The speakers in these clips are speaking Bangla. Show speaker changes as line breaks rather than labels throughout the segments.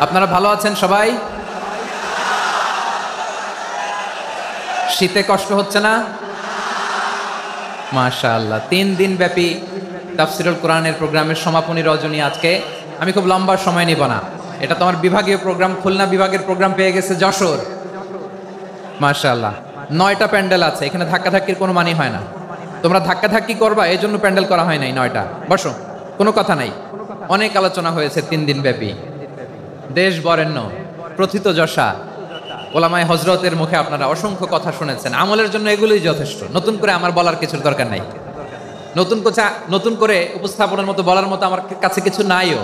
আপনারা ভালো আছেন সবাই? শীতে কষ্ট হচ্ছে না? মাশাআল্লাহ। 3 দিন ব্যাপী তাফসীরুল কোরআনের প্রোগ্রামের সমাপনী রজনী আজকে। আমি খুব লম্বা সময় নিব না, এটা তো আমার বিভাগীয় প্রোগ্রাম, খুলনা বিভাগের প্রোগ্রাম পেয়ে গেছে যশোর। মাশাআল্লাহ, 9টা প্যান্ডেল আছে, এখানে ধাক্কাধাক্কির কোনো মানি হয় না। তোমরা ধাক্কাধাক্কি করবা, এই জন্য প্যান্ডেল করা হয় নাই 9টা। বসো, কোনো কথা নাই। অনেক আলোচনা হয়েছে 3 দিন ব্যাপী। দেশ বরেণ্য প্রথিতযশা ওলামায়ে হযরতের মুখে আপনারা অসংখ্য কথা শুনেছেন। আমলের জন্য এগুলোই যথেষ্ট, নতুন করে আমার বলার কিছুর দরকার নাই। নতুন করে উপস্থাপনের মতো বলার মতো আমার কাছে কিছু নাইও।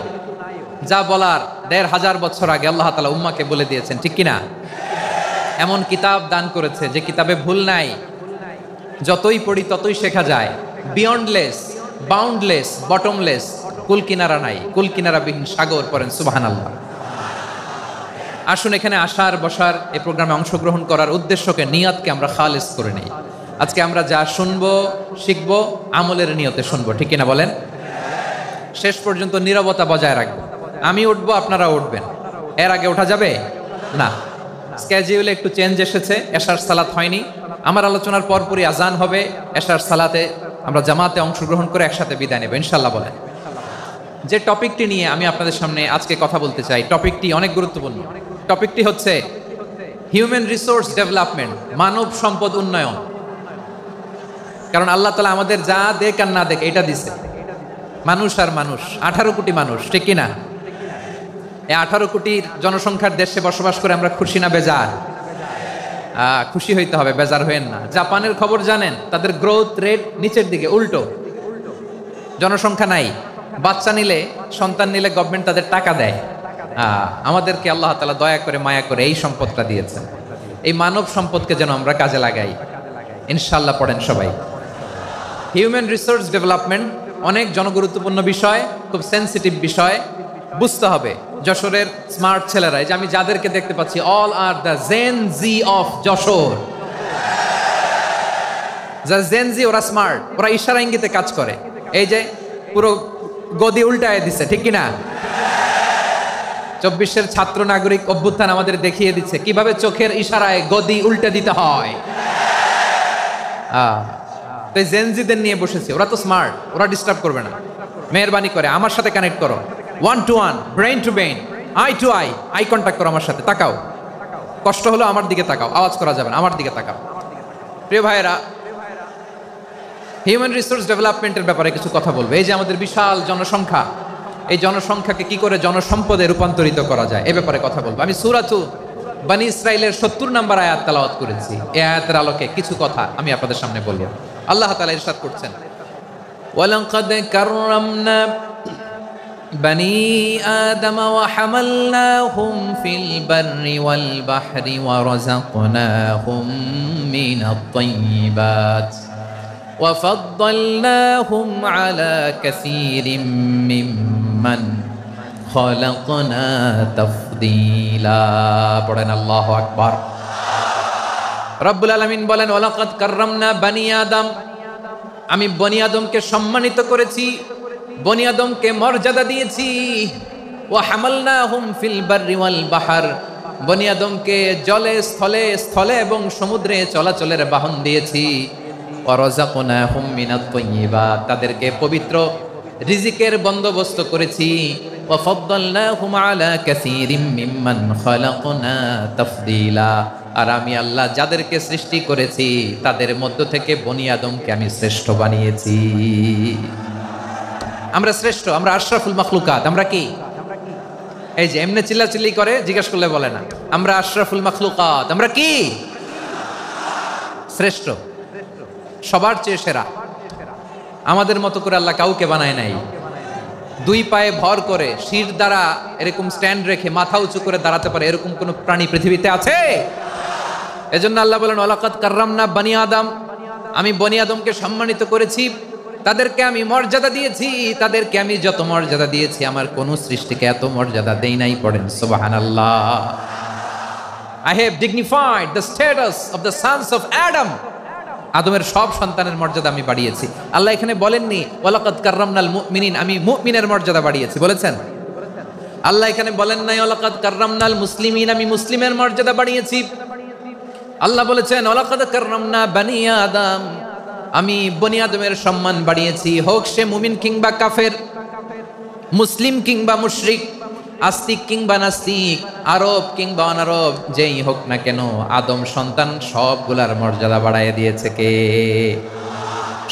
যা বলার 1500 বছর আগে আল্লাহ তাআলা উম্মাকে বলে দিয়েছেন, ঠিক কিনা? এমন কিতাব দান করেছে যে কিতাবে ভুল নাই, যতই পড়ি ততই শেখা যায়। বিয়ন্ডলেস, বাউন্ডলেস, বটমলেস, কুল কিনারা নাই, কুল কিনারাবিহীন সাগর। পড়েন সুবহানাল্লাহ। আসুন, এখানে আসার বসার এই প্রোগ্রামে অংশগ্রহণ করার উদ্দেশ্যকে, নিয়তকে আমরা খালেস করে নেই। আজকে আমরা যা শুনবো শিখবো আমলের নিয়তে শুনবো, ঠিক কিনা বলেন? শেষ পর্যন্ত নীরবতা বজায় রাখবো। আমি উঠবো, আপনারা উঠবেন। এর আগে ওঠা যাবে না। স্কেডিউলে একটু চেঞ্জ এসেছে, এশার সালাত হয়নি। আমার আলোচনার পরপরই আজান হবে। এশার সালাতে আমরা জামাতে অংশগ্রহণ করে একসাথে বিদায় নেব ইনশাআল্লাহ। বলেন, যে টপিকটি নিয়ে আমি আপনাদের সামনে আজকে কথা বলতে চাই, টপিকটি অনেক গুরুত্বপূর্ণ। টপিকটি হচ্ছে হিউম্যান রিসোর্স ডেভেলপমেন্ট, মানব সম্পদ উন্নয়ন। কারণ আল্লাহ তাআলা আমাদের যা দেখ আর না দেখ এটা দিছে। মানুষ আর মানুষ, 18 কোটি মানুষ, ঠিক কিনা? এই 18 কোটির জনসংখ্যার দেশে বসবাস করে আমরা খুশি না বেজার? খুশি হইতে হবে, বেজার হয়েন না। জাপানের খবর জানেন? তাদের গ্রোথ রেট নিচের দিকে, উল্টো। জনসংখ্যা নাই, বাচ্চা নিলে, সন্তান নিলে গভর্নমেন্ট তাদের টাকা দেয়। আমাদেরকে আল্লাহ তাআলা দয়া করে মায়া করে এই সম্পদটা দিয়েছেন। এই মানব সম্পদকে যেন আমরা কাজে লাগাই ইনশাআল্লাহ। পড়েন সবাই। হিউম্যান রিসোর্স ডেভেলপমেন্ট অনেক জনগুরুত্বপূর্ণ বিষয়, খুব সেন্সিটিভ বিষয়, বুঝতে হবে। যশোরের স্মার্ট ছেলেরা, এই যে আমি যাদেরকে দেখতে পাচ্ছি, all are the Gen Z of Jashore. যা জেন জি, ওরা স্মার্ট, ওরা ইশারা ইঙ্গিতে কাজ করে। এই যে পুরো গদি উল্টায় দিচ্ছে, ঠিক কিনা? 24-এর ছাত্র নাগরিক অভ্যুত্থান আমাদের দেখিয়ে দিচ্ছে কিভাবে চোখের ইশারায় গদি উল্টে দিতে হয়। জেনজিদের নিয়ে বসেছে, ওরা তো স্মার্ট, ওরা ডিস্টার্ব করবে না। মেহরবানি করে আমার সাথে কানেক্ট করো, 1 to 1, brain to brain, eye to eye, eye contact করো আমার সাথে। তাকাও, কষ্ট হলো আমার দিকে তাকাও, আওয়াজ করা যাবে না, আমার দিকে তাকাও। প্রিয় ভাইয়েরা, হিউম্যান রিসোর্স ডেভেলপমেন্টের ব্যাপারে কিছু কথা বলবো। এই যে আমাদের বিশাল জনসংখ্যা, এই জনসংখ্যাকে কি করে জনসম্পদে রূপান্তরিত করা যায়, এ ব্যাপারে কথা বলবো। আমি সূরাতু বনী ইসরাইলের 70 নম্বর আয়াত তেলাওয়াত করেছি। এই আয়াতের আলোকে কিছু কথা আমি আপনাদের সামনে বলবো। আল্লাহ তাআলা ইরশাদ করছেন, ওয়ালাকাদ কাররামনা বনী আদম ওয়া হামালনাহুম ফিল বাররি ওয়াল বাহরি ওয়া রাযাকনাহুম মিনাত তাইয়্যিবাত ওয়া ফাদ্দালনাহুম আলা কাসীরিম মিম্মান খালাকনা তাফদীলা। পড়েন আল্লাহু আকবার। রব্বুল আলামিন বলেন, ওয়ালাকাদ কাররামনা বনী আদম, আমি বনী আদমকে সম্মানিত করেছি, বনী আদমকে মর্যাদা দিয়েছি। ওয়া হামালনাহুম ফিল বাররি ওয়াল বাহর, বনী আদমকে জলে স্থলে এবং সমুদ্রে চলাচলের বাহন দিয়েছি। ওয়া রাযাকনাহুম মিনাত তাইয়্যিবাত, তাদেরকে পবিত্র রিজিকের বন্দোবস্ত করেছি। ওয়া ফাদ্দালনাহুম আলা কাসীরিম মিম্মান খালাকনা তাফদীলা, আর আমি আল্লাহ যাদেরকে সৃষ্টি করেছি তাদের মধ্য থেকে বনী আদমকে আমি শ্রেষ্ঠ বানিয়েছি। আমরা শ্রেষ্ঠ, আমরা আশরাফুল মাখলুকাত। আমরা কি? এই যে এমনি চিল্লাচিল্লি করে, জিজ্ঞেস করলে বলে না। আমরা আশরাফুল মাখলুকাত, আমরা কি? শ্রেষ্ঠ, সবার চেয়ে সেরা। আমাদের মতো করে আল্লাহ কাউকে বানায় নাই। 2 পায়ে ভর করে, শির দ্বারা এরকম স্ট্যান্ড রেখে মাথা উঁচু করে দাঁড়াতে পারে এরকম কোন প্রাণী পৃথিবীতে আছে? এজন্য আল্লাহ বলেন, ওয়ালাকাদ কাররামনা বনী আদম, আমি বনী আদমকে সম্মানিত করেছি, তাদেরকে আমি মর্যাদা দিয়েছি। তাদেরকে আমি যত মর্যাদা দিয়েছি আমার কোন সৃষ্টিকে এত মর্যাদা দেই নাই। পড়েন সুবহানাল্লাহ। I have dignified the status of the sons of Adam, আদমের সব সন্তানের মর্যাদা আমি বাড়িয়েছি। আল্লাহ এখানে বলেননি ওয়ালাকাদ কাররামনাল মুমিনিন, আমি মুমিনের মর্যাদা বাড়িয়েছি, বলেছেন? আল্লাহ এখানে বলেন নাই ওয়ালাকাদ কাররামনাল মুসলিমিন, আমি মুসলিমের মর্যাদা বাড়িয়েছি। আল্লাহ বলেছেন ওয়ালাকাদ কাররামনা বানি আদম, আমি বনি আদমের সম্মান বাড়িয়েছি, হোক সে মুমিন কিংবা কাফের, মুসলিম কিংবা মুশরিক, আস্তিক কিংবা নাস্তিক, আরব কিংবা অনারব, যেই হোক না কেন আদম সন্তান সবগুলার মর্যাদা বাড়ায় দিয়েছে কে?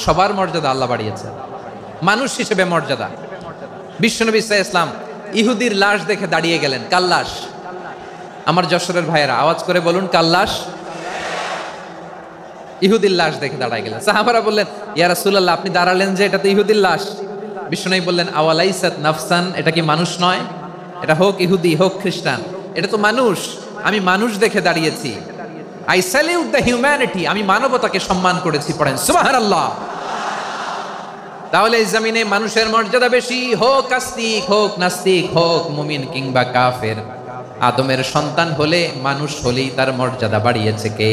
সবার মর্যাদা আল্লাহ বাড়িয়েছে, মানুষ হিসেবে মর্যাদা। বিশ্বনবী সাল্লাল্লাহু আলাইহি ওয়াসাল্লাম ইহুদির লাশ দেখে দাঁড়িয়ে গেলেন। কার লাশ? আমার যশোরের ভাইয়েরা আওয়াজ করে বলুন, কার লাশ? ইহুদির লাশ দেখে দাঁড়ায় গেলেন। সাহাবারা বললেন, ইয়া রাসূলুল্লাহ, আপনি দাঁড়ালেন যে, এটা তো ইহুদির লাশ। বিশ্বনবী বললেন, আওয়ালাইসাত নাফসান, এটা কি মানুষ নয়? এটা হোক ইহুদি হোক খ্রিস্টান, এটা তো মানুষ। আমি মানুষ দেখে দাঁড়িয়েছি। আই স্যালিউট দ্য হিউম্যানিটি, আমি মানবতাকে সম্মান করেছি। পড়েন সুবহানাল্লাহ। তাহলে এই জমিনে মানুষের মর্যাদা বেশি, হোক আস্তিক হোক নাস্তিক, হোক মুমিন কিংবা কাফের। আদমের সন্তান হলে, মানুষ হলেই তার মর্যাদা বাড়িয়েছে কে?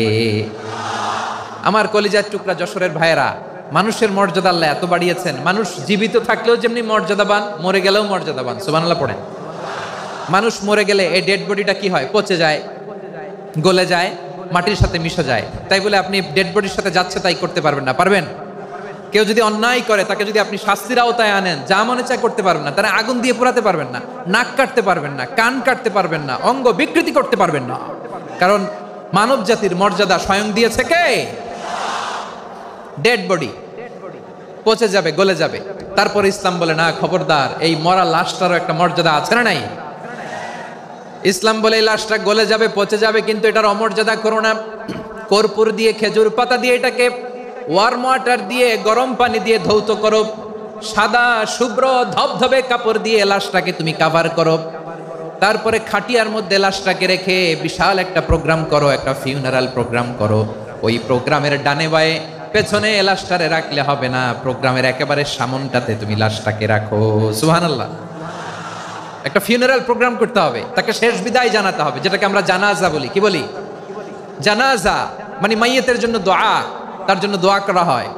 আমার কলিজার টুকরা যশোরের ভাইয়েরা, মানুষের মর্যাদা আল্লাহ এত বাড়িয়েছেন, মানুষ জীবিত থাকলেও যেমনি মর্যাদাবান, মরে গেলেও মর্যাদাবান। সুবহানাল্লাহ পড়েন। মানুষ মরে গেলে এই ডেড বডিটা কি হয়? পচে যায়, গলে যায়, মাটির সাথে মিশে যায়। তাই বলে আপনি ডেড বডির সাথে যাচ্ছে তাই করতে পারবেন না? পারবেন? কেউ যদি অন্যায় করে তাকে যদি আপনি শাস্তির আওতায় আনেন, যা মনে চায় করতে পারবেন না। তারা আগুন দিয়ে পোড়াতে পারবেন না, নাক কাটতে পারবেন না, কান কাটতে পারবেন না, অঙ্গ বিকৃতি করতে পারবেন না। কারণ মানব জাতির মর্যাদা স্বয়ং দিয়েছে কে? ডেড বডি পচে যাবে, গলে যাবে। তারপর ইসলাম বলে, না খবরদার, এই মরা লাশটারও একটা মর্যাদা আছে না নাই? ইসলাম বলে এই লাশটা গলে যাবে, পচে যাবে, কিন্তু এটার অমর্যাদা করো না। কর্পূর দিয়ে, খেজুর পাতা দিয়ে, এটাকে ওয়ার্ম ওয়াটার দিয়ে, গরম পানি দিয়ে ধৌত করো। সাদা শুভ্র ধবধবে কাপড় দিয়ে লাশটাকে তুমি কাভার করো। তারপরে খাটিয়ার মধ্যে লাশটাকে রেখে বিশাল একটা প্রোগ্রাম করো, একটা ফিউনারাল প্রোগ্রাম করো। ওই প্রোগ্রামের ডানে বায়ে পেছনে লাশটারে রাখলে হবে না, প্রোগ্রামের একেবারে সামনটাতে তুমি লাশটাকে রাখো। সুবহানাল্লাহ। একটা ফিউনারাল প্রোগ্রাম করতে হবে, তাকে শেষ বিদায় জানাতে হবে, যেটাকে আমরা জানাজা বলি। কি বলি? জানাজা মানে মাইয়েতের জন্য দোয়া, তার জন্য দোয়া করা হয়।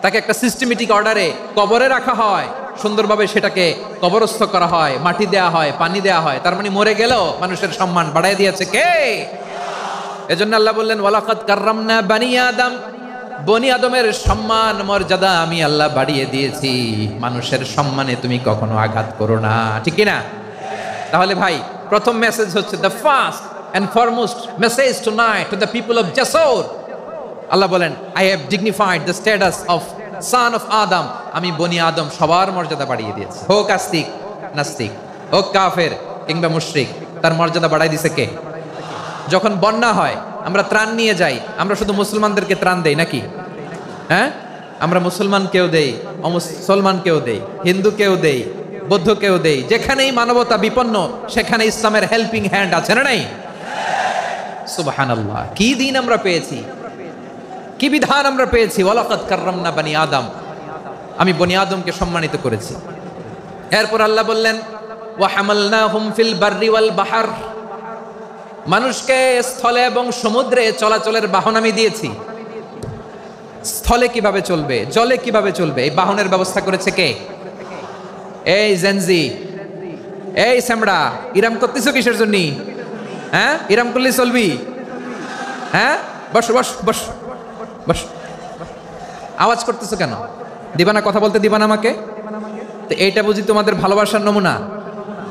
তাকে একটা সিস্টেমেটিক অর্ডারে কবরে রাখা হয়, সুন্দরভাবে সেটাকে কবরস্থ করা হয়, মাটি দেয়া হয়, পানি দেয়া হয়। তার মানে মরে গেলেও মানুষের সম্মান বাড়ায় দিয়েছে কে? এজন্য আল্লাহ বললেন, ওয়ালাকাদ কাররামনা বানি আদম, বনি আদমের সম্মান মর্যাদা আমি আল্লাহ বাড়িয়ে দিয়েছি। মানুষের সম্মানে তুমি কখনো আঘাত করো না, ঠিক কি না? তাহলে ভাই, প্রথম মেসেজ হচ্ছে, the first and foremost message tonight to the people of Jessore. Allah বলেন, I have dignified the status of son of Adam, আমি বনি আদম সবার মর্যাদা বাড়িয়ে দিয়েছি। হোক আস্তিক নাস্তিক, হোক কাফের কিংবা মুশরিক, তার মর্যাদা বাড়াই দিছে কে? যখন বন্যা হয়, আমরা ত্রাণ নিয়ে যাই, আমরা শুধু মুসলমানদেরকে ত্রাণ দেই নাকি? হ্যাঁ, আমরা মুসলমান কেউ দেই, অমুসলমান কেউ দেই, হিন্দু কেউ দেই, বৌদ্ধ কেউ দেই। যেখানেই মানবতা বিপন্ন, সেখানে ইসলামের হেল্পিং হ্যান্ড আছে না নাই? সুবহানাল্লাহ। কি দিন আমরা পেয়েছি, কি বিধান আমরা পেয়েছি। ওয়ালাকাদ কাররামনা বানি আদম, আমি বনি আদমকে সম্মানিত করেছি। এরপর আল্লাহ বললেন, ওয়া হামালনাহুম ফিল বাররি ওয়াল বাহর, মানুষকে স্থলে এবং সমুদ্রে চলাচলের বাহন আমি দিয়েছি। স্থলে কিভাবে চলবে, জলে কিভাবে চলবে, এই বাহনের ব্যবস্থা করেছে কে? এই জেনজি, এই স্যামড়া, ইরাম করতেছো কিসের জন্য? হ্যাঁ, ইরাম করলে চলবি? হ্যাঁ, বস বস বস বস, আওয়াজ করতেছো কেন? দিবা না, কথা বলতে দিবা না আমাকে? তো এইটা বুঝি তোমাদের ভালোবাসার নমুনা?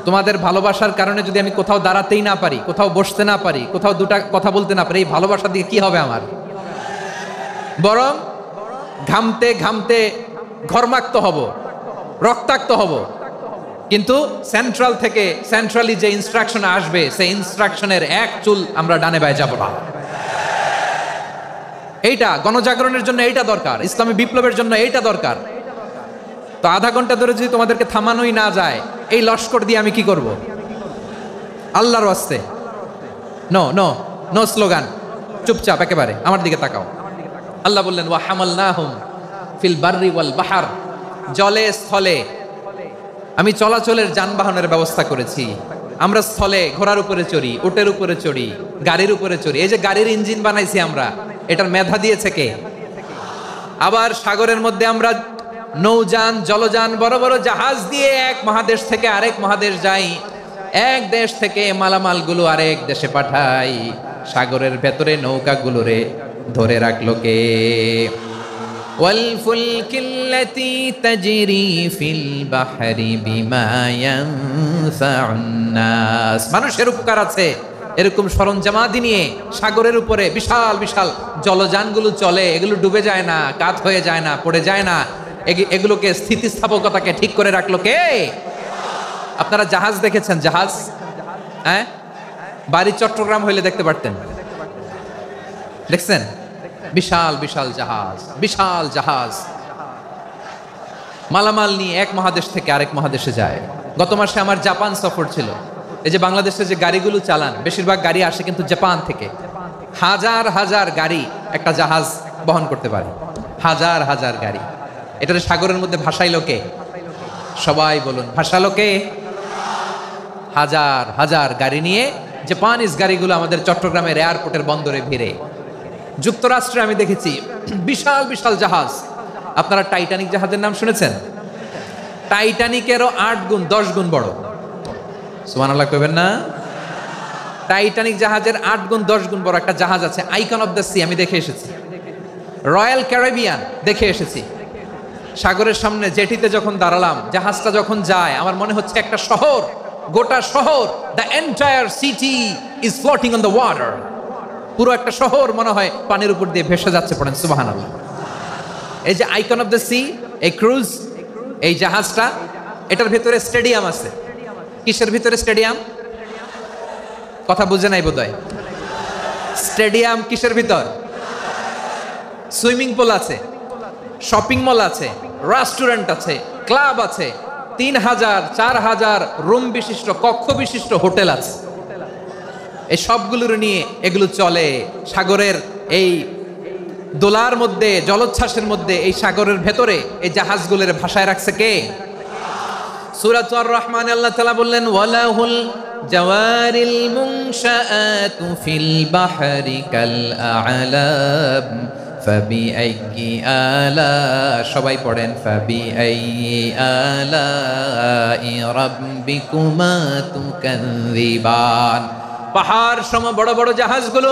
তোমাদের ভালোবাসার কারণে যদি আমি কোথাও দাঁড়াতেই না পারি, কোথাও বসতে না পারি, কোথাও দুটা কথা বলতে না পারি, এই ভালোবাসা দিয়ে কি হবে আমার? বরং ঘামতে ঘামতে ঘর্মাক্ত হব, রক্তাক্ত হব। কিন্তু সেন্ট্রাল থেকে, সেন্ট্রালি যে ইনস্ট্রাকশন আসবে, সেই ইনস্ট্রাকশনের এক চুল আমরা ডানে বায়ে যাব না। এইটা গণজাগরণের জন্য এইটা দরকার, ইসলামী বিপ্লবের জন্য এইটা দরকার। তো আধা ঘন্টা ধরে যদি তোমাদেরকে থামানোই না যায়, এই লস্কর দিয়ে আমি কি করব? আল্লাহর ওয়াস্তে নো নো নো স্লোগান, চুপচাপ একেবারে আমার দিকে তাকাও। আল্লাহ বললেন, ওয়া হামালনাহুম ফিল বাররি ওয়াল বাহর, জলে স্থলে আমি চলাচলের যানবাহনের ব্যবস্থা করেছি। আমরা স্থলে ঘোড়ার উপরে চড়ি, উটের উপরে চড়ি, গাড়ির উপরে চড়ি। এই যে গাড়ির ইঞ্জিন বানাইছি আমরা, এটার মেধা দিয়েছে কে? আবার সাগরের মধ্যে আমরা নৌযান জলযান বড় বড় জাহাজ দিয়ে এক মহাদেশ থেকে আরেক মহাদেশ যাই, এক দেশ থেকে মালামালগুলো আরেক দেশে পাঠাই। সাগরের ভেতরে নৌকাগুলোরে ধরে রাখলো কে? والفلك التي تجري في البحر بما ينفع الناس। মানুষের উপকার আছে এরকম সরঞ্জামাদি নিয়ে সাগরের উপরে বিশাল বিশাল জলযানগুলো চলে, এগুলো ডুবে যায় না, কাত হয়ে যায় না, পড়ে যায় না, এগুলোকে স্থিতিস্থাপকতাকে ঠিক করে রাখলো কে? আপনারা জাহাজ দেখেছেন? জাহাজ, হ্যাঁ, বাড়ি চট্টগ্রাম হইলে দেখতে পারতেন, দেখছেন? বিশাল বিশাল জাহাজ, বিশাল জাহাজ মালামাল নিয়ে এক মহাদেশ থেকে আরেক মহাদেশে যায়। গত মাসে আমার জাপান সফর ছিল। এই যে বাংলাদেশে যে গাড়িগুলো চালান, বেশিরভাগ গাড়ি আসে কিন্তু জাপান থেকে। হাজার হাজার গাড়ি একটা জাহাজ বহন করতে পারে, হাজার হাজার গাড়ি। এটা সাগরের মধ্যে ভাসাইলো কে? সবাই বলুন, ভাসালো কে? হাজার হাজার গাড়ি নিয়ে জাপানিজ গাড়িগুলো আমাদের চট্টগ্রামের এয়ারপোর্টের বন্দরে ভিড়ে। যুক্তরাষ্ট্রে আমি দেখেছি বিশাল বিশাল জাহাজ। আপনারা টাইটানিক জাহাজের নাম শুনেছেন? টাইটানিকেরও 8 গুণ 10 গুণ বড়। সুবহানাল্লাহ কইবেন না? টাইটানিক জাহাজের 8 গুণ 10 গুণ বড় একটা জাহাজ আছে, আইকন অফ দ্য সি। আমি দেখে এসেছি। রয়্যাল ক্যারিবিয়ান দেখে এসেছি। সাগরের সামনে জেটিতে যখন দাঁড়ালাম, জাহাজটা যখন যায়, আমার মনে হচ্ছে একটা শহর, গোটা শহর, the entire city is floating on the water. পুরো একটা শহর মনে হয় পানির উপর দিয়ে ভেসে যাচ্ছে। পড়েন সুবহানাল্লাহ। এই যে আইকন অফ দ্য সি, এই ক্রুজ, এই জাহাজটা, এটার ভিতরে স্টেডিয়াম আছে। কিসের ভিতরে স্টেডিয়াম? কথা বুঝে নাই বোধহয়। স্টেডিয়াম কিসের ভিতর? সুইমিং পুল আছে, শপিং মল আছে, রেস্টুরেন্ট আছে, ক্লাব আছে, 3000 4000 রুম বিশিষ্ট, কক্ষ বিশিষ্ট হোটেল আছে। এই সবগুলোর নিয়ে এগুলো চলে সাগরের এই দোলার মধ্যে, জলোচ্ছ্বাসের মধ্যে। এই সাগরের ভেতরে এই জাহাজগুলোর ভাষায় রাখছে কে? সূরা আর রহমানে আল্লাহ তাআলা বললেন, ওয়ালাহুল জাওয়ারিল মুনশাআতু ফিল বাহরি কাল আ'লাম ফাবিআইয়ি আলা, সবাই পড়েন, ফাবিআইয়ি আলাই রাব্বিকুমা তুকাযযিবান। পাহাড় সম বড় বড় জাহাজগুলো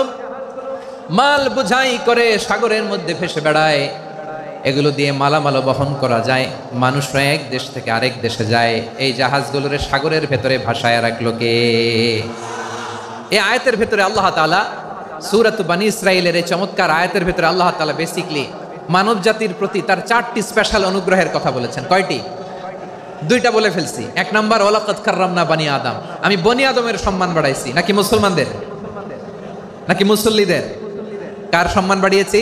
মাল বোঝাই করে সাগরের মধ্যে ভেসে বেড়ায়। এগুলো দিয়ে মালামাল বহন করা যায়, মানুষরা এক দেশ থেকে আরেক দেশে যায়। এই জাহাজগুলোর সাগরের ভেতরে ভাসায় রাখলো কে? এই আয়াতের ভেতরে আল্লাহ তাআলা সূরাত বনী ইসরাঈলের এই চমৎকার আয়াতের ভেতরে আল্লাহ তাআলা বেসিক্যালি মানব জাতির প্রতি তার 4টি স্পেশাল অনুগ্রহের কথা বলেছেন। কয়টি? 2টা বলে ফেলছি। 1 নাম্বার, ওয়ালাকাদ কাররামনা বনি আদম, আমি বনি আদমের সম্মান বাড়াইছি। নাকি মুসলমানদের? নাকি মুসল্লিদের? কার সম্মান বাড়িয়েছি?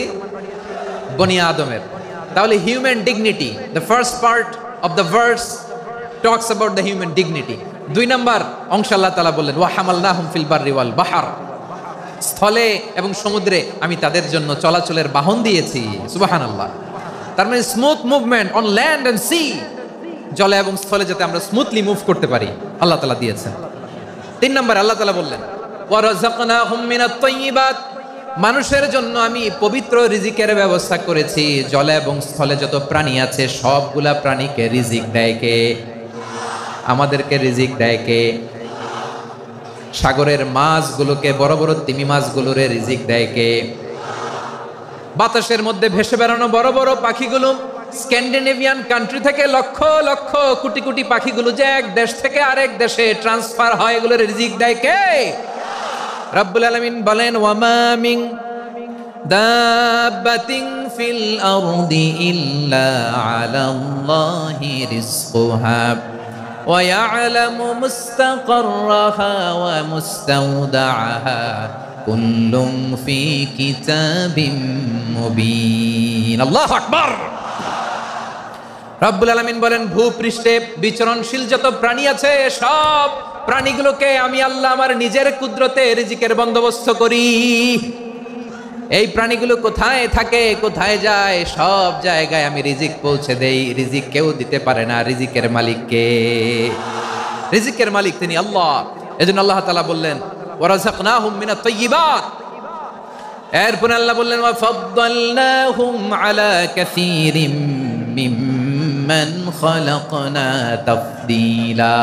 বনি আদমের। তাহলে human dignity, the first part of the verse talks about the human dignity. 2 number অংশ আল্লাহ তাআলা বললেন, ওয়া হামালনাহুম ফিল বাররি ওয়াল বাহর, স্থলে এবং সমুদ্রে আমি তাদের জন্য চলাচলের বাহন দিয়েছি। সুবহানাল্লাহ। তার মানে smooth movement on land and sea, জলে এবং স্থলে যাতে আমরা স্মুথলি মুভ করতে পারি আল্লাহ তাআলা দিয়েছেন। 3 নাম্বার আল্লাহ তাআলা বললেন, ওয়া রাযাকনাহুম মিনাত তাইয়্যিবাত, মানুষের জন্য আমি পবিত্র রিজিকের ব্যবস্থা করেছি। জলে এবং স্থলে যত প্রাণী আছে সবগুলা প্রাণীকে রিজিক দেয় কে? আমাদেরকে রিজিক দেয় কে? সাগরের মাছগুলোকে, বড় বড় তিমি মাছগুলোরে রিজিক দেয় কে? বাতাসের মধ্যে ভেসে বেড়ানো বড় বড় পাখিগুলো, স্ক্যান্ডিনেভিয়ান কান্ট্রি থেকে লক্ষ লক্ষ কোটি কোটি পাখিগুলো যে এক দেশ থেকে আরেক দেশে ট্রান্সফার হয়, এগুলোর রিজিক দেয় কে? রব্বুল আলামিন বলেন, ওয়ামা মিন দাব্বাতিন ফিল আরদি ইল্লা আলাল্লাহি রিজকুহা ওয়া ইয়ালামু মুস্তাকাররাহা ওয়া মুস্তাওদাআহা কুল্লুম ফি কিতাবিম মুবিন। আল্লাহু আকবার। রব্বুল আলামিন বলেন, ভূপৃষ্ঠে বিচরণশীল যত প্রাণী আছে সব প্রাণীগুলোকে আমি আল্লাহ আমার নিজের কুদরতে রিজিকের বন্দোবস্ত করি। এই প্রাণীগুলো কোথায় থাকে, কোথায় যায়, সব জায়গায় আমি রিজিক পৌঁছে দেই। রিজিক কেউ দিতে পারে না, রিজিকের মালিক কে? রিজিকের মালিক তিনি আল্লাহ। এজন্য আল্লাহ তাআলা বললেন, ওয়া রাযাকনাহুম মিনাত তাইয়্যিবাত। এরপর আল্লাহ বললেন, ওয়া ফাদ্দালনাহুম আলা কাসীরিম মিম্মান খালাকনা তাফদীলা।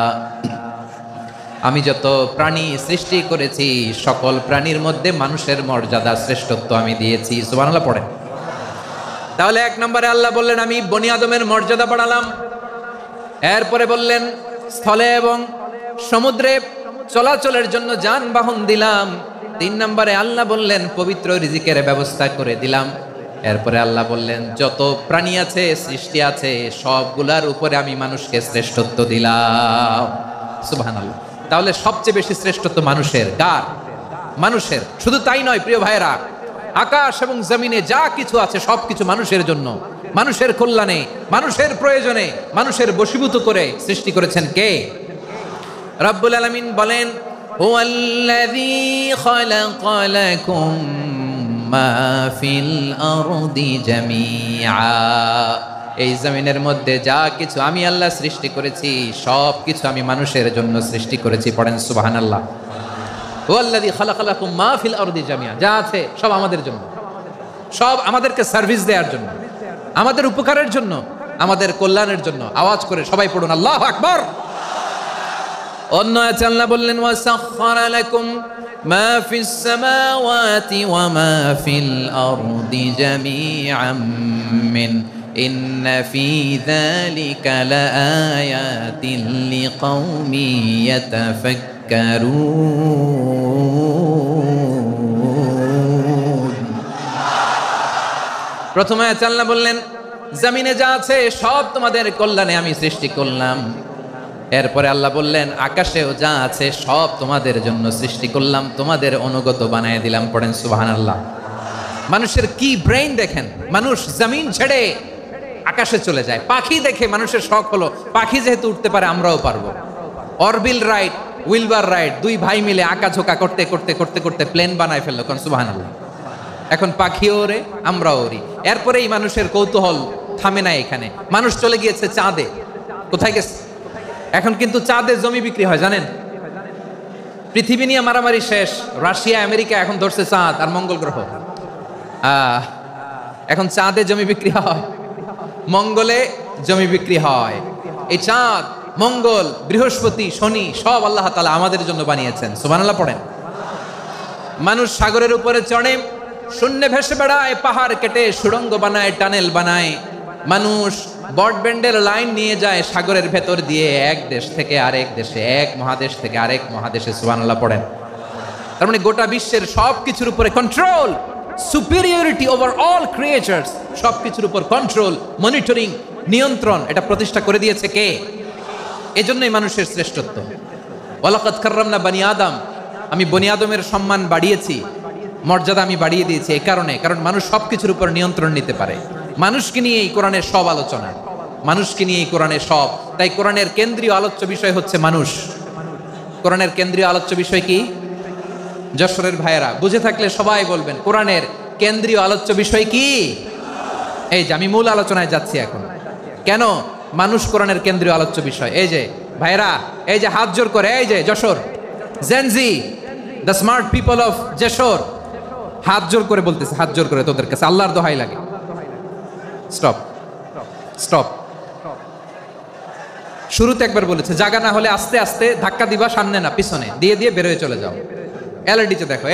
আমি যত প্রাণী সৃষ্টি করেছি সকল প্রাণীর মধ্যে মানুষের মর্যাদা শ্রেষ্ঠত্ব আমি দিয়েছি। সুবহানাল্লাহ পড়েন। তাহলে এক নম্বরে আল্লাহ বললেন আমি বনি আদমের মর্যাদা বাড়ালাম। এরপরে বললেন স্থলে এবং সমুদ্রে চলাচলের জন্য যানবাহন দিলাম। 3 নম্বরে আল্লাহ বললেন পবিত্র রিজিকের ব্যবস্থা করে দিলাম। এরপরে আল্লাহ বললেন যত প্রাণী আছে সৃষ্টি আছে সবগুলার উপরে আমি মানুষকে শ্রেষ্ঠত্ব দিলাম। সুবহানাল্লাহ। তাহলে সবচেয়ে বেশি শ্রেষ্ঠত্ব মানুষের। কার? মানুষের। শুধু তাই নয় প্রিয় ভাইরা, আকাশ এবং জমিনে যা কিছু আছে সবকিছু মানুষের জন্য, মানুষের কল্যাণে, মানুষের প্রয়োজনে, মানুষের বশীভূত করে সৃষ্টি করেছেন কে? রব্বুল আলামিন বলেন হুয়াল্লাযী খালাকা লাকুম মা ফিল আরদি জামিআ। এই জমিনের মধ্যে যা কিছু আমি আল্লাহ সৃষ্টি করেছি সব কিছু আমি মানুষের জন্য সৃষ্টি করেছি। পড়েন সুবহানাল্লাহ। হুয়াল্লাযী খালাকা লাকুম মা ফিল আরদি জামিআ। যা আছে সব আমাদের জন্য, সব আমাদেরকে সার্ভিস দেওয়ার জন্য, আমাদের উপকারের জন্য, আমাদের কল্যাণের জন্য। আওয়াজ করে সবাই পড়ুন আল্লাহু আকবার। অন্য আয়াতে আল্লাহ বললেন ওয়াসাখখারা লাকুম মা ফিস সামাওয়াতি ওয়া মা ফিল আরদি জামিআম মিন ইন্না ফি যালিকা লাআয়াতিন লিকাউমি ইয়াতাফাক্কারুন। প্রথমে আয়াতে আল্লাহ বললেন জমিনে যা আছে সব তোমাদের কল্যাণে আমি সৃষ্টি করলাম। এরপরে আল্লাহ বললেন আকাশেও যা আছে সব তোমাদের জন্য সৃষ্টি করলাম, তোমাদের অনুগত বানিয়ে দিলাম। পড়েন সুবহানাল্লাহ। মানুষের কি ব্রেইন দেখেন, মানুষ জমিন ছেড়ে আকাশে চলে যায়। পাখি দেখে মানুষের শখ হলো পাখি যেহেতু উঠতে পারে আমরাও পারবো। অরবিল রাইট, উইলবার রাইট, 2 ভাই মিলে আঁকাঝোঁকা করতে করতে করতে করতে প্লেন বানায় ফেললো। কোন সুবহানাল্লাহ। এখন পাখিও ওরে আমরাও ওরি। এরপরেই মানুষের কৌতূহল থামে না এখানে। মানুষ চলে গিয়েছে চাঁদে। কোথায় গেছে? এখন কিন্তু চাঁদে জমি বিক্রি হয় জানেন। পৃথিবী নিয়ে মারামারি শেষ। রাশিয়া আমেরিকা এখন ধরছে চাঁদ আর মঙ্গল গ্রহ। এখন চাঁদে জমি বিক্রি হয়, মঙ্গলে জমি বিক্রি হয়। এই চাঁদ, মঙ্গল, বৃহস্পতি, শনি সব আল্লাহ তাআলা আমাদের জন্য বানিয়েছেন। সুবহানাল্লাহ পড়েন। মানুষ সাগরের উপরে চড়ে, শূন্যে ভেসে বেড়ায়, পাহাড় কেটে সুড়ঙ্গ বানায়, টানেল বানায়। মানুষ ব্রডব্যান্ডের লাইন নিয়ে যায় সাগরের ভেতর দিয়ে এক দেশ থেকে আরেক দেশে, এক মহাদেশ থেকে আরেক মহাদেশে। সুবহানাল্লাহ পড়েন। তার মানে গোটা বিশ্বের সব কিছুর উপরে control, superiority over all creatures, সব কিছুর উপর কন্ট্রোল, মনিটরিং, নিয়ন্ত্রণ এটা প্রতিষ্ঠা করে দিয়েছে কে? এজন্যই মানুষের শ্রেষ্ঠত্ব। ওয়ালাকাদ কাররামনা বানি আদম। আমি বনি আদমের সম্মান বাড়িয়েছি, মর্যাদা আমি বাড়িয়ে দিয়েছি এই কারণে, কারণ মানুষ সবকিছুর উপর নিয়ন্ত্রণ নিতে পারে। মানুষকে নিয়ে এই কোরআনের সব আলোচনা, মানুষকে নিয়ে এই কোরআনের সব। তাই কোরআনের কেন্দ্রীয় আলোচ্য বিষয় হচ্ছে মানুষ। কোরআনের কেন্দ্রীয় আলোচ্য বিষয় কি? যশোরের ভাইয়েরা বুঝে থাকলে সবাই বলবেন কোরআনের কেন্দ্রীয় আলোচ্য বিষয় কি? এই যে আমি মূল আলোচনায় যাচ্ছি এখন। কেন মানুষ কোরআনের কেন্দ্রীয় আলোচ্য বিষয়? এই যে ভাইয়েরা, এই যে হাত জোর করে, এই যে Jessore Gen Z, the smart people of Jessore, হাত জোর করে বলতেছে, হাত জোর করে তোদের কাছে আল্লাহর দোহাই লাগে। Stop, stop. শুরুতে একবার বলেছে জায়গা না হলে আস্তে আস্তে ধাক্কা দিবা, সামনে না পিছনে দিয়ে দিয়ে বেরোয় চলে যাও। এলইডিতে দেখো,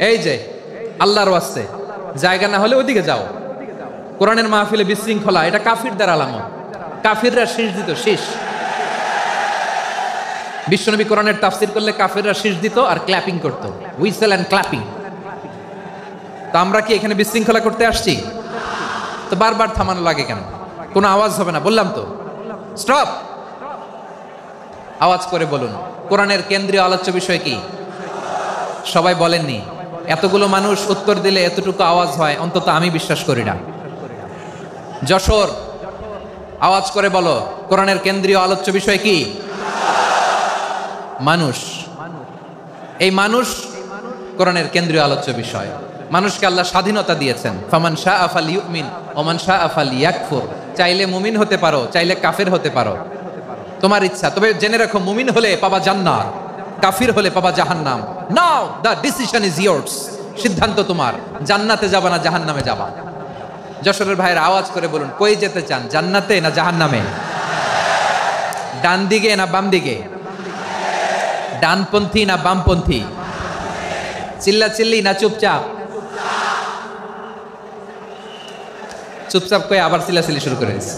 এই যে আল্লাহর ওয়াস্তে জায়গা না হলে ওইদিকে যাও। কোরআনের মাহফিলে বিশৃঙ্খলা, এটা কাফিরদের আলামত। কাফিররা শীষ দিত, শীষ। বিশ্বনবী কোরআনের তাফসির করলে কাফিররা শীষ দিত আর ক্ল্যাপিং করত, হুইসেল এন্ড ক্ল্যাপিং। তো আমরা কি এখানে বিশৃঙ্খলা করতে আসছি? তো বারবার থামানো লাগে কেন? কোনো আওয়াজ হবে না, বললাম তো। স্টপ। আওয়াজ করে বলুন কোরআনের কেন্দ্রীয় আলোচ্য বিষয় কি? সবাই বলেননি। এতগুলো মানুষ উত্তর দিলে এতটুকু আওয়াজ হয়, অন্তত আমি বিশ্বাস করি না। যশোর আওয়াজ করে বলো কোরআনের কেন্দ্রীয় আলোচ্য বিষয় কি? মানুষ। এই মানুষ কোরআনের কেন্দ্রীয় আলোচ্য বিষয়। মানুষকে আল্লাহ স্বাধীনতা দিয়েছেন। ফামান শাআ ফালইউমিন ওয়া মান শাআ ফালইয়াকফুর। চাইলে মুমিন হতে পারো, চাইলে কাফের হতে পারো, তোমার ইচ্ছা। তবে জেনে রাখো মুমিন হলে পাবা জান্নাত, কাফির হলে পাবা জাহান্নাম। নাও দ্য ডিসিশন ইজ ইয়ার্স। সিদ্ধান্ত তোমার, জান্নাতে যাবা না জাহান্নামে যাবা। যশোরের ভাইয়ের আওয়াজ করে বলুন, কই যেতে চান, জান্নাতে না জাহান্নামে? ডান দিকে না বাম দিকে? ডানপন্থী না বামপন্থী? চিল্লা চিল্লি না চুপচাপ? চুপচাপ কয়ে আবার চিল্লাচিল্লি শুরু করে দিচ্ছে।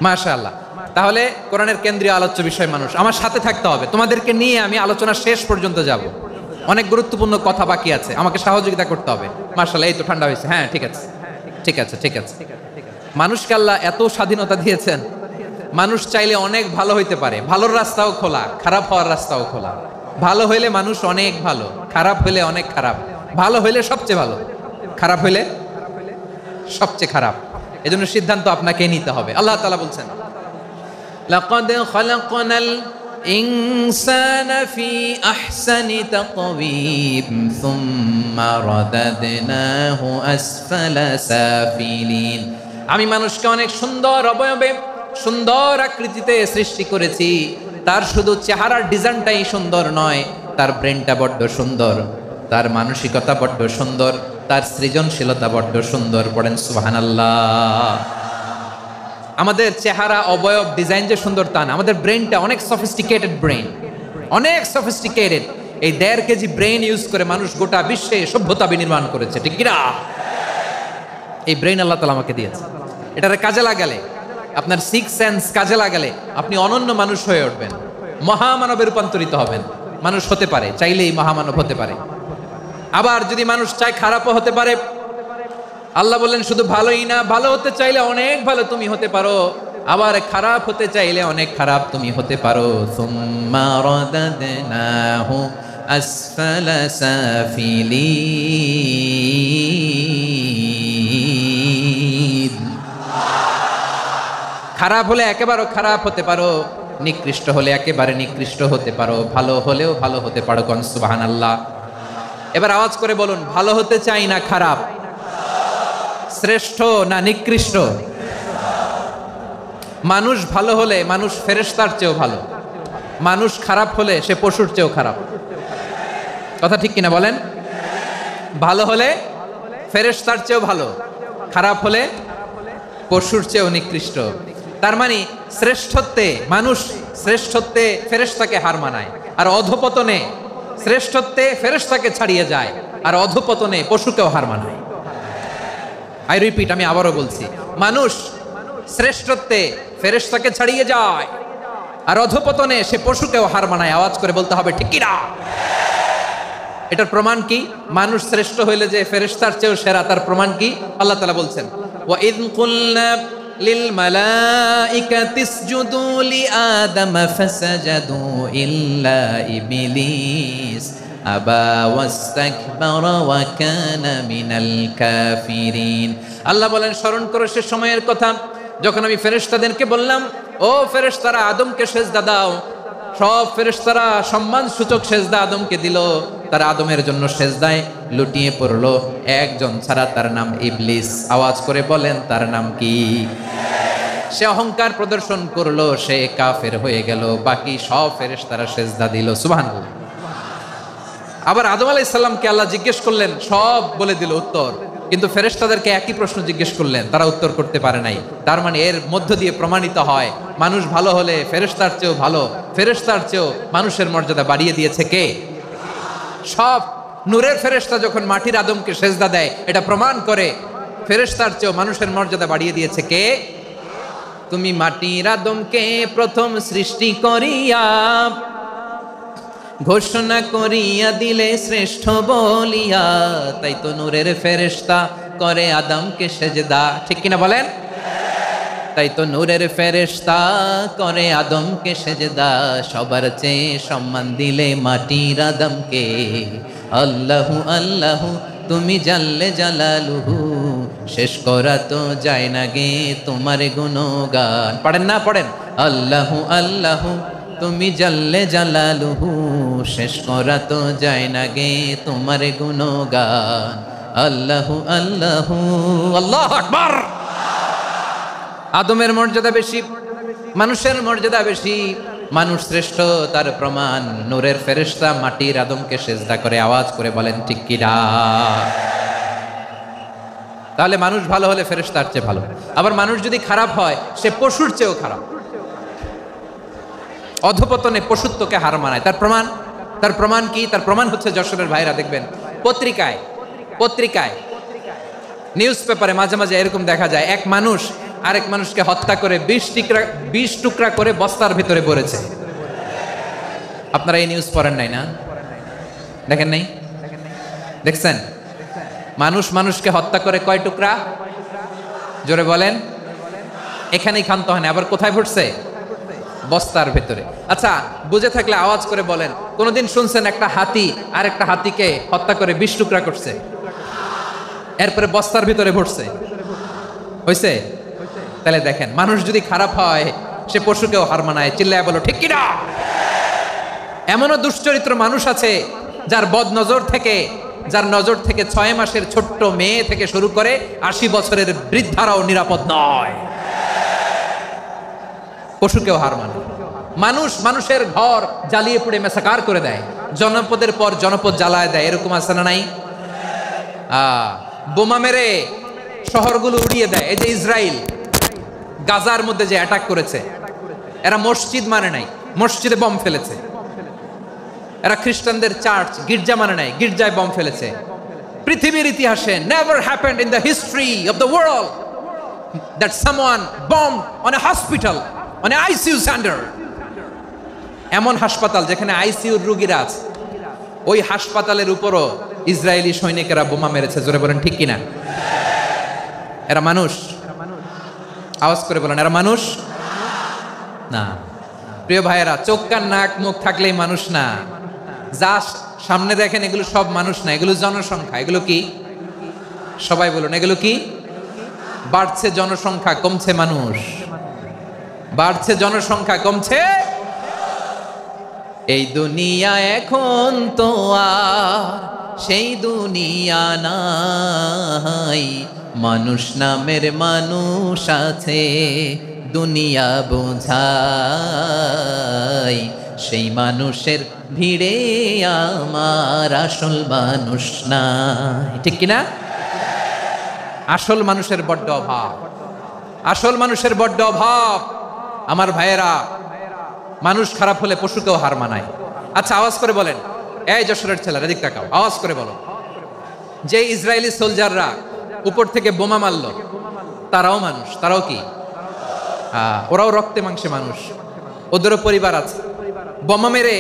মাশাআল্লাহ। তাহলে কোরআনের কেন্দ্রীয় আলোচ্য বিষয় মানুষ। আমার সাথে থাকতে হবে, তোমাদেরকে নিয়ে আমি আলোচনা শেষ পর্যন্ত যাব। অনেক গুরুত্বপূর্ণ কথা বাকি আছে, আমাকে সহযোগিতা করতে হবে। মাশাআল্লাহ, এই তো ঠান্ডা হয়েছে। হ্যাঁ, ঠিক আছে ঠিক আছে ঠিক আছে। মানুষকে আল্লাহ এত স্বাধীনতা দিয়েছেন, মানুষ চাইলে অনেক ভালো হইতে পারে। ভালোর রাস্তাও খোলা, খারাপ হওয়ার রাস্তাও খোলা। ভালো হইলে মানুষ অনেক ভালো, খারাপ হইলে অনেক খারাপ। ভালো হইলে সবচেয়ে ভালো, খারাপ হইলে সবচেয়ে খারাপ। এজন্য সিদ্ধান্ত আপনাকে নিতে হবে। আল্লাহ তাআলা বলছেন, লাকাদ খালাকনাল ইনসানা ফি আহসানি তাকওয়িম সুম্মা রাদাদনাহু আসফালা সাফিলিন। আমি মানুষকে অনেক সুন্দর অবয়বে, সুন্দর আকৃতিতে সৃষ্টি করেছি। তার শুধু চেহারার ডিজাইনটাই সুন্দর নয়, তার ব্রেনটা বড্ড সুন্দর, তার মানসিকতা বড্ড সুন্দর, তার সৃজনশীলতা বড্ড সুন্দর। পড়েন সুবহানাল্লাহ। আমাদের চেহারা, অবয়ব, ডিজাইন যে সুন্দর তা না, আমাদের ব্রেনটা অনেক সফিস্টিকেটেড ব্রেন, অনেক সফিস্টিকেটেড। এই 1.5 কেজি ব্রেন ইউজ করে মানুষ গোটা বিশ্বে সভ্যতা বিনির্মাণ করেছে, ঠিক কিনা? এই ব্রেন আল্লাহ তাআলা আমাকে দিয়েছে। এটারে কাজে লাগালে, আপনার 6 সেন্স কাজে লাগালে আপনি অনন্য মানুষ হয়ে উঠবেন, মহামানবে রূপান্তরিত হবেন। মানুষ হতে পারে, চাইলেই মহামানব হতে পারে। আবার যদি মানুষ চায় খারাপও হতে পারে। আল্লাহ বললেন শুধু ভালোই না, ভালো হতে চাইলে অনেক ভালো তুমি হতে পারো, আবার খারাপ হতে চাইলে অনেক খারাপ তুমি হতে পারো। সুম্মা রাদাদনাহু আসফালা সাফিলিন। খারাপ হলে একেবারে খারাপ হতে পারো, নিকৃষ্ট হলে একেবারে নিকৃষ্ট হতে পারো, ভালো হলেও ভালো হতে পারো। কোন সুবহানাল্লাহ। এবার আওয়াজ করে বলুন, ভালো হতে চাই না খারাপ? শ্রেষ্ঠ না নিকৃষ্ট? মানুষ ভালো হলে মানুষ ফেরেশতার চেয়েও ভালো, মানুষ খারাপ হলে সে পশুর চেয়েও খারাপ। কথা ঠিক কিনা বলেন? ভালো হলে ফেরেশতার চেয়েও ভালো, খারাপ হলে পশুর চেয়েও নিকৃষ্ট। তার মানে শ্রেষ্ঠত্বে মানুষ, শ্রেষ্ঠত্বে ফেরেশতাকে হার মানায়, আর অধপতনে শ্রেষ্ঠত্বে ফেরেশতাকে ছাড়িয়ে যায়, আর অধপতনে পশুকেও হার মানায়। আই রিপিট, আমি আবারও বলছি, মানুষ শ্রেষ্ঠত্বে ফেরেশতাকে ছাড়িয়ে যায়, আর অধপতনে সে পশুকেও হার মানায়। আওয়াজ করে বলতে হবে ঠিক কিনা? এটার প্রমাণ কি? মানুষ শ্রেষ্ঠ হইলে যে ফেরেশতার চেয়েও সেরা, তার প্রমাণ কি? আল্লাহ তাআলা বলছেন, ওয়া ইয কুলনা লিল মালাইকাতি ইসজুদু লিআদাম ফাসাজাদু ইল্লা ইবলিস আবা ওয়াস্তাকবারা ওয়া কানা মিনাল কাফিরিন। আল্লাহ বলেন, স্মরণ করো সে সময়ের কথা যখন আমি ফেরেশতাদেরকে বললাম, ও ফেরেশতারা আদমকে সেজদা দাও। সব ফেরেশতারা সম্মান সূচক সেজদা আদমকে দিল। তারা আদমের জন্য সেজদায় লুটিয়ে পড়লো, একজন ছাড়া, তার নাম ইবলিস। আওয়াজ করে বলেন, তার নাম কি? সে অহংকার প্রদর্শন করলো, সে কাফের হয়ে গেল। বাকি সব ফেরেশতারা সেজদা দিল। সুবহানাল্লাহ। আবার আদম আলাইহিস সালামকে আল্লাহ জিজ্ঞেস করলেন, সব বলে দিল উত্তর, কিন্তু ফেরেশতাদেরকে একই প্রশ্ন জিজ্ঞেস করলেন, তারা উত্তর করতে পারে নাই। তার মানে এর মধ্য দিয়ে প্রমাণিত হয়, মানুষ ভালো হলে ফেরেশতার চেয়েও ভালো, ফেরেশতার চেয়েও মানুষের মর্যাদা বাড়িয়ে দিয়েছে কে? সব নূরের ফেরেশতা যখন মাটির আদমকে সেজদা দেয়, এটা প্রমাণ করে ফেরেশতার চেয়েও মানুষের মর্যাদা বাড়িয়ে দিয়েছে কে? তুমি মাটির আদমকে প্রথম সৃষ্টি করিয়া ঘোষণা করিয়া দিলে শ্রেষ্ঠ বলিয়া, তাই তো নূরের ফেরেশতা করে আদমকে সেজদা। ঠিক কিনা বলেন? তাই তো নূরের ফেরেশতা করে আদমকে সেজদা। সবার চেয়ে সম্মান দিলে মাটির আদমকে। আল্লাহু আল্লাহু তুমি জাল্লে জালালুহু, শেষ করা তো যায় না গে তোমার গুণগান। পড়েন না? পড়েন। আল্লাহু আল্লাহু তুমি জাল্লে জালালুহু, শেষ করা তো যায় না গে তোমার গুণগান। আল্লাহু আল্লাহু। আল্লাহু আকবার। আদমের মর্যাদা বেশি, মানুষের মর্যাদা বেশি, মানুষ শ্রেষ্ঠ তার প্রমাণ নূরের ফেরেশতা মাটির আদমকে সেজদা করে। আওয়াজ করে বলেন ঠিক কিনা? তাহলে মানুষ ভালো হলে ফেরেশতার চেয়ে ভালো। আবার মানুষ যদি খারাপ হয় সে পশুর চেয়েও খারাপ, অধপতনে পশুত্বকে হার মানায়। তার প্রমাণ কি? তার প্রমাণ হচ্ছে যশোরের ভাইরা দেখবেন পত্রিকায় নিউজ পেপারে মাঝে মাঝে এরকম দেখা যায়, এক মানুষ আরেক মানুষকে হত্যা করে 20 টুকরা করে বস্তার ভিতরে ভরেছে। আপনারা এই নিউজ পড়েন নাই না? দেখেন নাই? দেখছেন? মানুষ মানুষকে হত্যা করে কয় টুকরা? জোরে বলেন। এখানেই ক্ষান্ত হয় না, আবার কোথায় ভরছে? বস্তার ভেতরে। আচ্ছা, বুঝে থাকলে আওয়াজ করে বলেন, কোনদিন শুনছেন একটা হাতি আর একটা হাতিকে হত্যা করে 20 টুকরা করছে, এরপরে বস্তার ভিতরে ভরছে? হইছে? তাহলে দেখেন, মানুষ যদি খারাপ হয় সে পশুকেও হার মানায়। চিল্লায় বলো ঠিক কিনা? এমনও দুশ্চরিত্র মানুষ আছে যার নজর থেকে 6 মাসের ছোট্ট মেয়ে থেকে শুরু করে 80 বছরের বৃদ্ধারাও নিরাপদ নয়। পশুকেও হার মানে। মানুষের ঘর জ্বালিয়ে পুড়ে মেসাকার করে দেয়, জনপদের পর জনপদ জ্বালায় দেয়। এরকম আছে না নাই? বোমা মেরে শহরগুলো উড়িয়ে দেয়। এই যে ইসরায়েল গাজার মধ্যে যে অ্যাটাক করেছে, এরা মসজিদ মানে নাই, মসজিদে বম ফেলেছে। এরা খ্রিস্টানদের চার্চ গির্জা মানে নাই, গির্জায় বম ফেলেছে। পৃথিবীর ইতিহাসে never happened in the history of the world that someone bombed on a hospital, on a ICU center. এমন হাসপাতাল যেখানে আইসিইউর রোগীরা আছে, ওই হাসপাতালের উপরও ইসরায়েলি সৈনিকেরা বোমা মেরেছে। জোরে বলেন ঠিক কিনা? এরা মানুষ? আওয়াজ করে বলেন, এরা মানুষ না। প্রিয় ভাইয়েরা, চোখ কান নাক মুখ থাকলেই মানুষ না। যা সামনে দেখেন এগুলো সব মানুষ না, এগুলো জনসংখ্যা। এগুলো কি? সবাই বলুন, এগুলো কি? বাড়ছে জনসংখ্যা, কমছে মানুষ। বাড়ছে জনসংখ্যা, কমছে। এই দুনিয়া এখন তো আর সেই দুনিয়া নাই, মানুষ নামের মানুষ আছে দুনিয়া বোঝাই, সেই মানুষের ভিড়ে আমার আসল মানুষ নাই। ঠিক কিনা? আসল মানুষের বড্ড অভাব, আসল মানুষের বড্ড অভাব। আমার ভাইয়েরা, মানুষ খারাপ হলে পশুকেও হার মানায়। আচ্ছা, আওয়াজ করে বলেন, এই যশোরের ছেলেরা এদিক তাকাও, আওয়াজ করে বলো, যে ইসরায়েলি সোলজাররা উপর থেকে বোমা মারলো, তারাও মানুষ? তারাও কি? ওরাও রক্তে মাংসে মানুষ, ওদেরও পরিবার আছে। বোমা মেরে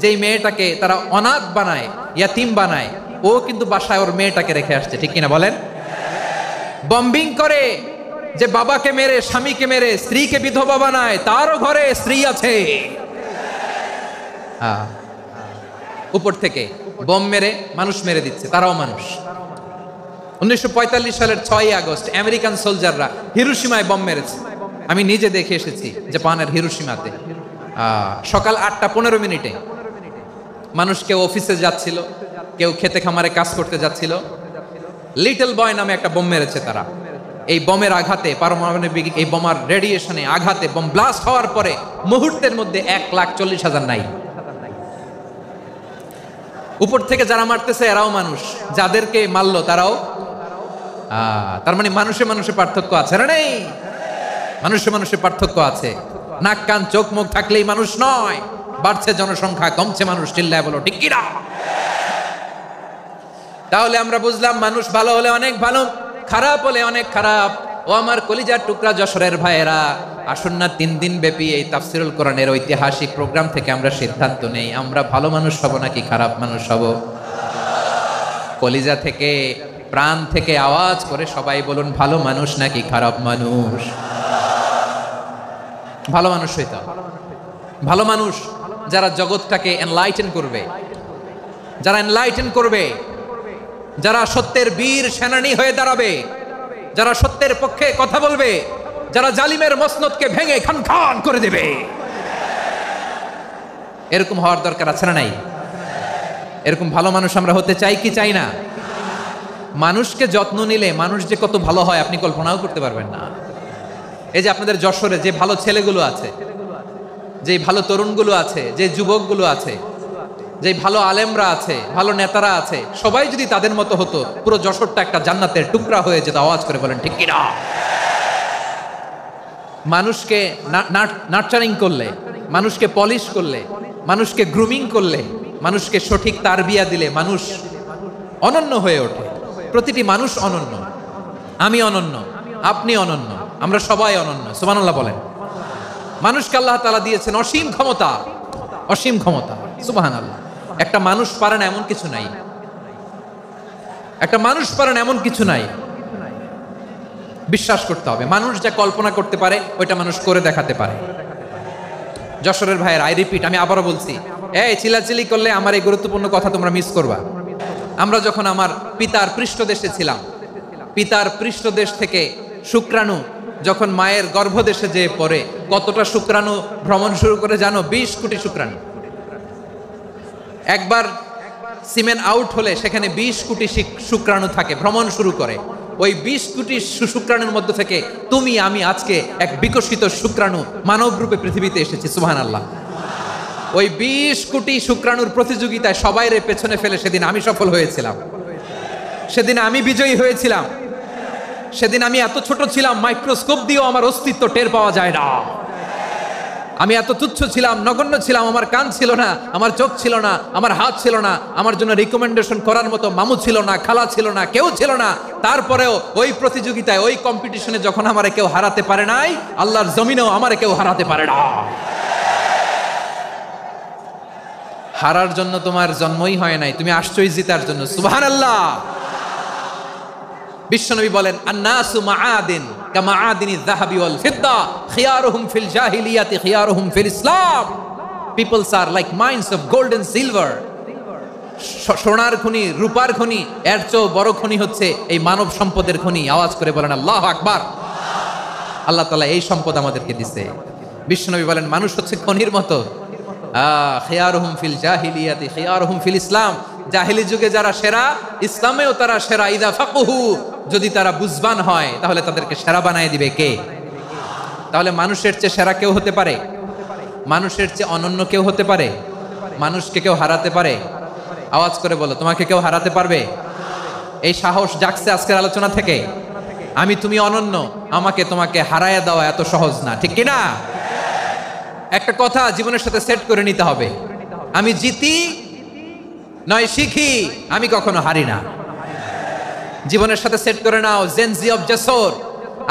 যেই মেয়েটাকে তারা অনাথ বানায়, ইয়াতিম বানায়, ও কিন্তু বাসায় ওর মেয়েটাকে রেখে আসছে। ঠিক কিনা বলেন? বম্বিং করে যে বাবাকে মেরে, স্বামীকে মেরে স্ত্রীকে বিধবা বানায়, তারও ঘরে স্ত্রী আছে। উপর থেকে বোম মেরে মানুষ মেরে দিচ্ছে, তারাও মানুষ। 1945 সালের 6ই আগস্ট আমেরিকান সোলজাররা হিরোশিমায় বম মেরেছে। আমি নিজে দেখে এসেছি জাপানের হিরোশিমাতে। সকাল 8:15 মানুষ কেউ অফিসে যাচ্ছিল, কেউ খেতে খামারে কাজ করতে যাচ্ছিল। লিটল বয় নামে একটা বোম মেরেছে তারা। এই বোমের আঘাতে, পারমাণবিক এই বোমার রেডিয়েশনে আঘাতে, বোম ব্লাস্ট হওয়ার পরে মুহূর্তের মধ্যে 1,40,000 নাই। উপর থেকে যারা মারতেছে এরাও মানুষ, যাদেরকে মারলো তারাও। তার মানে মানুষে মানুষে পার্থক্য আছে না? নেই? মানুষে মানুষে পার্থক্য আছে। নাক কান চোখ মুখ থাকলেই মানুষ নয়। বাড়ছে জনসংখ্যা, কমছে মানুষ। চিল্লায় বলো ঠিক কিনা? তাহলে আমরা বুঝলাম, মানুষ ভালো হলে অনেক ভালো, খারাপ হলে অনেক খারাপ। ও আমার কলিজার টুকরা যশোরের ভাইয়েরা, আসুন না 3 দিন ব্যাপী এই তাফসিরুল কোরআনের ঐতিহাসিক প্রোগ্রাম থেকে আমরা সিদ্ধান্ত নেই, আমরা ভালো মানুষ হব নাকি খারাপ মানুষ হব। কলিজা থেকে, প্রাণ থেকে আওয়াজ করে সবাই বলুন, ভালো মানুষ নাকি খারাপ মানুষ? ভালো মানুষ হইতে হবে। ভালো মানুষ যারা জগৎটাকে এনলাইটেন করবে, যারা এনলাইটেন করবে, যারা সত্যের বীর সেনানী হয়ে দাঁড়াবে, যারা সত্যের পক্ষে কথা বলবে, যারা জালিমের মসনদকে ভেঙে খান খান করে দেবে। এরকম হওয়ার দরকার আছে না নাই? এরকম ভালো মানুষ আমরা হতে চাই কি চাই না? মানুষকে যত্ন নিলে মানুষ যে কত ভালো হয় আপনি কল্পনাও করতে পারবেন না। এই যে আপনাদের যশোরে যে ভালো ছেলেগুলো আছে, যে ভালো তরুণগুলো আছে, যে যুবকগুলো আছে, যে ভালো আলেমরা আছে, ভালো নেতারা আছে, সবাই যদি তাদের মতো হতো, পুরো যশোরটা একটা জান্নাতের টুকরা হয়ে যেত। আওয়াজ করে বলেন ঠিক কিনা? মানুষকে নার্চারিং করলে, মানুষকে পলিশ করলে, মানুষকে গ্রুমিং করলে, মানুষকে সঠিক তারবিয়া দিলে মানুষ অনন্য হয়ে ওঠে। প্রতিটি মানুষ অনন্য। আমি অনন্য, আপনি অনন্য, আমরা সবাই অনন্য। সুবহানাল্লাহ বলেন। মানুষকে আল্লাহ তাআলা দিয়েছেন অসীম ক্ষমতা, অসীম ক্ষমতা। সুবহানাল্লাহ। একটা মানুষ পারে না এমন কিছু নাই, একটা মানুষ পারে না এমন কিছু নাই। বিশ্বাস করতে হবে, মানুষ যা কল্পনা করতে পারে ওইটা মানুষ করে দেখাতে পারে। যশোরের ভাইয়ের, আই রিপিট, আমি আবারও বলছি, এই চিল্লাচিল্লি করলে আমার এই গুরুত্বপূর্ণ কথা তোমরা মিস করবা। আমরা যখন আমার পিতার পৃষ্ঠদেশে ছিলাম, পিতার পৃষ্ঠদেশ থেকে শুক্রাণু যখন মায়ের গর্ভদেশে যেয়ে পড়ে, কতটা শুক্রাণু ভ্রমণ শুরু করে জানো? 20 কোটি শুক্রাণু। একবার সিমেন আউট হলে সেখানে 20 কোটি শুক্রাণু থাকে, ভ্রমণ শুরু করে। ওই 20 কোটি শুক্রাণুর মধ্য থেকে তুমি আমি আজকে এক বিকশিত শুক্রাণু মানব রূপে পৃথিবীতে এসেছি। সুবহানাল্লাহ। ওই 20 কোটি শুক্রাণুর প্রতিযোগিতায় সবাইরে পেছনে ফেলে সেদিন আমি সফল হয়েছিলাম, সেদিন আমি বিজয়ী হয়েছিলাম। সেদিন আমি এত ছোট ছিলাম, মাইক্রোস্কোপ দিয়েও আমার অস্তিত্ব টের পাওয়া যায় না। আমি এত তুচ্ছ ছিলাম, নগণ্য ছিলাম। আমার কান ছিল না, আমার চোখ ছিল না, আমার হাত ছিল না, আমার জন্য রিকমেন্ডেশন করার মতো মামু ছিল না, খালা ছিল না, কেউ ছিল না। তারপরেও ওই প্রতিযোগিতায়, ওই কম্পিটিশনে যখন আমারে কেউ হারাতে পারে নাই, আল্লাহর জমিনেও আমারে কেউ হারাতে পারে না। হারার জন্য তোমার জন্মই হয় নাই, তুমি আসছই জিতার জন্য। সুবহানাল্লাহ। বিশ্বনবী বলেন, আন্নাসু মাআদিন কামাআদিনিজ যাহাবি ওয়াল ফিদ্দা খিয়ারুহুম ফিল জাহিলিয়াতি খিয়ারুহুম ফিল ইসলাম। Peoples are like mines of gold and silver. সোনার খনি, রূপার খনি, এর চেয়েও বড় খনি হচ্ছে এই মানব সম্পদের খনি। আওয়াজ করে বলেন আল্লাহু আকবার। আল্লাহ তাআলা এই সম্পদ আমাদেরকে দিয়েছে। বিশ্বনবী বলেন, মানুষ হচ্ছে খনির মতো। খিয়ারুহুম ফিল জাহিলিয়াতি খিয়ারুহুম ফিল ইসলাম। জাহিলি যুগে যারা সেরা, ইসলামেও তারা সেরা। ইদা ফাকুহু, যদি তারা বুঝবান হয় তাহলে তাদেরকে সেরা বানায় দিবে কে? তাহলে মানুষের চেয়ে সেরা কেউ হতে পারে? মানুষের চেয়ে অনন্য কেউ হতে পারে? মানুষকে কেউ হারাতে পারে? আওয়াজ করে বলো, তোমাকে কেউ হারাতে পারবে? এই সাহস জাগছে আজকের আলোচনা থেকে। আমি তুমি অনন্য, আমাকে তোমাকে হারায়া দেওয়া এত সহজ না, ঠিক কিনা? একটা কথা জীবনের সাথে সেট করে নিতে হবে, আমি জিতি নয় শিখি, আমি কখনো হারি না। জীবনের সাথে সেট করে নাও, জেনজি অফ যশোর,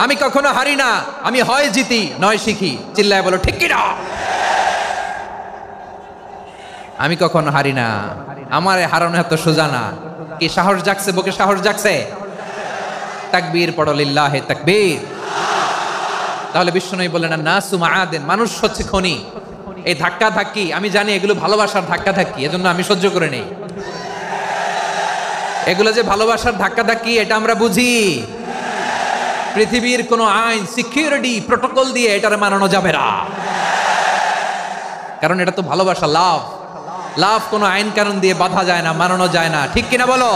আমি কখনো হারি না, আমি হয় জিতি নয় শিখি। চিল্লায় বলো ঠিক কিনা? আমি কখনো হারি না, আমার হারানো এত সোজা না। কি সাহস জাগছে? বুকে সাহস জাগছে? তাকবীর পড়ো, লিল্লাহে তাকবীর। তাহলে বিশ্বনবী বললেন, নাসু মাআদিন, মানুষ হচ্ছে খনি। এই ধাক্কা ধাক্কি, আমি জানি এগুলো ভালোবাসার ধাক্কা ধাক্কি, এজন্য আমি সহ্য করে নেই। এগুলো যে ভালোবাসার ধাক্কা ধাক্কি, এটা আমরা বুঝি। পৃথিবীর কোনো আইন, সিকিউরিটি প্রটোকল দিয়ে এটারে মানানো যাবে না, কারণ এটা তো ভালোবাসা, লাভ। লাভ কোনো আইন কানুন দিয়ে বাধা যায় না, মানানো যায় না, ঠিক কিনা বলো?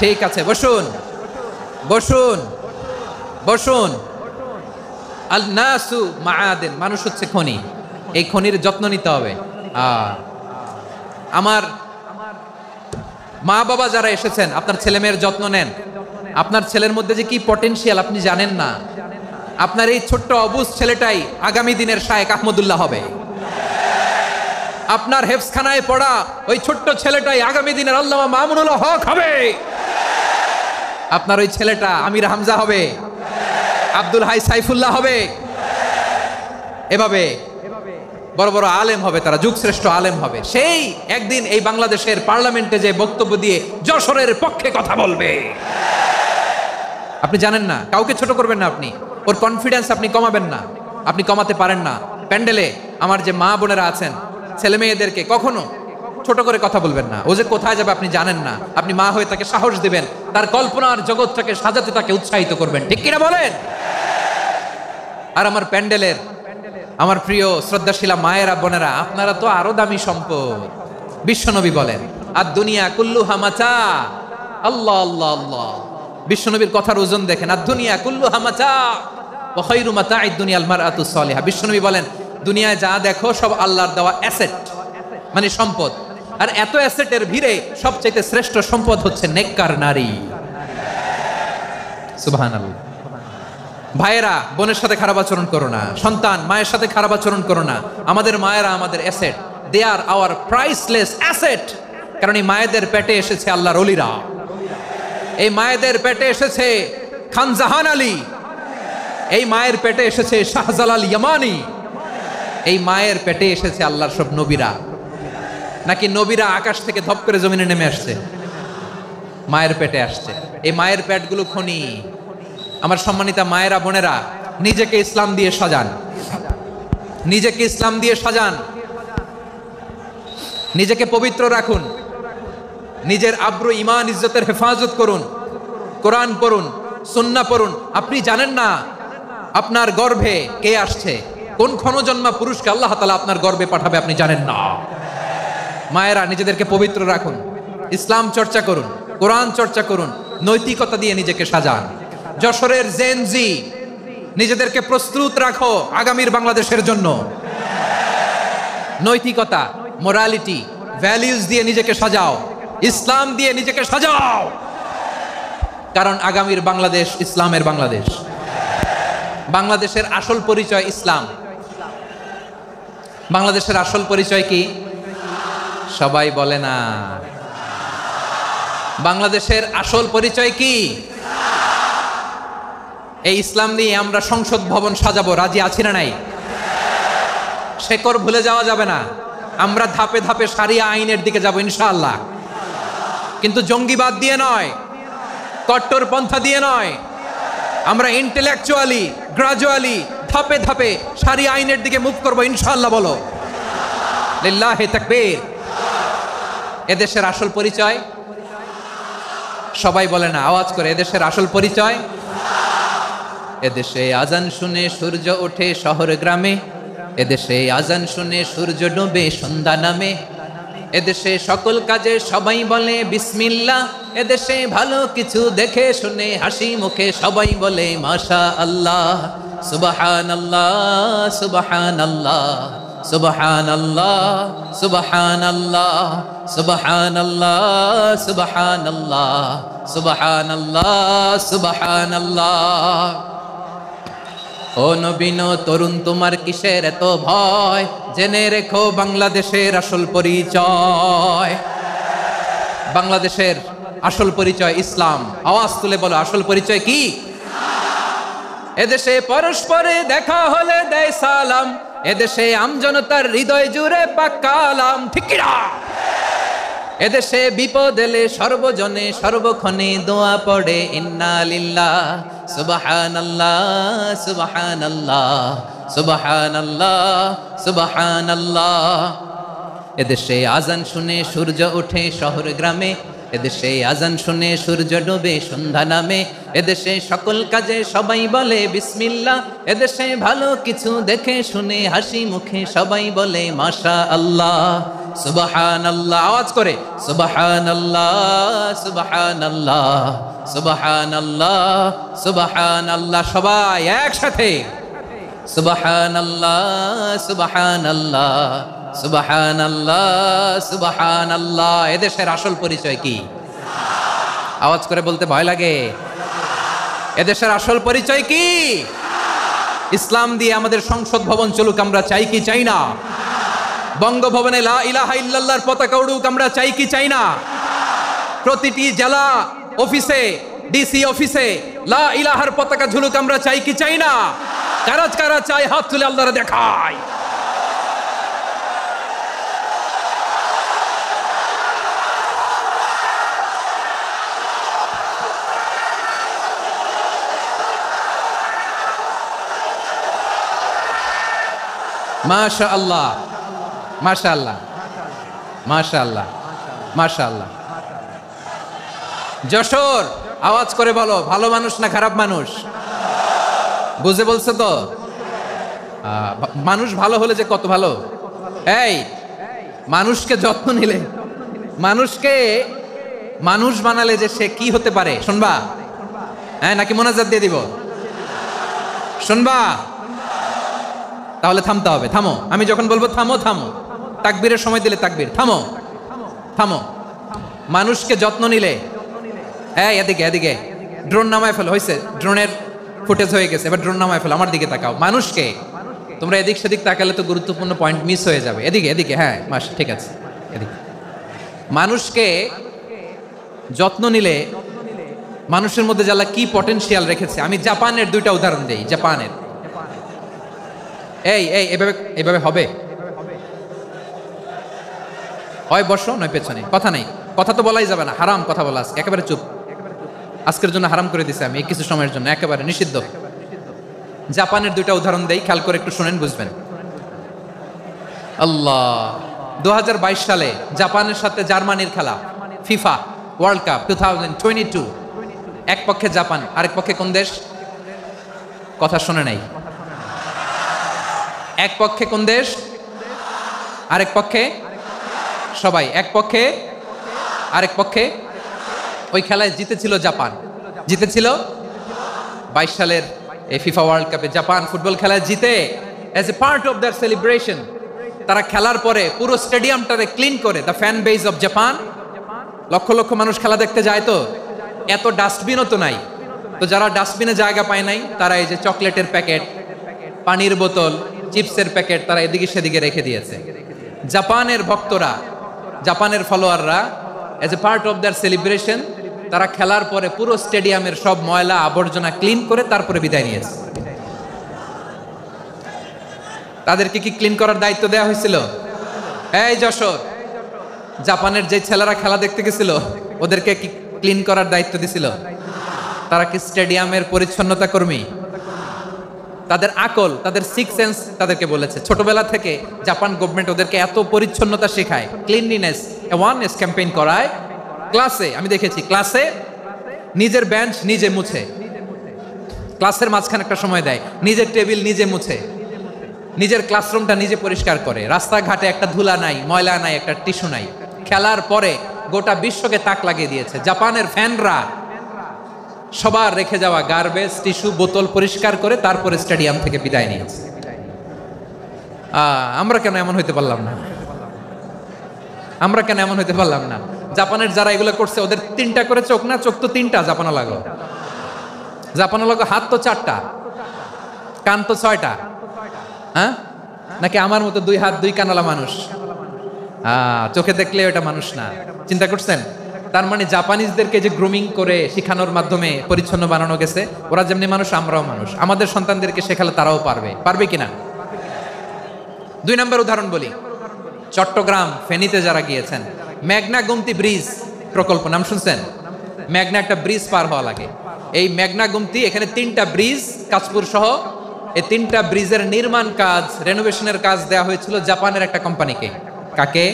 ঠিক আছে, বসুন বসুন বসুন। আল নাসু মাআদিন, মানুষ হচ্ছে খনি। এই খনির যত্ন নিতে হবে। আমার মা বাবা যারা এসেছেন, আপনার ছেলে মেয়ের যত্ন নেন। আপনার ছেলের মধ্যে যে কি পটেনশিয়াল আপনি জানেন না। আপনার এই ছোট্ট অবুজ ছেলেটাই আগামী দিনের শায়েখ আহমদুল্লাহ হবে। আপনার হেফজখানায় পড়া ওই ছোট্ট ছেলেটাই আগামী দিনের আল্লামা মামুনুল হক হবে। আপনার ওই ছেলেটা আমির হামজা হবে, আব্দুল হাই সাইফুল্লাহ হবে। এভাবে বড় বড় আলেম হবে, তারা যুগশ্রেষ্ঠ আলেম হবে। সেই একদিন এই বাংলাদেশের পার্লামেন্টে যে বক্তব্য দিয়ে যশোরের পক্ষে কথা বলবে। আপনি জানেন না, কাউকে ছোট করবেন না আপনি। ওর কনফিডেন্স আপনি কমাবেন না, আপনি কমাতে পারেন না। প্যান্ডেলে আমার যে মা বোনেরা আছেন, ছেলে মেয়েদেরকে কখনো ছোট করে কথা বলবেন না। ও যে কোথায় যাবে আপনি জানেন না। আপনি মা হয়ে তাকে সাহস দিবেন, তার কল্পনার জগৎটাকে সাজাতে তাকে উৎসাহিত করবেন, ঠিক কিনা বলেন? আর আমার প্যান্ডেলের আমার প্রিয় শ্রদ্ধাশীলা মায়েরা বোনেরা, আপনারা তো আরো দামি সম্পদ। বিশ্বনবী বলেন আর দুনিয়া কুল্লুহা মাতা। আল্লাহ আল্লাহ আল্লাহ, বিশ্বনবীর কথার ওজন দেখেন। আর দুনিয়া কুল্লুহা মাতা ওয়া খায়রু মাতা'আদ দুনিয়াল মারআতুস সালিহা। বিশ্বনবী বলেন দুনিয়ায় যা দেখো সব আল্লাহর দেওয়া অ্যাসেট, মানে সম্পদ। আর এত অ্যাসেটের ভিড়ে সবচেয়ে শ্রেষ্ঠ সম্পদ হচ্ছে নেককার নারী। সুবহানাল্লাহ। ভাইয়েরা বোনের সাথে খারাপ আচরণ করো না, সন্তান মায়ের সাথে খারাপ আচরণ করো না। আমাদের মায়েরা আমাদের asset, they are our priceless asset. কারণ এই মায়েদের পেটে এসেছে আল্লাহর ওলিরা, এই মায়েদের পেটে এসেছে খান জাহান আলী, এই মায়ের পেটে এসেছে শাহজালাল ইয়ামানি, এই মায়ের পেটে এসেছে আল্লাহর সব নবীরা। নাকি নবীরা আকাশ থেকে ধপ করে জমিনে নেমে আসছে? মায়ের পেটে আসছে। এই মায়ের পেটগুলো খনি। আমার সম্মানিতা মায়েরা বোনেরা, নিজেকে ইসলাম দিয়ে সাজান, নিজেকে ইসলাম দিয়ে সাজান, নিজেকে পবিত্র রাখুন, নিজের আব্রু ঈমান ইজ্জতের হেফাজত করুন, কোরআন পড়ুন, সুন্নাহ পড়ুন। আপনি জানেন না আপনার গর্ভে কে আসছে, কোন ক্ষণজন্মা পুরুষকে আল্লাহ তাআলা আপনার গর্ভে পাঠাবে, আপনি জানেন না। মায়েরা নিজেদেরকে পবিত্র রাখুন, ইসলাম চর্চা করুন, কোরআন চর্চা করুন, নৈতিকতা দিয়ে নিজেকে সাজান। যশোরের জেনজি, নিজেদেরকে প্রস্তুত রাখো আগামীর বাংলাদেশের জন্য। নৈতিকতা, মোরালিটি, ভ্যালিউজ দিয়ে নিজেকে সাজাও, ইসলাম দিয়ে নিজেকে সাজাও। কারণ আগামীর বাংলাদেশ ইসলামের বাংলাদেশ। বাংলাদেশের আসল পরিচয় ইসলাম। বাংলাদেশের আসল পরিচয় কি? সবাই বলে না। বাংলাদেশের আসল পরিচয় কি? এই ইসলাম নিয়ে আমরা সংসদ ভবন সাজাবো, রাজি আছি না নাই? শেকড় ভুলে যাওয়া যাবে না। আমরা ধাপে ধাপে শারিয়া আইনের দিকে যাব ইনশাআল্লাহ, কিন্তু জঙ্গিবাদ দিয়ে নয়, কট্টরপন্থা দিয়ে নয়। আমরা ইন্টেলেকচুয়ালি, গ্রাজুয়ালি, ধাপে ধাপে শারিয়া আইনের দিকে মুভ করবো ইনশাআল্লাহ। বলো লিল্লাহি তাকবীর। এদেশের আসল পরিচয় সবাই বলে না, আওয়াজ করে, এদেশের আসল পরিচয়। এদেশে আজান শুনে সূর্য ওঠে শহর গ্রামে, এদেশে আজান শুনে সূর্য ডুবে সন্ধ্যা নামে, এদেশে সকল কাজে সবাই বলে বিসমিল্লাহ, এদেশে ভালো কিছু দেখে শুনে হাসি মুখে সবাই বলে মাশা আল্লাহ। সুবহানাল্লাহ সুবহানাল্লাহ সুবহানাল্লাহ সুবহানাল্লাহ সুবহানাল্লাহ সুবহানাল্লাহ সুবহানাল্লাহ সুবহানাল্লাহ। ও নবীন তরুণ, তোমার কিসের এত ভয়? জেনে রেখো বাংলাদেশের আসল পরিচয়। বাংলাদেশের আসল পরিচয় ইসলাম। আওয়াজ তুলে বলো, আসল পরিচয় কি? এদেশে পরস্পরে দেখা হলে দেয় সালাম, এদেশে আমজনতার হৃদয় জুড়ে পাক্কালাম। ঠিক কি না? এদেশে বিপদ এলে সর্বজনে সর্বক্ষণে দোয়া পড়ে ইন্না লিল্লাহ সুবহানাল্লাহ সুবহানাল্লাহ সুবহানাল্লাহ সুবহানাল্লাহ। এদেশে আজান শুনে সূর্য ওঠে শহর গ্রামে, এদেশে আজান শুনে সূর্য ডুবে সন্ধ্যা নামে, এদেশে সকল কাজে সবাই বলে বিসমিল্লাহ, এদেশে ভালো কিছু দেখে শুনে হাসি মুখে সবাই বলে মাশা আল্লাহ। সুবহানাল্লাহ, আওয়াজ করে সুবহানাল্লাহ সুবহানাল্লাহ সুবহানাল্লাহ সুবহানাল্লাহ। সবাই একসাথে সুবহানাল্লাহ সুবহানাল্লাহ সুবহানাল্লাহ সুবহানাল্লাহ। এদেশের আসল পরিচয় কি? আওয়াজ করে বলতে ভয় লাগে। এদেশের আসল পরিচয় কি? ইসলাম দিয়ে আমাদের সংসদ ভবন চলুক, আমরা চাই কি চাই না? বঙ্গভবনে লা ইলাহা ইল্লাল্লাহর পতাকা উড়ুক, আমরা চাই কি চাই না? প্রতিটি জেলা অফিসে, ডিসি অফিসে লা ইলাহার পতাকা ঝুলুক, আমরা চাই কি চাই না? কারা কারা চাই হাত তুলে আল্লাহরে দেখায়। মাশাআল্লাহ মাশাআল্লাহ মাশাআল্লাহ মাশাআল্লাহ। যশোর, আওয়াজ করে বলো, ভালো মানুষ না খারাপ মানুষ? বুঝে বলছে তো? মানুষ ভালো হলে যে কত ভালো। এই মানুষকে যত্ন নিলে, মানুষকে মানুষ বানালে যে সে কি হতে পারে শুনবা? হ্যাঁ, নাকি মোনাজাত দিয়ে দিব? শুনবা? তাহলে থামতে হবে। থামো, আমি যখন বলবো থামো থামো, তাকবীরের সময় দিলে তাকবীর, থামো থামো। মানুষকে যত্ন নিলে, হ্যাঁ এদিকে এদিকে, ড্রোন নামায় ফেলো, হয়েছে, ড্রোনের ফুটেজ হয়ে গেছে, এবার ড্রোন নামায় ফেলো, আমার দিকে তাকাও। মানুষকে, তোমরা এদিক সেদিক তাকালে তো গুরুত্বপূর্ণ পয়েন্ট মিস হয়ে যাবে। এদিকে এদিকে, হ্যাঁ মাস, ঠিক আছে, এদিকে। মানুষকে যত্ন নিলে মানুষের মধ্যে যারা কি পটেনশিয়াল রেখেছে, আমি জাপানের দুইটা উদাহরণ দেই। জাপানের, এই এই এভাবে এভাবে হবে হয়, বসো নয় পেছনে, কথা নেই, কথা তো বলাই যাবে না, হারাম কথা বলা, আজকে একেবারে চুপ। আজকের জন্য হারাম করে দিছে আমি, এই কিছু সময়ের জন্য একেবারে নিষিদ্ধ। জাপানের দুইটা উদাহরণ দেই, খেয়াল করে একটু শুনেন, বুঝবেন। আল্লাহ, 2022 সালে জাপানের সাথে জার্মানির খেলা, ফিফা ওয়ার্ল্ড কাপ 2022, এক পক্ষে জাপান, আরেক পক্ষে কোন দেশ? কথা শুনে নাই। এক পক্ষে কোন দেশ, আরেক পক্ষে সবাই, এক পক্ষে আরেক পক্ষে। ওই খেলায় জিতেছিল জাপান, জিতেছিল 22 সালের এই ফিফা ওয়ার্ল্ড কাপে জাপান ফুটবল খেলায় জিতে, as a part of their celebration তারা খেলার পরে পুরো স্টেডিয়ামটারে ক্লিন করে, the fan base of Japan, lakh lakh মানুষ খেলা দেখতে যায়, তো এত ডাস্টবিনও তো নাই, তো যারা ডাস্টবিনে জায়গা পায় নাই তারা এই যে চকলেটের প্যাকেট, পানির বোতল, চিপসের প্যাকেট তারা এদিকে সেদিকে রেখে দিয়েছে। জাপানের ভক্তরা, জাপানের ফলোয়াররা, as a part of their celebration তারা খেলার পরে পুরো স্টেডিয়ামের সব ময়লা আবর্জনা ক্লিন করে তারপরে বিদায় নিয়েছে। তাদেরকে কি ক্লিন করার দায়িত্ব দেওয়া হয়েছিল? এই যশোর, জাপানের যে ছেলেরা খেলা দেখতে গেছিল ওদেরকে কি ক্লিন করার দায়িত্ব দিছিল? তারা কি স্টেডিয়ামের পরিচ্ছন্নতা কর্মী? তাদের আকল, তাদের সিক্স সেন্স তাদেরকে বলেছে, ছোটবেলা থেকে জাপান গভর্নমেন্ট ওদেরকে এত পরিচ্ছন্নতা শেখায়, ক্লিনলিনেস অ্যাওয়ারনেস ক্যাম্পেইন করায়। ক্লাসে আমি দেখেছি, ক্লাসে নিজের বেঞ্চ নিজে মুছে, ক্লাসের মাঝখানে একটা সময় দেয়, নিজের টেবিল নিজে মুছে, নিজের ক্লাসরুমটা নিজে পরিষ্কার করে, রাস্তাঘাটে একটা ধুলা নাই, ময়লা নাই, একটা টিস্যু নাই। খেলার পরে গোটা বিশ্বকে তাক লাগিয়ে দিয়েছে। জাপানের ফ্যানরা সবার রেখে যাওয়া গার্বেজ, টিস্যু, বোতল পরিষ্কার করে তারপরে স্টেডিয়াম থেকে বিদায় নিয়েছে। আমরা কেন এমন হইতে পারলাম না? আমরা কেন এমন হইতে পারলাম না? জাপানের যারা এগুলো করছে ওদের 3টা করে চোখ না? চোখ তো 3টা, জাপানো লাগো, জাপানো লাগো, হাত তো 4টা, কান তো 6টা, হ্যাঁ? নাকি আমার মতো 2 হাত 2 কানালা মানুষ? চোখে দেখলে ওটা মানুষ না। চিন্তা করছেন? তার মানে জাপানিজদেরকে যে গ্রুমিং করে শিখানোর মাধ্যমে পরিচ্ছন্ন বানানো গেছে, ওরা যেমনি মানুষ আমরাও মানুষ, আমাদের সন্তানদেরকে শেখালে তারাও পারবে, পারবে কিনা? 2 নম্বর উদাহরণ বলি, চট্টগ্রাম ফেনীতে যারা গিয়েছেন, মেঘনা গুমতি ব্রিজ প্রকল্প নাম শুনছেন? মেঘনা একটা ব্রিজ পার হওয়া লাগে, এই মেঘনা গুমতি, এখানে 3টা ব্রিজ কাঁচপুর সহ, এই 3টা ব্রিজের নির্মাণ কাজ, রেনোভেশনের কাজ দেওয়া হয়েছিল জাপানের একটা কোম্পানিকে। কাকে?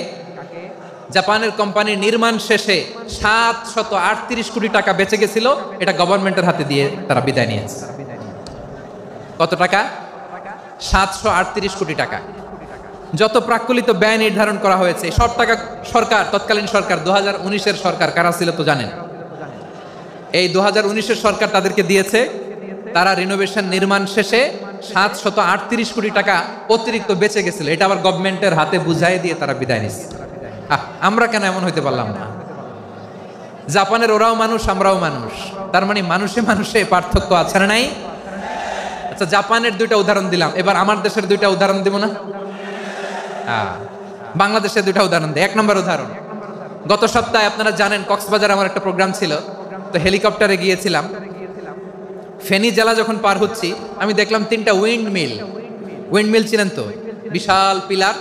জাপানের কোম্পানির নির্মাণ শেষে 738 কোটি টাকা বেঁচে গেছিল, এটা গভর্নমেন্টের হাতে দিয়ে তারা বিদায় নিয়েছে। কত টাকা? 738 কোটি টাকা। যত প্রাক্কলিত ব্যয় নির্ধারণ করা হয়েছে সব টাকা সরকার, তৎকালীন সরকার, 2019-এর সরকার, কারা ছিল তো জানেন? এই 2019-এর সরকার তাদেরকে দিয়েছে। তারা রিনোভেশন নির্মাণ শেষে 738 কোটি টাকা অতিরিক্ত বেঁচে গেছিল, এটা আবার গভর্নমেন্টের হাতে বুঝাই দিয়ে তারা বিদায় নিচ্ছে। আমরা কেন এমন হইতে পারলাম না? জাপানের ওরাও মানুষ, আমরাও মানুষ, তার মানে মানুষে মানুষে পার্থক্য আছে না নাই? আচ্ছা, জাপানের 2টা উদাহরণ দিলাম, এবার আমার দেশের 2টা উদাহরণ দিব না? বাংলাদেশের 2টা উদাহরণ দিই। 1 নম্বর উদাহরণ, গত সপ্তাহে আপনারা জানেন কক্সবাজার আমার একটা প্রোগ্রাম ছিল, তো হেলিকপ্টারে গিয়েছিলাম। ফেনী জেলা যখন পার হচ্ছি আমি দেখলাম 3টা উইন্ডমিল। উইন্ডমিল চিনেন তো? বিশাল পিলার,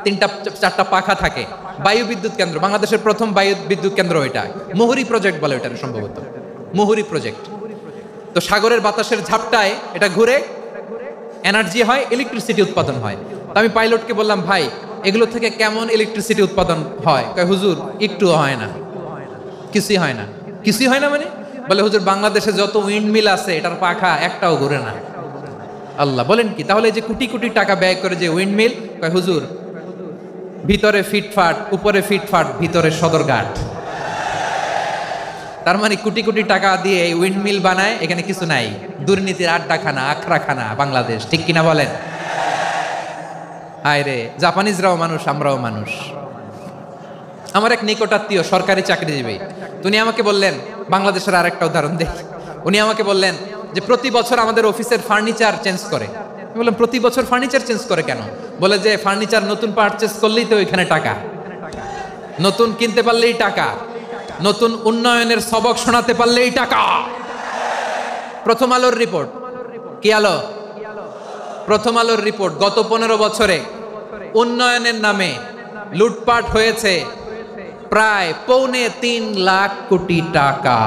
3টা 4টা পাখা থাকে, বায়ু বিদ্যুৎ কেন্দ্র, বাংলাদেশের প্রথম বায়ু বিদ্যুৎ কেন্দ্র এটা, মুহুরী প্রজেক্ট বলে এটা সম্ভবত, মুহুরী প্রজেক্ট। তো সাগরের বাতাসের ঝাপটায় এটা ঘুরে এনার্জি হয়, ইলেকট্রিসিটি উৎপাদন হয়। তো আমি পাইলটকে বললাম, ভাই এগুলো থেকে কেমন ইলেকট্রিসিটি উৎপাদন হয়? কয় হুজুর একটুও হয় না, কিছুই হয় না। কিছুই হয় না মানে? বলে হুজুর বাংলাদেশে যত উইন্ডমিল আছে এটার পাখা একটাও ঘুরে না। আল্লাহ, বলেন কি? তাহলে যে কোটি কোটি টাকা ব্যয় করে যে উইন্ডমিল, কয় হুজুর ভিতরে ফিটফাট, উপরে ফিটফাট, ভিতরে সদরঘাট। তার মানে কোটি কোটি টাকা দিয়ে এই উইন্ডমিল বানায়, এখানে কিছু নাই। দুর্নীতির আড্ডাখানা, আখড়াখানা বাংলাদেশ, ঠিক কিনা বলেন? হায় রে, জাপানিজরাও মানুষ, আমরাও মানুষ। আমার এক নিকটাত্মীয় সরকারি চাকরিজীবী, উনি আমাকে বললেন, বাংলাদেশের আরেকটা উদাহরণ দেখ। উনি আমাকে বললেন যে প্রতি বছর আমাদের অফিসের ফার্নিচার চেঞ্জ করে। আমি বললাম প্রতি বছর ফার্নিচার চেঞ্জ করে কেন? বলে যে ফার্নিচার নতুন পারচেজ করলেই তো ওইখানে টাকা, নতুন কিনতে পারলেই টাকা, নতুন উন্নয়নের সবক শোনাতে পারলেই টাকা। প্রথম আলোর রিপোর্ট, কি আলো? প্রথম আলোর রিপোর্ট, গত 15 বছরে উন্নয়নের নামে লুটপাট হয়েছে প্রায় 3.25 লাখ কোটি টাকা।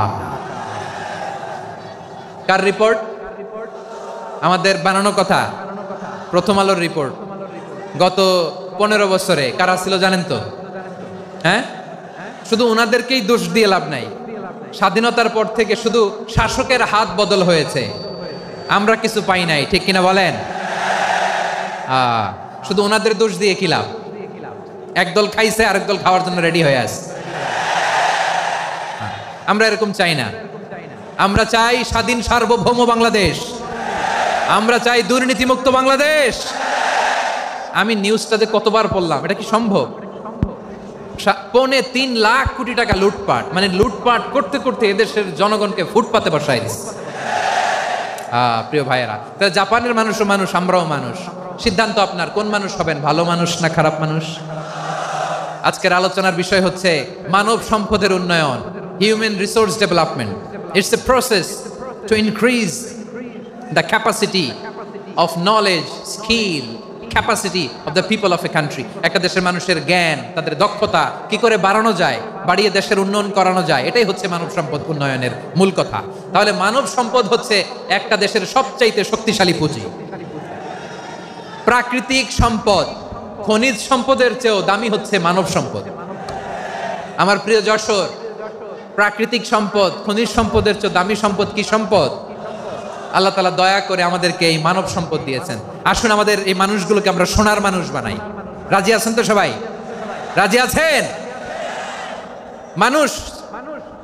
কার রিপোর্ট? আমাদের বানানো কথা, প্রথম আলোর রিপোর্ট। গত 15 বছরে কারা ছিল জানেন তো? হ্যাঁ, শুধু ওনাদেরকেই দোষ দিয়ে লাভ নাই। স্বাধীনতার পর থেকে শুধু শাসকের হাত বদল হয়েছে, আমরা কিছু পাই নাই, ঠিক কিনা বলেন? শুধু ওনাদের দোষ দিয়ে কি লাভ? একদল খাইছে, আরেক দল খাওয়ার জন্য রেডি হয়ে আছে। আমরা এরকম চাই না। আমরা চাই স্বাধীন সার্বভৌম বাংলাদেশ, আমরা চাই দুর্নীতিমুক্ত বাংলাদেশ। আমি নিউজটাতে কতবার পড়লাম, এটা কি সম্ভব? 3.25 লাখ কোটি টাকা লুটপাট, মানে লুটপাট করতে করতে এদেশের জনগণকে ফুটপাতে বসাই দিচ্ছে। প্রিয় ভাইয়েরা, তাহলে জাপানের মানুষও মানুষ, আমরাও মানুষ। সিদ্ধান্ত আপনার, কোন মানুষ হবেন, ভালো মানুষ না খারাপ মানুষ? আজকের আলোচনার বিষয় হচ্ছে মানব সম্পদের উন্নয়ন, human resource development. It's a process to increase the capacity of knowledge, skill, capacity of the people of a country. একটা দেশের মানুষের জ্ঞান, তাদের দক্ষতা কি করে বাড়ানো যায়, বাড়িয়ে দেশের উন্নয়ন করানো যায়, এটাই হচ্ছে মানব সম্পদ উন্নয়নের মূল কথা। তাহলে মানব সম্পদ হচ্ছে একটা দেশের সবচাইতে শক্তিশালী পুঁজি। প্রাকৃতিক সম্পদ, খনিজ সম্পদের চেয়েও দামি হচ্ছে মানব সম্পদ। আমার প্রিয় যশোর, প্রাকৃতিক সম্পদ, খনিজ সম্পদের চেয়ে দামি সম্পদ কি সম্পদ? আল্লাহ তাআলা দয়া করে আমাদেরকে এই মানব সম্পদ দিয়েছেন। আসুন আমাদের এই মানুষগুলোকে আমরা সোনার মানুষ বানাই। রাজি আছেন তো সবাই? রাজি আছেন? মানুষ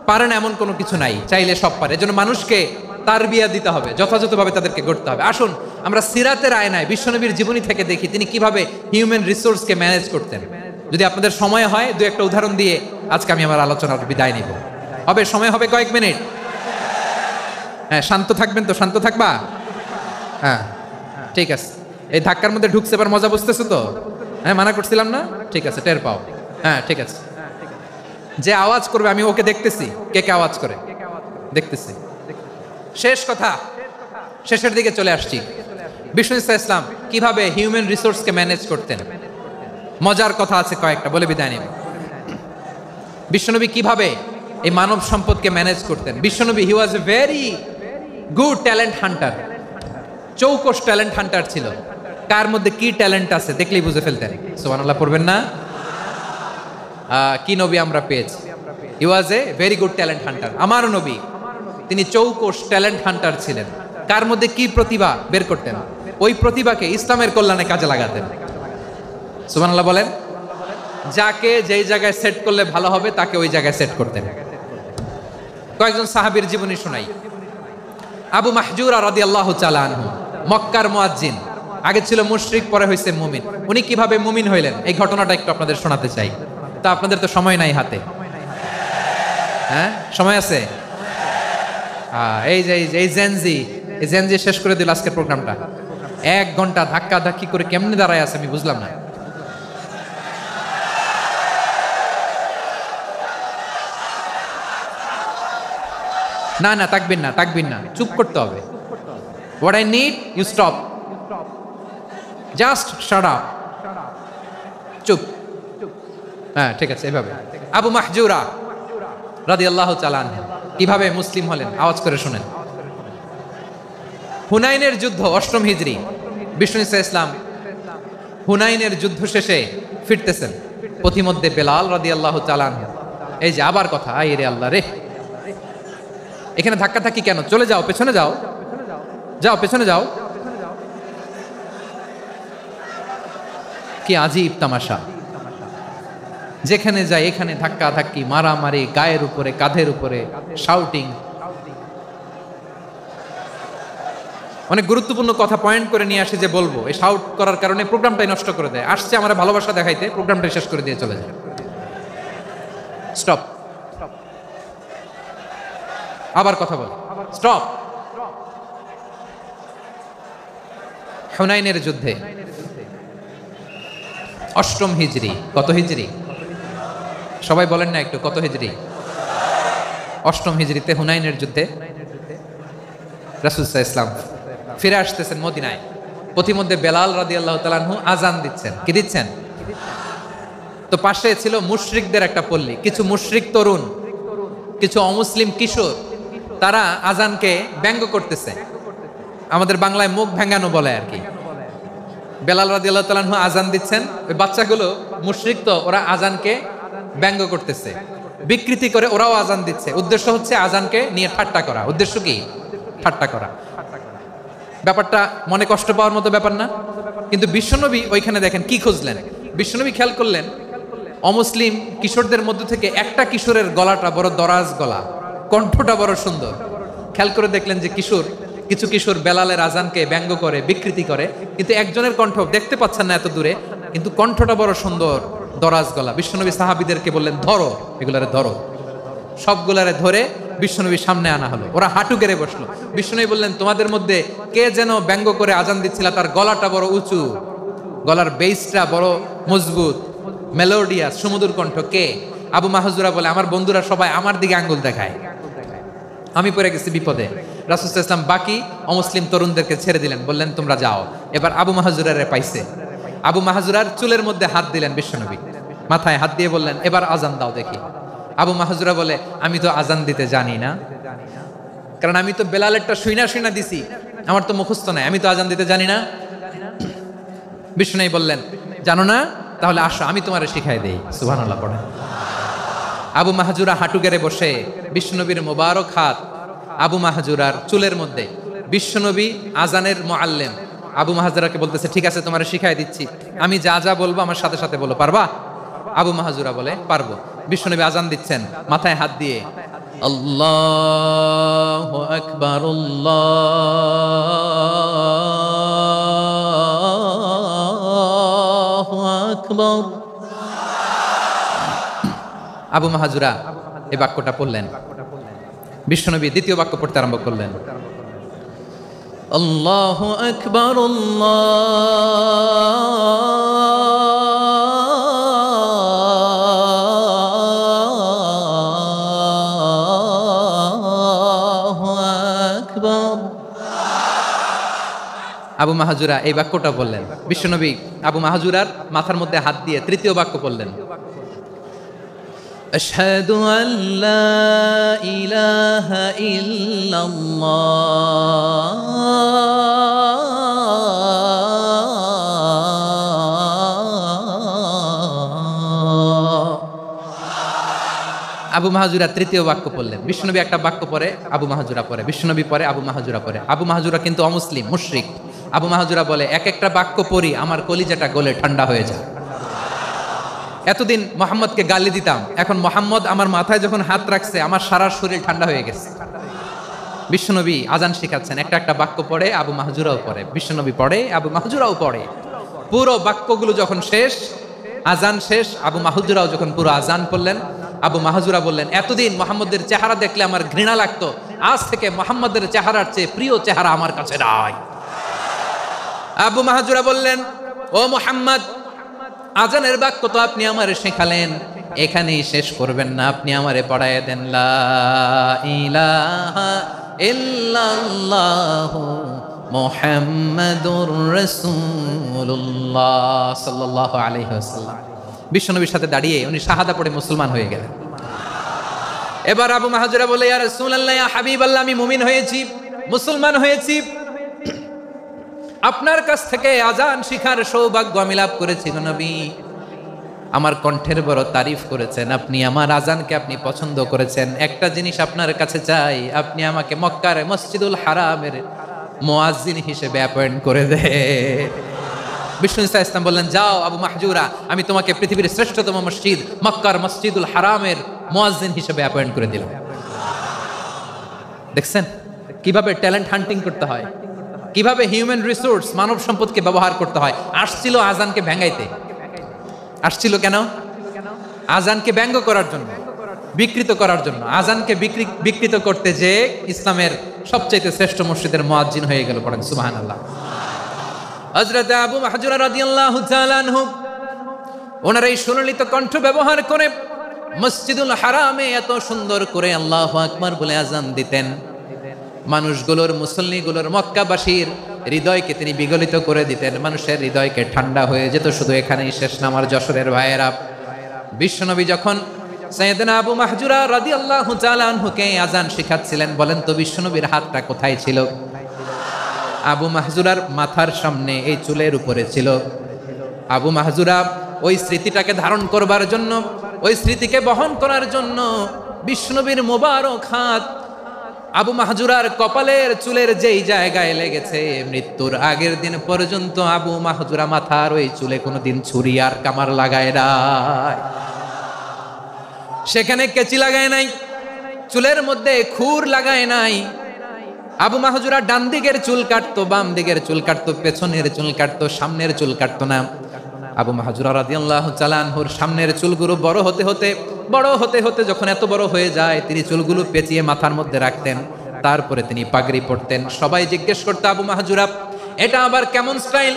পারে না এমন কোনো কিছু নাই, চাইলে সব পারে। এজন্য মানুষকে তারবিয়া দিতে হবে, যথাযথভাবে তাদেরকে গড়তে হবে। আসুন আমরা সিরাতের আয়নায় বিশ্বনবীর জীবনী থেকে দেখি তিনি কিভাবে হিউম্যান রিসোর্সকে ম্যানেজ করতেন। যদি আপনাদের সময় হয়, দু একটা উদাহরণ দিয়ে আজকে আমি আমার আলোচনার বিদায় নিব। হবে? সময় হবে কয়েক মিনিট? হ্যাঁ, শান্ত থাকবেন তো? শান্ত থাকবা? হ্যাঁ, ঠিক আছে। এই ধাক্কার মধ্যে ঢুকছে, এবার মজা বুঝতেছো তো? হ্যাঁ, মানা করছিলাম না? ঠিক আছে, টের পাও। হ্যাঁ, ঠিক আছে। যে আওয়াজ করবে আমি ওকে দেখতেছি, কে কে আওয়াজ করে দেখতেছি। শেষ কথা, শেষের দিকে চলে আসছি। বিষ্ণু ইসলাম কিভাবে হিউম্যান রিসোর্সকে ম্যানেজ করতেন, মজার কথা আছে কয়েকটা, বলে বিদায় নেব। বিশ্বনবী কিভাবে এই মানব সম্পদকে ম্যানেজ করতেন? বিশ্বনবী he was a very good talent hunter, চৌকস ট্যালেন্ট হান্টার ছিল। কার মধ্যে কি ট্যালেন্ট আছে দেখলেই বুঝে ফেলতেন। সুবহানাল্লাহ পড়বেন না? কি নবী আমরা পেয়েছি! He was a very good talent hunter. আমার নবী তিনি চৌকস ট্যালেন্ট হান্টার ছিলেন। কার মধ্যে কি প্রতিভা বের করতেন, ওই প্রতিভাকে ইসলামের কল্যাণে কাজে লাগাতেন। সুবহানাল্লাহ বলেন। যাকে যেই জায়গায় সেট করলে ভালো হবে তাকে ওই জায়গায় সেট করতেন। কয়েকজন সাহাবীর জীবনী শোনাই। আবু মাহজুরা রাদিয়াল্লাহু তাআলা আনহু, মক্কার মুয়াজ্জিন, আগে ছিল মুশরিক, পরে হয়েছে মুমিন। উনি কিভাবে মুমিন হইলেন এই ঘটনাটা একটু আপনাদের শোনাতে চাই। তা আপনাদের তো সময় নাই হাতে। হ্যাঁ, সময় আছে? এই যে এই জেনজি শেষ করে দিল আজকের প্রোগ্রামটা। 1 ঘন্টা ধাক্কা ধাক্কি করে কেমনে দাঁড়ায় আছে আমি বুঝলাম না। না না, তাকবির না, তাকবির না, চুপ করতে হবে। What I need, you stop. Just shut up. চুপ। হ্যাঁ, ঠিক আছে, এভাবে। আবু মাহজুরা রাদিয়াল্লাহু তাআলা আনহু কিভাবে মুসলিম হলেন আওয়াজ করে শুনেন। হুনাইনের যুদ্ধ, 8ম হিজরি। বিষ্ণু ইসলাম হুনাইনের যুদ্ধ শেষে ফিরতেছেন, পথিমধ্যে বেলাল রাদিয়াল্লাহু তাআলা আনহু, এই যে আবার কথা, আই রে আল্লাহ রে, এখানে ধাক্কা ধাক্কি কেন? চলে যাও, পেছনে যাও, যাও পেছনে যাও। কি আজীব তামাশা! যেখানে যায় এখানে ধাক্কা ধাক্কি, মারামারি, গায়ের উপরে কাঁধের উপরে শাউটিং। অনেক গুরুত্বপূর্ণ কথা পয়েন্ট করে নিয়ে আসে যে বলবো, এই শাউট করার কারণে প্রোগ্রামটাই নষ্ট করে দেয়। আসছে আমার ভালোবাসা দেখাইতে, প্রোগ্রামটাই শেষ করে দিয়ে চলে যায়। স্টপ। আবার কথা বল, স্টপ। হুনাইনের যুদ্ধে 8ম হিজরি, কত হিজরি সবাই বলেন না একটু, কত হিজরি? 8ম হিজরিতে হুনাইনের যুদ্ধে রাসূল সাল্লাল্লাহু আলাইহি ওয়াসাল্লাম ফিরে আসতেছেন মদিনায়। পথিমধ্যে বেলাল রাদিয়াল্লাহু তাআলা আনহু আজান দিচ্ছেন। কি দিচ্ছেন? তো পাশে ছিল মুশরিকদের একটা পল্লী, কিছু মুশরিক তরুণ, কিছু অমুসলিম কিশোর, তারা আজানকে ব্যঙ্গ করতেছে। আমাদের বাংলায় মুখ ভেঙ্গানো বলে আর কি। বেলাল রাদিয়াল্লাহু তাআলা আনহু আজান দিচ্ছেন, ওই বাচ্চাগুলো মুশরিক, তো ওরা আজানকে ব্যঙ্গ করতেছে, বিকৃতি করে ওরাও আজান দিচ্ছে। উদ্দেশ্য হচ্ছে আজানকে নিয়ে ঠাট্টা করা। উদ্দেশ্য কি? ঠাট্টা করা। ব্যাপারটা মনে কষ্ট পাওয়ার মতো ব্যাপার না? কিন্তু বিশ্বনবী ওইখানে দেখেন কি খুঁজলেন। বিশ্বনবী খেয়াল করলেন অমুসলিম কিশোরদের মধ্য থেকে একটা কিশোরের গলাটা বড় দরাজ গলা, কণ্ঠটা বড় সুন্দর। খেয়াল করে দেখলেন যে কিছু কিশোর বেলালের আজানকে ব্যঙ্গ করে, বিকৃতি করে, কিন্তু একজনের কণ্ঠ দেখতে পাচ্ছেন না এত দূরে, কিন্তু কণ্ঠটা বড় সুন্দর, দরাজ গলা। বিশ্বনবী সাহাবীদেরকে বললেন, ধরো এগুলারে, ধরো। সবগুলারে ধরে বিশ্বনবীর সামনে আনা হলো। ওরা হাঁটু গেড়ে বসলো। বিশ্বনবী বললেন, তোমাদের মধ্যে কে যেন ব্যঙ্গ করে আজান দিচ্ছিল, তার গলাটা বড় উঁচু, গলার বেসটা বড় মজবুত, মেলোডিয়াস, সুমধুর কণ্ঠ, কে? আবু মাহজুরা বলে, আমার বন্ধুরা সবাই আমার দিকে আঙ্গুল দেখায়, আমি পড়ে গেছি বিপদে। রাসূল সাল্লাল্লাহু আলাইহি ওয়াসাল্লাম বাকি অমুসলিম তরুণদেরকে ছেড়ে দিলেন, বললেন তোমরা যাও। এবার আবু মাহজুরারে পাইছে। আবু মাহজুরার চুলের মধ্যে হাত দিলেন বিশ্বনবী, মাথায় হাত দিয়ে বললেন, এবার আজান দাও দেখি। আবু মাহজুরা বলে, আমি তো আজান দিতে জানি না, কারণ আমি তো বেলালেরটা শুইনা দিছি, আমার তো মুখস্থ নাই, আমি তো আজান দিতে জানি না। বিশ্বনবী বললেন, জানো না? তাহলে আসো, আমি তোমারে শিখাই দেই। সুবহানাল্লাহ পড়ে। আবু মাহজুরা হাঁটু গেড়ে বসে, বিশ্বনবীর মোবারক হাত আবু মাহজুরার চুলের মধ্যে। বিশ্বনবী আজানের মুআল্লিম আবু মাহজুরাকে বলতেছে, ঠিক আছে তোমারে শিখাই দিচ্ছি, আমি যা যা বলবো আমার সাথে সাথে বলো, পারবা? আবু মাহজুরা বলে, পারবো। বিশ্বনবী আজান দিচ্ছেন, মাথায় হাত দিয়ে, আল্লাহু আকবার, আল্লাহু আকবার। আবু মাহজুরা এই বাক্যটা পড়লেন। বিশ্বনবী দ্বিতীয় বাক্য পড়তে আরম্ভ করলেন, আল্লাহু আকবার, আল্লাহু আকবার। আবু মাহজুরা এই বাক্যটা বললেন। বিশ্বনবী আবু মাহজুরার মাথার মধ্যে হাত দিয়ে তৃতীয় বাক্য বললেন, আশহাদু আল্লা ইলাহা ইল্লাল্লাহ। আবু মাহজুরা তৃতীয় বাক্য পড়লেন। বিশ্বনবী একটা বাক্য পরে আবু মাহজুরা পরে, বিশ্বনবী পরে আবু মাহজুরা পরে। আবু মাহজুরা কিন্তু অমুসলিম, মুশরিক। আবু মাহজুরা বলে, এক একটা বাক্য পড়ি আমার কলিজাটা গলে ঠান্ডা হয়ে যায়। এতদিন মোহাম্মদকে গালি দিতাম, এখন মোহাম্মদ আমার মাথায় যখন হাত রাখছে আমার সারা শরীর ঠান্ডা হয়ে গেছে। বিশ্বনবী আজান শিখাচ্ছেন, একটা একটা বাক্য পড়ে আবু মাহজুরাও পড়ে, বিশ্বনবী পড়ে, আবু মাহজুরাও পড়ে। পুরো বাক্যগুলো যখন শেষ, আজান শেষ, আবু মাহজুরাও যখন পুরো আজান পড়লেন, আবু মাহজুরা বললেন, এতদিন মোহাম্মদের চেহারা দেখলে আমার ঘৃণা লাগতো, আজ থেকে মোহাম্মদের চেহারার চেয়ে প্রিয় চেহারা আমার কাছে নাই। আবু মাহজুরা বললেন, ও মুহাম্মদ, আজানের বাক্য তো আপনি আমারে শেখালেন, এখানেই শেষ করবেন না, আপনি আমারে পড়ায় দেন, লা ইলাহা ইল্লাল্লাহু মুহাম্মাদুর রাসূলুল্লাহ সাল্লাল্লাহু আলাইহি ওয়াসাল্লাম। বিশ্বনবীর সাথে দাঁড়িয়ে উনি শাহাদা পড়ে মুসলমান হয়ে গেলেন। এবার আবু মাহজুরা বলে, ইয়া রাসূলুল্লাহ, ইয়া হাবিবাল্লাহ, আমি মুমিন হয়েছি, মুসলমান হয়েছি, আপনার কাছ থেকে আজান শিখার সৌভাগ্য আমি লাভ করেছি গো নবী। আমার কণ্ঠের বড় তারিফ করেছেন, আপনি আমার আজানকে আপনি পছন্দ করেছেন। একটা জিনিস আপনার কাছে চাই, আপনি আমাকে মক্কার মসজিদুল হারামের মুয়াজ্জিন হিসেবে অ্যাপয়েন্ট করে দেন। বিষ্ণু ইসা ইসলাম বললেন, যাও আবু মাহজুরা, আমি তোমাকে পৃথিবীর শ্রেষ্ঠতম মসজিদ মক্কার মসজিদুল হারামের মুয়াজ্জিন হিসেবে অ্যাপয়েন্ট করে দিলাম। দেখছেন কিভাবে ট্যালেন্ট হান্টিং করতে হয়, কিভাবে হিউম্যান রিসোর্স মানব সম্পদকে ব্যবহার করতে হয়। আসছিল আজানকে ভেঙাইতে, আসছিল কেন? আজানকে ব্যঙ্গ করার জন্য, বিকৃত করার জন্য। আজানকে বিকৃত করতে যে ইসলামের সবচেয়ে শ্রেষ্ঠ মসজিদের মুয়াজ্জিন হয়ে গেল। পড়েন সুবহানাল্লাহ। হযরত আবু মাহজুরা রাদিয়াল্লাহু তাআলা আনহু ওনার এই সুললিত কণ্ঠ ব্যবহার করে মসজিদুল হারামে এত সুন্দর করে আল্লাহু আকবার বলে আজান দিতেন। মানুষগুলোর, মুসল্লিগুলোর, মক্কাবাসীর হৃদয়কে তিনি বিগলিত করে দিতেন। মানুষের হৃদয়কে ঠান্ডা হয়ে যেত। শুধু এখানেই শেষ না আমার যশোরের ভাইয়েরা, বিশ্বনবী যখন সাইয়েদনা আবু মাহজুরা রাদিয়াল্লাহু তাআলা আনহুকে আজান শিখাচ্ছিলেন, বলেন তো বিশ্বনবীর হাতটা কোথায় ছিল? আবু মাহজুরার মাথার সামনে, এই চুলের উপরে ছিল। আবু মাহজুরা ওই স্মৃতিটাকে ধারণ করবার জন্য, ওই স্মৃতিকে বহন করার জন্য বিশ্বনবীর মোবারক হাত আবু মাহজুরার কপালের চুলের যেই জায়গায় লেগেছে, মৃত্যুর আগের দিন পর্যন্ত আবু মাহজুরা মাথার ওই চুলে কোনোদিন ছুরি আর কামার লাগায় নাই, সেখানে কেচি লাগায় নাই, চুলের মধ্যে খুর লাগায় নাই। আবু মাহজুরা ডান দিকের চুল কাটতো, বাম দিকের চুল কাটতো, পেছনের চুল কাটতো, সামনের চুল কাটতো না। আবু মাহজুরা রাদিয়াল্লাহু তাআলা আনহুর সামনের চুলগুলো বড় হতে হতে যখন এত বড় হয়ে যায়, তিনি চুলগুলো পেঁচিয়ে মাথার মধ্যে রাখতেন। তারপরে তিনি পাগড়ি পরতেন। সবাই জিজ্ঞেস করতো, আবু মাহজুরা এটা আবার কেমন স্টাইল?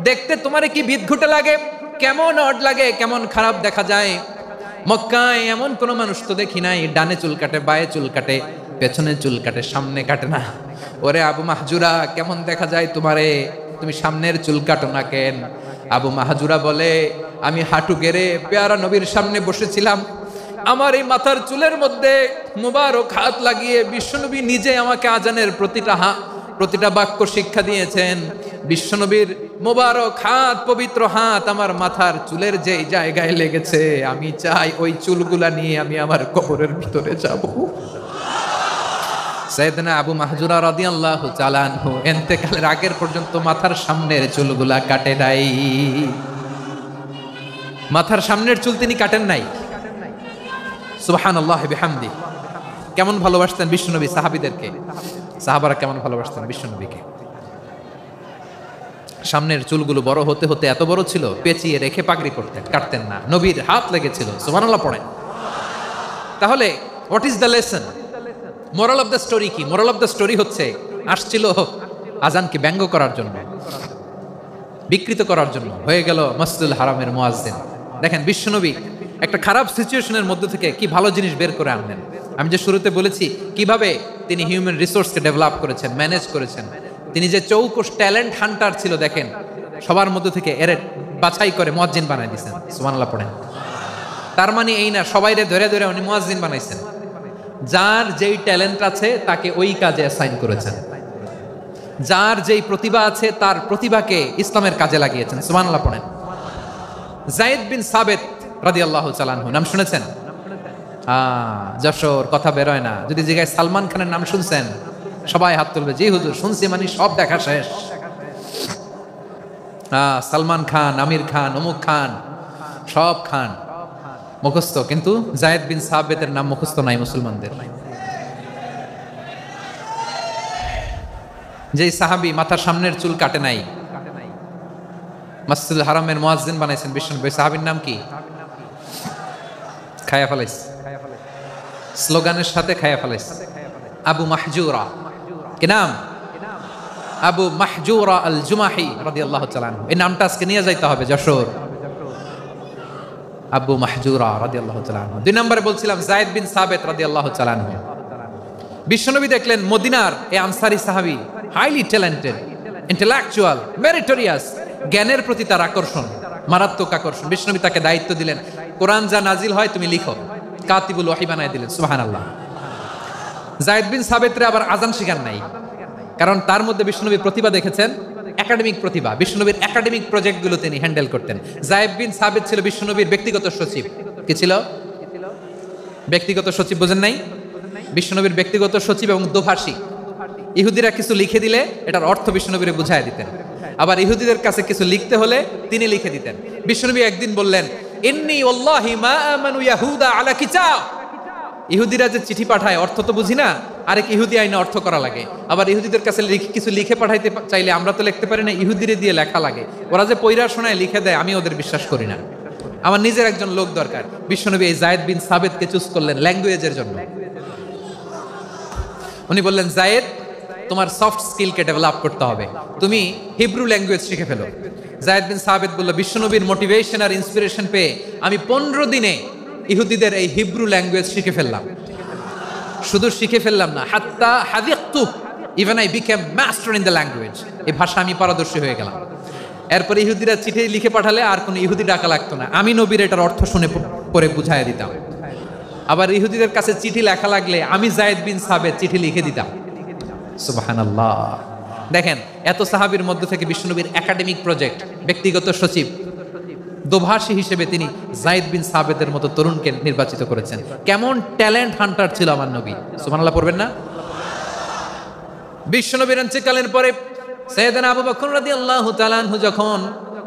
দেখতে তোমার কি বিদঘুটে লাগে? কেমন অড লাগে? কেমন খারাপ দেখা যায়? মক্কায় এমন কোন মানুষ তো দেখি নাই, ডানে চুল কাটে, বায়ে চুল কাটে, পেছনে চুল কাটে, সামনে কাটে না। ওরে আবু মাহজুরা, কেমন দেখা যায় তোমারে? তুমি সামনের চুল কাটো না কেন? আবু মাহজুরা বলে, আমি হাঁটু গেড়ে পেয়ারা নবীর সামনে বসেছিলাম, আমার এই মাথার চুলের মধ্যে মুবারক হাত লাগিয়ে বিশ্বনবী নিজে আমাকে আজানের প্রতিটা বাক্য শিক্ষা দিয়েছেন। বিশ্বনবীর মোবারক হাত, পবিত্র হাত আমার মাথার চুলের যেই জায়গায় লেগেছে, আমি চাই ওই চুলগুলা নিয়ে আমি আমার কবরের ভিতরে যাব। সাইয়েদনা আবু মাহজুরা রাদিয়াল্লাহু তাআলা আনহু ইন্তেকালের আগের পর্যন্ত মাথার সামনের চুলগুলা কাটে নাই। মাথার সামনের চুল তিনি কাটেন নাই। সুবহানাল্লাহি বিহামদি। কেমন ভালোবাসতেন বিশ্বনবী সাহাবীদেরকে, সাহাবারা কেমন ভালোবাসতেন বিশ্বনবীকে। সামনের চুলগুলো বড় হতে হতে এত বড় ছিল, পেঁচিয়ে রেখে পাগড়ি করতেন, কাটতেন না। নবীর হাত লেগেছিল। সুবহানাল্লাহ পড়েন। তাহলে what is the lesson? Moral of the story কি? মোরাল অফ দ্য স্টোরি হচ্ছে, আসছিল আজানকে ব্যঙ্গ করার জন্য, বিকৃত করার জন্য, হয়ে গেল মসজিদুল হারামের মুয়াজ্জিন। দেখেন বিশ্বনবী একটা খারাপ সিচুয়েশনের মধ্যে থেকে কি ভালো জিনিস বের করে আনলেন। আমি যে শুরুতে বলেছি কিভাবে তিনি হিউম্যান রিসোর্সকে ডেভেলপ করেছেন, ম্যানেজ করেছেন। তিনি যে চৌকস ট্যালেন্ট হান্টার ছিল, দেখেন সবার মধ্যে থেকে এর বাছাই করে মুয়াজ্জিন বানাই দিয়েছেন। সুবহানাল্লাহ পড়েন। তার মানে এই না সবাইরে ধরে ধরে উনি মুয়াজ্জিন বানাইছেন। যার যেই ট্যালেন্ট আছে তাকে ওই কাজে অ্যাসাইন করেছেন। যার যেই প্রতিভা আছে তার প্রতিভাকে ইসলামের কাজে লাগিয়েছেন। সুবহানাল্লাহ পড়েন। যায়েদ বিন সাবিত রাদিয়াল্লাহু তাআলা আনহু নাম শুনেছেন? যশোর কথা বেরোয় না। যদি জিজ্ঞাসা সালমান খানের নাম শুনছেন, সবাই হাত তুলবে, জি হুজুর শুনছি, মানে সব দেখা শেষ। সালমান খান, আমির খান, অমুক খান, সব খান মুখস্থ, কিন্তু যায়েদ বিন সাবিতের নাম মুখস্থ নাই মুসলমানদের। যেই সাহাবী মাথার সামনের চুল কাটে নাই, মসজিদুল হারামের মুয়াজ্জিন বানাইছেন বিশ্বনবী, সাহাবীর নাম কি? খায়া ফেলাইস, স্লোগানের সাথে খায়া ফেলাইস। আবু মাহজুরা। কি নাম? আবু মাহজুরা আল জুমাহি রাদিয়াল্লাহু তাআলা আনহু। এই নামটা আজকে নিয়ে যাইতে হবে যশোর। আবু মাহজুরা রাদিয়াল্লাহু তাআলা আনহু। দুই নম্বরে বলছিলাম যায়েদ বিন সাবিত রাদিয়াল্লাহু তাআলা আনহু। বিশ্বনবী দেখলেন মদিনার এই আনসারী সাহাবী হাইলি ট্যালেন্টেড, ইন্টেলেকচুয়াল, মেরিটোরিয়াস, জ্ঞানের প্রতি তার আকর্ষণ, মারাত্মক আকর্ষণ। বিশ্বনবী তাকে দায়িত্ব দিলেন, কোরআন যা নাজিল হয় তুমি লিখো, কাতিবুল ওহী বানায় দিলেন। সুবহানাল্লাহ। যায়েদ বিন সাবিতরে আবার আজান শিখান নাই, কারণ তার মধ্যে বিশ্বনবী প্রতিভা দেখেছেন, একাডেমিক প্রতিভা। বিশ্বনবীর একাডেমিক প্রজেক্টগুলো তিনি হ্যান্ডেল করতেন। যায়েদ বিন সাবিত ছিল বিশ্বনবীর ব্যক্তিগত সচিব। কি ছিল? ব্যক্তিগত সচিব। বোঝেন নাই? বিশ্বনবীর ব্যক্তিগত সচিব এবং দোভাষী। ইহুদিরা কিছু লিখে দিলে এটার অর্থ বিশ্বনবীরে বুঝায় দিতেন। আবার ইহুদিদের কাছে কিছু লিখতে হলে তিনি লিখে দিতেন। বিশ্বনবী একদিন বললেন, ইন্নী ওয়াল্লাহি মা আমানু ইয়াহুদা আলা কিতাব। ইহুদিরা যে চিঠি পাঠায় অর্থ তো বুঝি না, আরেক ইহুদি আইনে অর্থ করা লাগে। আবার ইহুদিদের কাছে কিছু লিখে পাঠাইতে চাইলে আমরা তো লিখতে পারি না, ইহুদিরে দিয়ে লেখা লাগে। ওরা যে পয়রা শোনায় লিখে দেয়, আমি ওদের বিশ্বাস করি না। আমার নিজের একজন লোক দরকার। বিশ্বনবী এই যায়েদ বিন সাবেতকে চুজ করলেন ল্যাঙ্গুয়েজের জন্য। উনি বললেন, যায়েদ, তোমার সফট স্কিলকে ডেভেলপ করতে হবে, তুমি হিব্রু ল্যাঙ্গুয়েজ শিখে ফেলো। যায়েদ বিন সাবেত বলল, বিশ্বনবীর মোটিভেশন আর ইন্সপিরেশন পেয়ে আমি 15 দিনে ইহুদিদের এই হিব্রু ল্যাঙ্গুয়েজ শিখে ফেললাম। শুধু শিখে ফেললাম না, হাত্তা হাদিকতু, even I became master in the language. এই ভাষা আমি পারদর্শী হয়ে গেলাম। এরপর ইহুদিরা চিঠি লিখে পাঠালে আর কোনো ইহুদি ডাকা লাগতো না, আমি নবীর এটার অর্থ শুনে পরে বুঝাইয়া দিতাম। আবার ইহুদিদের কাছে চিঠি লেখা লাগলে আমি যায়েদ বিন সাবেত চিঠি লিখে দিতাম। সুবহানাল্লাহ। দেখেন, এত সাহাবীর মধ্য থেকে বিশ্বনবীর একাডেমিক প্রজেক্ট, ব্যক্তিগত সচিব, দোভাষী হিসেবে তিনি যায়েদ বিন সাবেতের মতো তরুণকে নির্বাচিত করেছেন। কেমন ট্যালেন্ট হান্টার ছিল আমার নবী। সুবহানাল্লাহ পড়বেন না? বিশ্বনবীর ইন্তেকালের পরে সাইয়েদনা আবু বকর রাদিয়াল্লাহু তাআলা আনহু যখন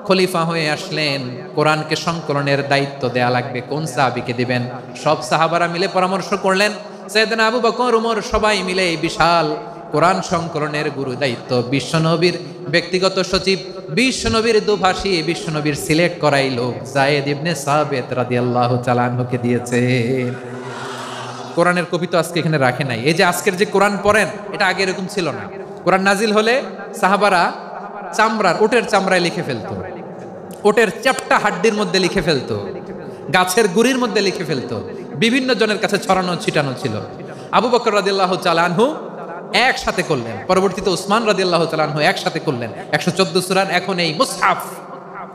খলিফা হয়ে আসলেন, কোরআনকে সংকলনের দায়িত্ব দেয়া লাগবে, কোন সাহাবীকে দিবেন? সব সাহাবারা মিলে পরামর্শ করলেন। সাইয়েদনা আবু বকর, ওমর সবাই মিলে এই বিশাল কোরআন সংকলনের গুরু দায়িত্ব বিশ্বনবীর ব্যক্তিগত সচিব, বিশ্বনবীর দুভাষী, বিশ্বনবীর সিলেক্ট করাই লোক যায়েদ ইবনে সাবেত রাদিয়াল্লাহু তাআলা আনহুকে দিয়েছে। কোরআনের কপি তো আজকে এখানে রাখে নাই। এই যে আজকের যে কোরআন পড়েন, এটা আগে এরকম ছিল না। কোরআন নাজিল হলে সাহাবারা চামড়ার, ওটের চামড়ায় লিখে ফেলতো, ওটের চ্যাপ্টা হাড্ডির মধ্যে লিখে ফেলতো, গাছের গুড়ির মধ্যে লিখে ফেলতো। বিভিন্ন জনের কাছে ছড়ানো ছিটানো ছিল। আবু বকর রাদিয়াল্লাহু তাআলা আনহু একসাথে করলেন, পরবর্তীতে উসমান রাদিয়াল্লাহু তাআলা আনহু একসাথে করলেন 114 সূরার এখন এই মুসহাফ,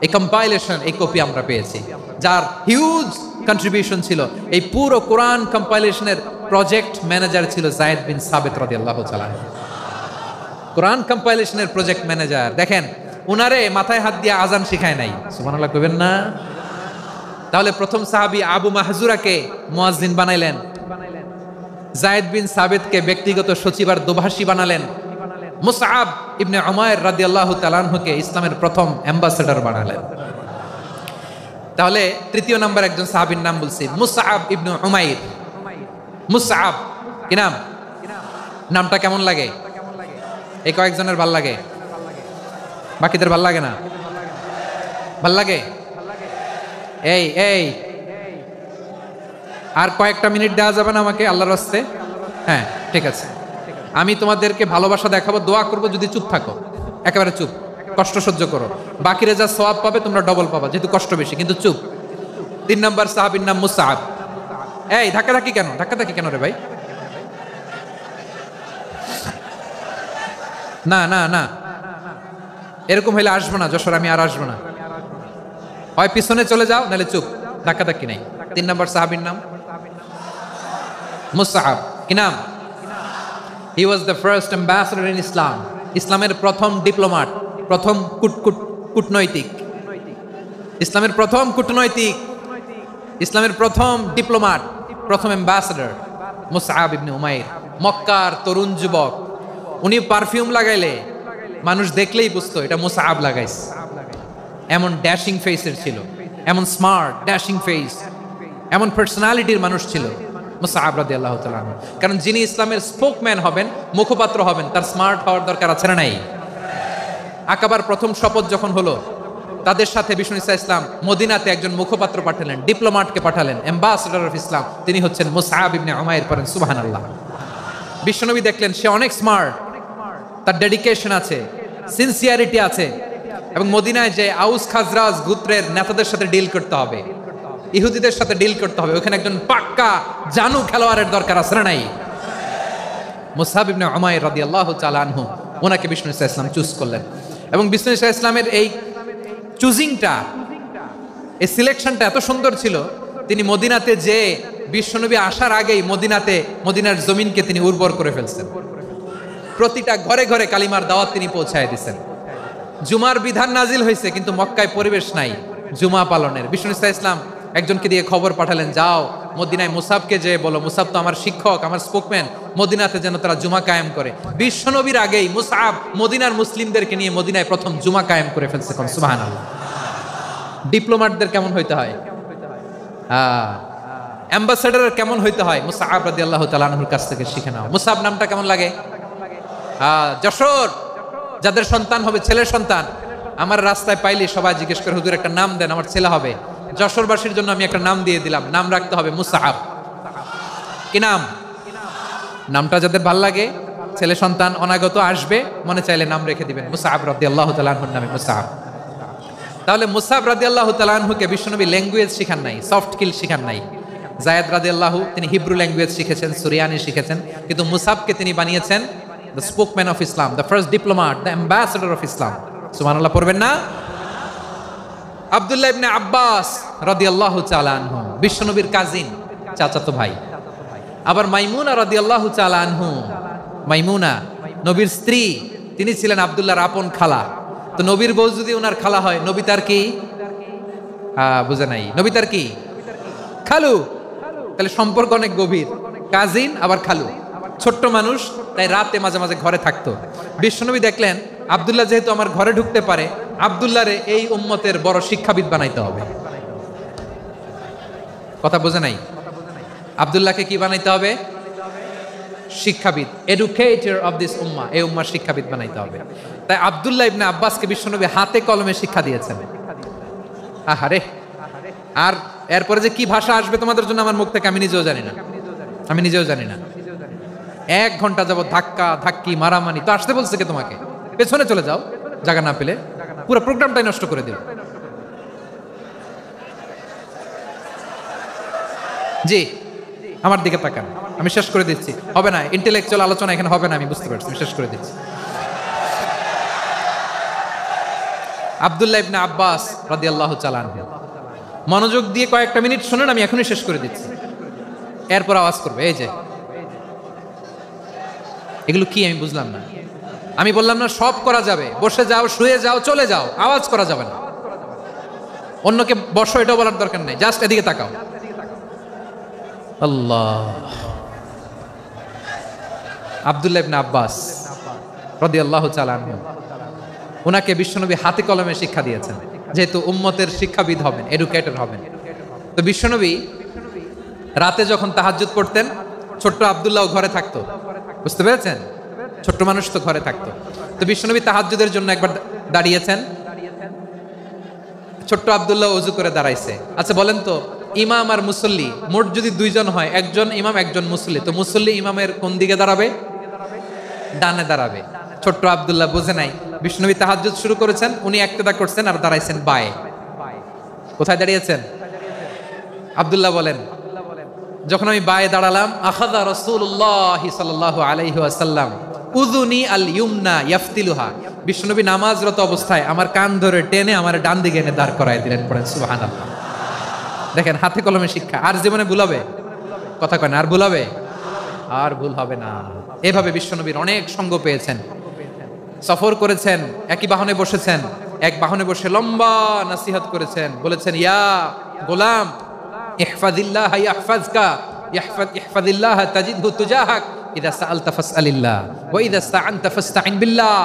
এই কম্পাইলেশন, এই কপি আমরা পেয়েছি, যার হিউজ কন্ট্রিবিউশন ছিল। এই পুরো কোরআন কম্পাইলেশনের প্রজেক্ট ম্যানেজার ছিল যায়েদ বিন সাবেত রাদিয়াল্লাহু তাআলা। কোরআন কম্পাইলেশনের প্রজেক্ট ম্যানেজার। দেখেন, উনারে মাথায় হাত দিয়ে আজান শিখায় নাই। সুবহানাল্লাহ কইবেন না? তাহলে প্রথম সাহাবী আবু মাহজুরাকে মুয়াজ্জিন বানাইলেন, যায়েদ বিন সাবেতকে ব্যক্তিগত সচিব আর দোভাষী বানালেন, মুসআব ইবনে উমাইর রাদিয়াল্লাহু তাআলা আনহুকে ইসলামের প্রথম অ্যাম্বাসেডর বানালেন। তাহলে তৃতীয় নাম্বার একজন সাহাবীর নাম বলছি, মুসআব ইবনে উমাইর। মুসআব কি নাম? নামটা কেমন লাগে? এই কয়েকজনের ভাল লাগে, বাকিদের ভাল লাগে না? ভাল লাগে? এই এই আর কয়েকটা মিনিট দেওয়া যাবে না আমাকে আল্লাহর রাস্তে? হ্যাঁ, ঠিক আছে। আমি তোমাদেরকে ভালোবাসা দেখাবো, দোয়া করবো, যদি চুপ থাকো, একেবারে চুপ, কষ্ট সহ্য করো। বাকিরা যা সওয়াব পাবে তোমরা ডবল পাবা, যেহেতু কষ্ট বেশি, কিন্তু চুপ। 3 নম্বর সাহাবীর নাম মুসআব। এই ধাক্কাধাক্কি কেন? ধাক্কাধাক্কি কেন রে ভাই? না না না, এরকম হইলে আসবো না যশোর, আমি আর আসবো না। হয় পিছনে চলে যাও, নাহলে চুপ, ধাক্কাধাক্কি নাই। 3 নম্বর সাহাবীর নাম মুসআব। কি নাম? He was the first ambassador in Islam. ইসলামের প্রথম ডিপ্লোম্যাট, প্রথম কূটনৈতিক, ইসলামের প্রথম কূটনৈতিক, ইসলামের প্রথম ডিপ্লোম্যাট, প্রথম অ্যাম্বাসেডর মুসআব ইবনে উমাইর। মক্কার তরুণ যুবক, উনি পারফিউম লাগাইলে মানুষ দেখলেই বুঝতো এটা মুসআব লাগাইছে। এমন ড্যাশিং ফেসের ছিল, এমন স্মার্ট ড্যাশিং ফেস, এমন পার্সোনালিটির মানুষ ছিল মুসআব রাদিয়াল্লাহু তাআলা। কারণ যিনি ইসলামের স্পোকম্যান হবেন, মুখপাত্র হবেন, তার স্মার্ট হওয়ার দরকার আছে না নাই? আকাবার প্রথম শপথ যখন হলো, তাদের সাথে বিষ্ণু ঈসা ইসলাম মদিনাতে একজন মুখপাত্র পাঠালেন, ডিপ্লোম্যাটকে পাঠালেন, অ্যাম্বাসেডর অফ ইসলাম, তিনি হচ্ছেন মুসআব ইবনে উমাইর। পড়েন সুবহানাল্লাহ। বিশ্বনবী দেখলেন সে অনেক স্মার্ট, তার ডেডিকেশন আছে, সিনসিয়ারিটি আছে, এবং মদিনায় যে আউস খাজরাজ গোত্রের নেতাদের সাথে ডিল করতে হবে, ইহুদিদের সাথে ডিল করতে হবে, ওখানে একজন পাক্কা জানু খেলোয়াড়ের দরকার আছে না নাই? মুসআব ইবনে উমাইর রাদিয়াল্লাহু তাআলা আনহু, ওনাকে বিষ্ণু ঈসা ইসলাম চুজ করলেন। এবং বিষ্ণু ঈসা ইসলামের এই চুজিংটা, এই সিলেকশনটা এত সুন্দর ছিল, তিনি মদিনাতে যে বিশ্বনবী আসার আগেই মদিনার জমিনকে তিনি উর্বর করে ফেলছেন। প্রতিটা ঘরে ঘরে কালিমার দাওয়াত তিনি পৌঁছায় দিয়েছেন। জুমার বিধান নাজিল হয়েছে, কিন্তু মক্কায় পরিবেশ নাই জুমা পালনের। বিষ্ণু ঈসা ইসলাম একজনকে দিয়ে খবর পাঠালেন, যাও মদিনায় মুসাবকে যে বলো, মুসাব তো আমার শিক্ষক, আমার স্পোকম্যান, মদিনাতে যেন তারা জুমা কায়েম করে। বিশ্বনবীর আগেই মুসাব মদিনার মুসলিমদেরকে নিয়ে মদিনায় প্রথম জুমা কায়েম করে ফেলছে। সুবহানাল্লাহ। ডিপ্লোম্যাটদের কেমন হইতে হয়, অ্যাম্বাসেডারের কেমন হইতে হয়, মুসআব রাদিয়াল্লাহু তাআলা আনহুর কাছ থেকে শিখে নাও। মুসআব নামটা কেমন লাগে? যশোর যাদের সন্তান হবে, ছেলের সন্তান, আমার রাস্তায় পাইলে সবাই জিজ্ঞেস করে, হুজুর একটা নাম দেন, আমার ছেলে হবে। যশোরবাসীর জন্য আমি একটা নাম দিয়ে দিলাম, নাম রাখতে হবে মুসআব। কি নাম? নামটা যাদের ভাল লাগে, ছেলে সন্তান অনাগত আসবে, মনে চাইলে নাম রেখে দিবেন মুসআব রাদিয়াল্লাহু তাআলা আনহুর নামে মুসআব। তাহলে মুসআব রাদিয়াল্লাহু তাআলা আনহুকে বিশ্বনবী ল্যাঙ্গুয়েজ শিখান নাই, সফট স্কিল শিখান নাই। যায়েদ রাদিয়াল্লাহু তিনি হিব্রু ল্যাঙ্গুয়েজ শিখেছেন, সুরিয়ানি শিখেছেন, কিন্তু মুসআবকে তিনি বানিয়েছেন the spokesman of Islam, the first diplomat, the ambassador of Islam. সুবহানাল্লাহ পড়বেন না? আব্দুল্লাহ ইবনে আব্বাস রাদিয়াল্লাহু তাআলা আনহু বিশ্বনবীর কাজিন, চাচাতো ভাই। আবার মাইমুনা রাদিয়াল্লাহু তাআলা আনহু, মাইমুনা নবীর স্ত্রী, তিনি ছিলেন আব্দুল্লাহর আপন খালা। তো নবীর বউ যদি ওনার খালা হয়, নবী তার কি? বুঝে নাই, নবী তার কি? খালু। তাহলে সম্পর্ক অনেক গভীর, কাজিন আবার খালু। ছোট্ট মানুষ, তাই রাতে মাঝে মাঝে ঘরে থাকতো। বিশ্বনবী দেখলেন আব্দুল্লাহ যেহেতু আমার ঘরে ঢুকতে পারে, আব্দুল্লাহরে এই উম্মতের বড় শিক্ষাবিদ বানাইতে হবে। কথা বোঝে নাই? আব্দুল্লাহকে কি বানাইতে হবে? শিক্ষাবিদ, এডুকেটর অফ দিস উম্মাহ, এই উম্মার শিক্ষাবিদ বানাইতে হবে। তাই আব্দুল্লাহ ইবনে আব্বাসকে বিশ্বনবী হাতে কলমে শিক্ষা দিয়েছেন। আহারে, আর এরপরে যে কি ভাষা আসবে তোমাদের জন্য আমার মুখ থেকে আমি নিজেও জানি না, আমি নিজেও জানি না। 1 ঘন্টা যাবত ধাক্কা ধাক্কি মারামারি। তো আসতে বলছে কে তোমাকে? পেছনে চলে যাও, জায়গা না পেলে। পুরো প্রোগ্রামটাই নষ্ট করে দিল। জি, আমার দিকে তাকান, আমি শেষ করে দিচ্ছি। হবে না, ইন্টেলেকচুয়াল আলোচনা এখানে হবে না, আমি বুঝতে পারছি, আমি শেষ করে দিচ্ছি। আব্দুল্লাহ ইবনে আব্বাস রাদিয়াল্লাহু তাআলা আনহু, মনোযোগ দিয়ে কয়েকটা মিনিট শুনুন, আমি এখনই শেষ করে দিচ্ছি, এরপর আওয়াজ করবে। এই যে এগুলো কি আমি বুঝলাম না। আমি বললাম না সব করা যাবে, বসে যাও, শুয়ে যাও, চলে যাও, আওয়াজ করা যাবে না। অন্যকে বসো এটাও বলার দরকার নেই, জাস্ট এদিকে তাকাও। আল্লাহ। আব্দুল্লাহ ইবনে আব্বাস রাদিয়াল্লাহু তাআলা আনহু, ওনাকে বিশ্বনবী হাতে কলমে শিক্ষা দিয়েছেন, যেহেতু উম্মতের শিক্ষাবিদ হবেন, এডুকেটর হবেন। তো বিশ্বনবী রাতে যখন তাহাজ্জুদ পড়তেন, ছোট্ট আব্দুল্লাহ ঘরে থাকতো। বুঝতে পেরেছেন? ছোট্ট মানুষ তো ঘরে থাকতো। তো বিশ্বনবী তাহাজ্জুদের জন্য একবার দাঁড়িয়েছেন, ছোট্ট আব্দুল্লাহ ওযু করে দাঁড়াইছে। আচ্ছা বলেন তো, ইমাম আর মুসল্লি মোট যদি 2 জন হয়, একজন ইমাম একজন মুসল্লি, তো মুসল্লি ইমামের কোন দিকে দাঁড়াবে? ডানে দাঁড়াবে। ছোট্ট আব্দুল্লাহ বুঝে নাই, বিশ্বনবী তাহাজ্জুদ শুরু করেছেন, উনি ইক্তেদা করছেন আর দাঁড়াইছেন বায়ে। কোথায় দাঁড়িয়েছেন? আব্দুল্লাহ বলেন, যখন আমি বায়ে দাঁড়ালাম, আখাযা রাসূলুল্লাহ সাল্লাল্লাহু আলাইহি ওয়াসাল্লাম উযুনি আল ইউমনা ইয়াফতিলুহা, বিশ্বনবী নামাজরত অবস্থায় আমার কান ধরে টেনে আমার ডান দিকে এনে দাঁড় করায় দিলেন। পড়েন সুবহানাল্লাহ। দেখেন হাতে কলমে শিক্ষা। আর জীবনে ভুলাবে? কথা কয় না, আর ভুলাবে? আর ভুল হবে না। এভাবে বিশ্বনবীর অনেক সঙ্গ পেয়েছেন, সফর করেছেন, একই বাহনে বসেছেন, এক বাহনে বসে লম্বা নসিহত করেছেন, বলেছেন, ইয়া গোলাম ইহফাজিল্লাহ ইয়াহফাজকা, ইহফাজিল্লাহ তাজিদহু তুজাহাক, ইযা সাআলতা ফাসআলিল্লাহ ওয়া ইযা ইসতাআনতা ফাসতাইন বিল্লাহ।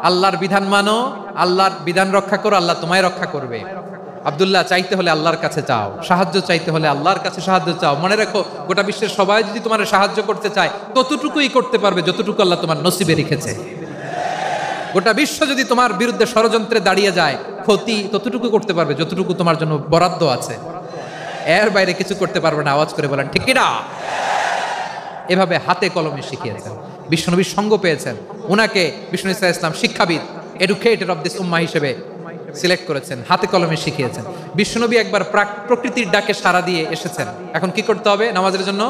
আল্লাহর বিধান মানো, আল্লাহর বিধান রক্ষা করো, আল্লাহ তোমায় রক্ষা করবে। আব্দুল্লাহ, চাইতে হলে আল্লাহর কাছে চাও, সাহায্য চাইতে হলে আল্লাহর কাছে সাহায্য চাও। মনে রাখো, গোটা বিশ্বের সবাই যদি তোমার সাহায্য করতে চায়, ততটুকুই করতে পারবে যতটুকু আল্লাহ তোমার নসিবে রেখেছে। গোটা বিশ্ব যদি তোমার বিরুদ্ধে ষড়যন্ত্রে দাঁড়িয়ে যায়, ক্ষতি ততটুকু করতে পারবে যতটুকু তোমার জন্য বরাদ্দ আছে, এর বাইরে কিছু করতে পারবে না। আওয়াজ করে বলেন ঠিক কিনা? এভাবে হাতে কলমে শিখিয়েছেন, বিশ্বনবীর সঙ্গ পেয়েছেন। ওনাকে বিষ্ণু ইসা ইসলাম শিক্ষাবিদ, এডুকেটর অফ দিস উম্মাহ হিসেবে সিলেক্ট করেছেন, হাতে কলমে শিখিয়েছেন। বিশ্বনবী একবার প্রকৃতির ডাকে সাড়া দিয়ে এসেছেন। এখন কি করতে হবে? নামাজের জন্য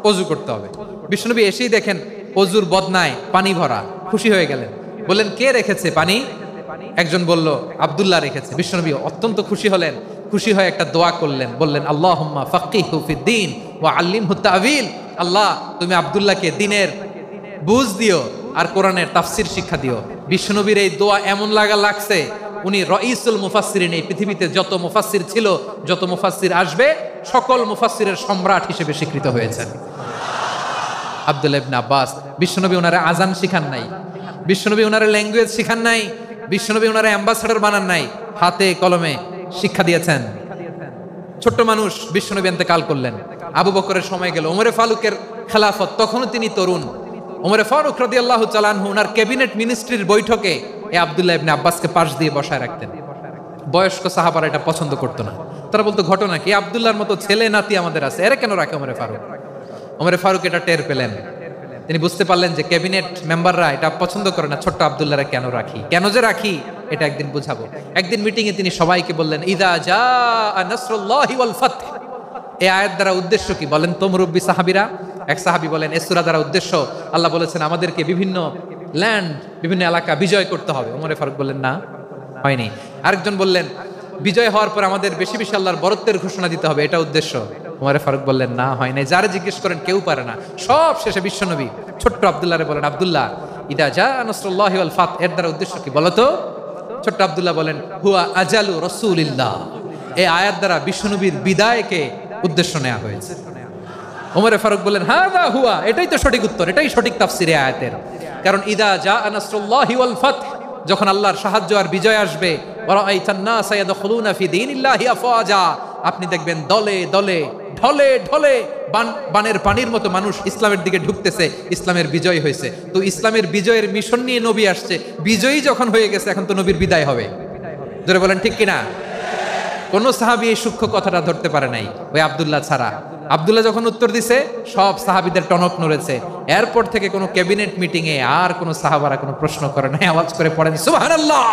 ওযু করতে হবে। বিশ্বনবী এসেই দেখেন ওযুর বদনায় পানি ভরা, খুশি হয়ে গেলেন, বললেন কে রেখেছে পানি? একজন বলল আব্দুল্লাহ রেখেছে। বিশ্বনবী অত্যন্ত খুশি হলেন, খুশি হয়ে একটা দোয়া করলেন, বললেন আল্লাহুম্মা ফাক্কিহু ফিদ্দীন ওয়া আল্লিমহু তা'ওয়িল। আল্লাহ, তুমি আব্দুল্লাহকে দ্বীনের বুঝ দিও আর কোরআনের তাফসীর শিক্ষা দিও। বিশ্বনবীর এই দোয়া এমন লাগছে, উনি রাইসুল মুফাসসিরিন, এই পৃথিবীতে যত মুফাসসির ছিল, যত মুফাসসির আসবে, সকল মুফাসসিরের সম্রাট হিসেবে স্বীকৃত হয়েছেন আব্দুল্লাহ ইবনে আব্বাস। বিশ্বনবী ওনারে আজান শিখান নাই, বিশ্বনবী ওনারে ল্যাঙ্গুয়েজ শিখান নাই, বিশ্বনবী ওনারে অ্যাম্বাসাডর বানান নাই, হাতে কলমে শিক্ষা দিয়েছেন। ছোট্ট মানুষ, বিশ্বনবী ইন্তেকাল করলেন, আবু বকরের সময় গেল, ওমরে ফারুকের খেলাফত, তখনও তিনি তরুণ। ওমরে ফারুক রাদিয়াল্লাহু তাআলা আনহু ওনার ক্যাবিনেট মিনিস্ট্রির বৈঠকে এই আব্দুল্লাহ ইবনে আব্বাসকে পাশ দিয়ে বসায় রাখতেন। বয়স্ক সাহাবারা এটা পছন্দ করতো না, তারা বলতো ঘটনা কি, আব্দুল্লাহর মতো ছেলে নাতি আমাদের আছে, এরা কেন রাখে ওমরে ফারুক? ওমরে ফারুক এটা টের পেলেন, তিনি বুঝতে পারলেন যে ক্যাবিনেট মেম্বাররা এটা পছন্দ করে না, ছোট্ট আব্দুল্লাহরা কেন রাখি, কেন যে রাখি এটা একদিন বুঝাবো। একদিন মিটিং এ তিনি সবাইকে বললেন, ইদা জাআ নাসরুল্লাহি ওয়াল ফাতহ, এই আয়াত দ্বারা উদ্দেশ্য কি বলেন তো মুরব্বী সাহাবীরা? এক সাহাবী বলেন, এই সূরা দ্বারা উদ্দেশ্য আল্লাহ বলেছেন আমাদেরকে বিভিন্ন ল্যান্ড, বিভিন্ন এলাকা বিজয় করতে হবে। ওমরে ফারুক বললেন না, হয়নি। আরেকজন বললেন, বিজয় হওয়ার পর আমাদের বেশি বেশি আল্লাহর বরত্বের ঘোষণা দিতে হবে, এটা উদ্দেশ্য। ওমরে ফারুক বললেন না, হয় নাই। যারা জিজ্ঞেস করেন কেউ পারে না। সব শেষে বিশ্বনবী ছোট্ট আব্দুল্লাহরে বলেন, আব্দুল্লাহ, ইদা জাআ নাসরুল্লাহি ওয়াল ফাতহ, এর দ্বারা উদ্দেশ্য কি বলো তো? ছোট্ট আব্দুল্লাহ বলেন, হুয়া আজালু রাসূলিল্লাহ, এই আয়াত দ্বারা বিশ্বনবীর বিদায়কে উদ্দেশ্য নেওয়া হয়েছে। ওমরে ফারুক বললেন, হাযা হুয়া, এটাই তো সঠিক উত্তর, এটাই সঠিক তাফসীর এই আয়াতের। কারণ ইদা জাআ নাসরুল্লাহি ওয়াল ফাতহ, যখন আল্লাহর সাহায্য আর বিজয় আসবে, ওয়া রাআইতান নাসা ইয়াদখুলুনা ফি দীনিল্লাহি আফওয়াজা, আপনি দেখবেন দলে দলে, ঢলে ঢলে, বানের পানির মতো মানুষ ইসলামের দিকে ঢুকতেছে, ইসলামের বিজয় হয়েছে। তো ইসলামের বিজয়ের মিশন নিয়ে নবী আসছে, বিজয়ী যখন হয়ে গেছে, এখন তো নবীর বিদায় হবে। জোরে বলেন ঠিক কিনা? কোন সাহাবী এই সূক্ষ্ম কথাটা ধরতে পারে নাই, ওই আব্দুল্লাহ ছাড়া। আব্দুল্লাহ যখন উত্তর দিছে, সব সাহাবীদের টনক নড়েছে। এরপর থেকে কোনো ক্যাবিনেট মিটিং এ আর কোনো সাহাবারা কোনো প্রশ্ন করে নাই, আওয়াজ করে পড়েন সুবহানাল্লাহ।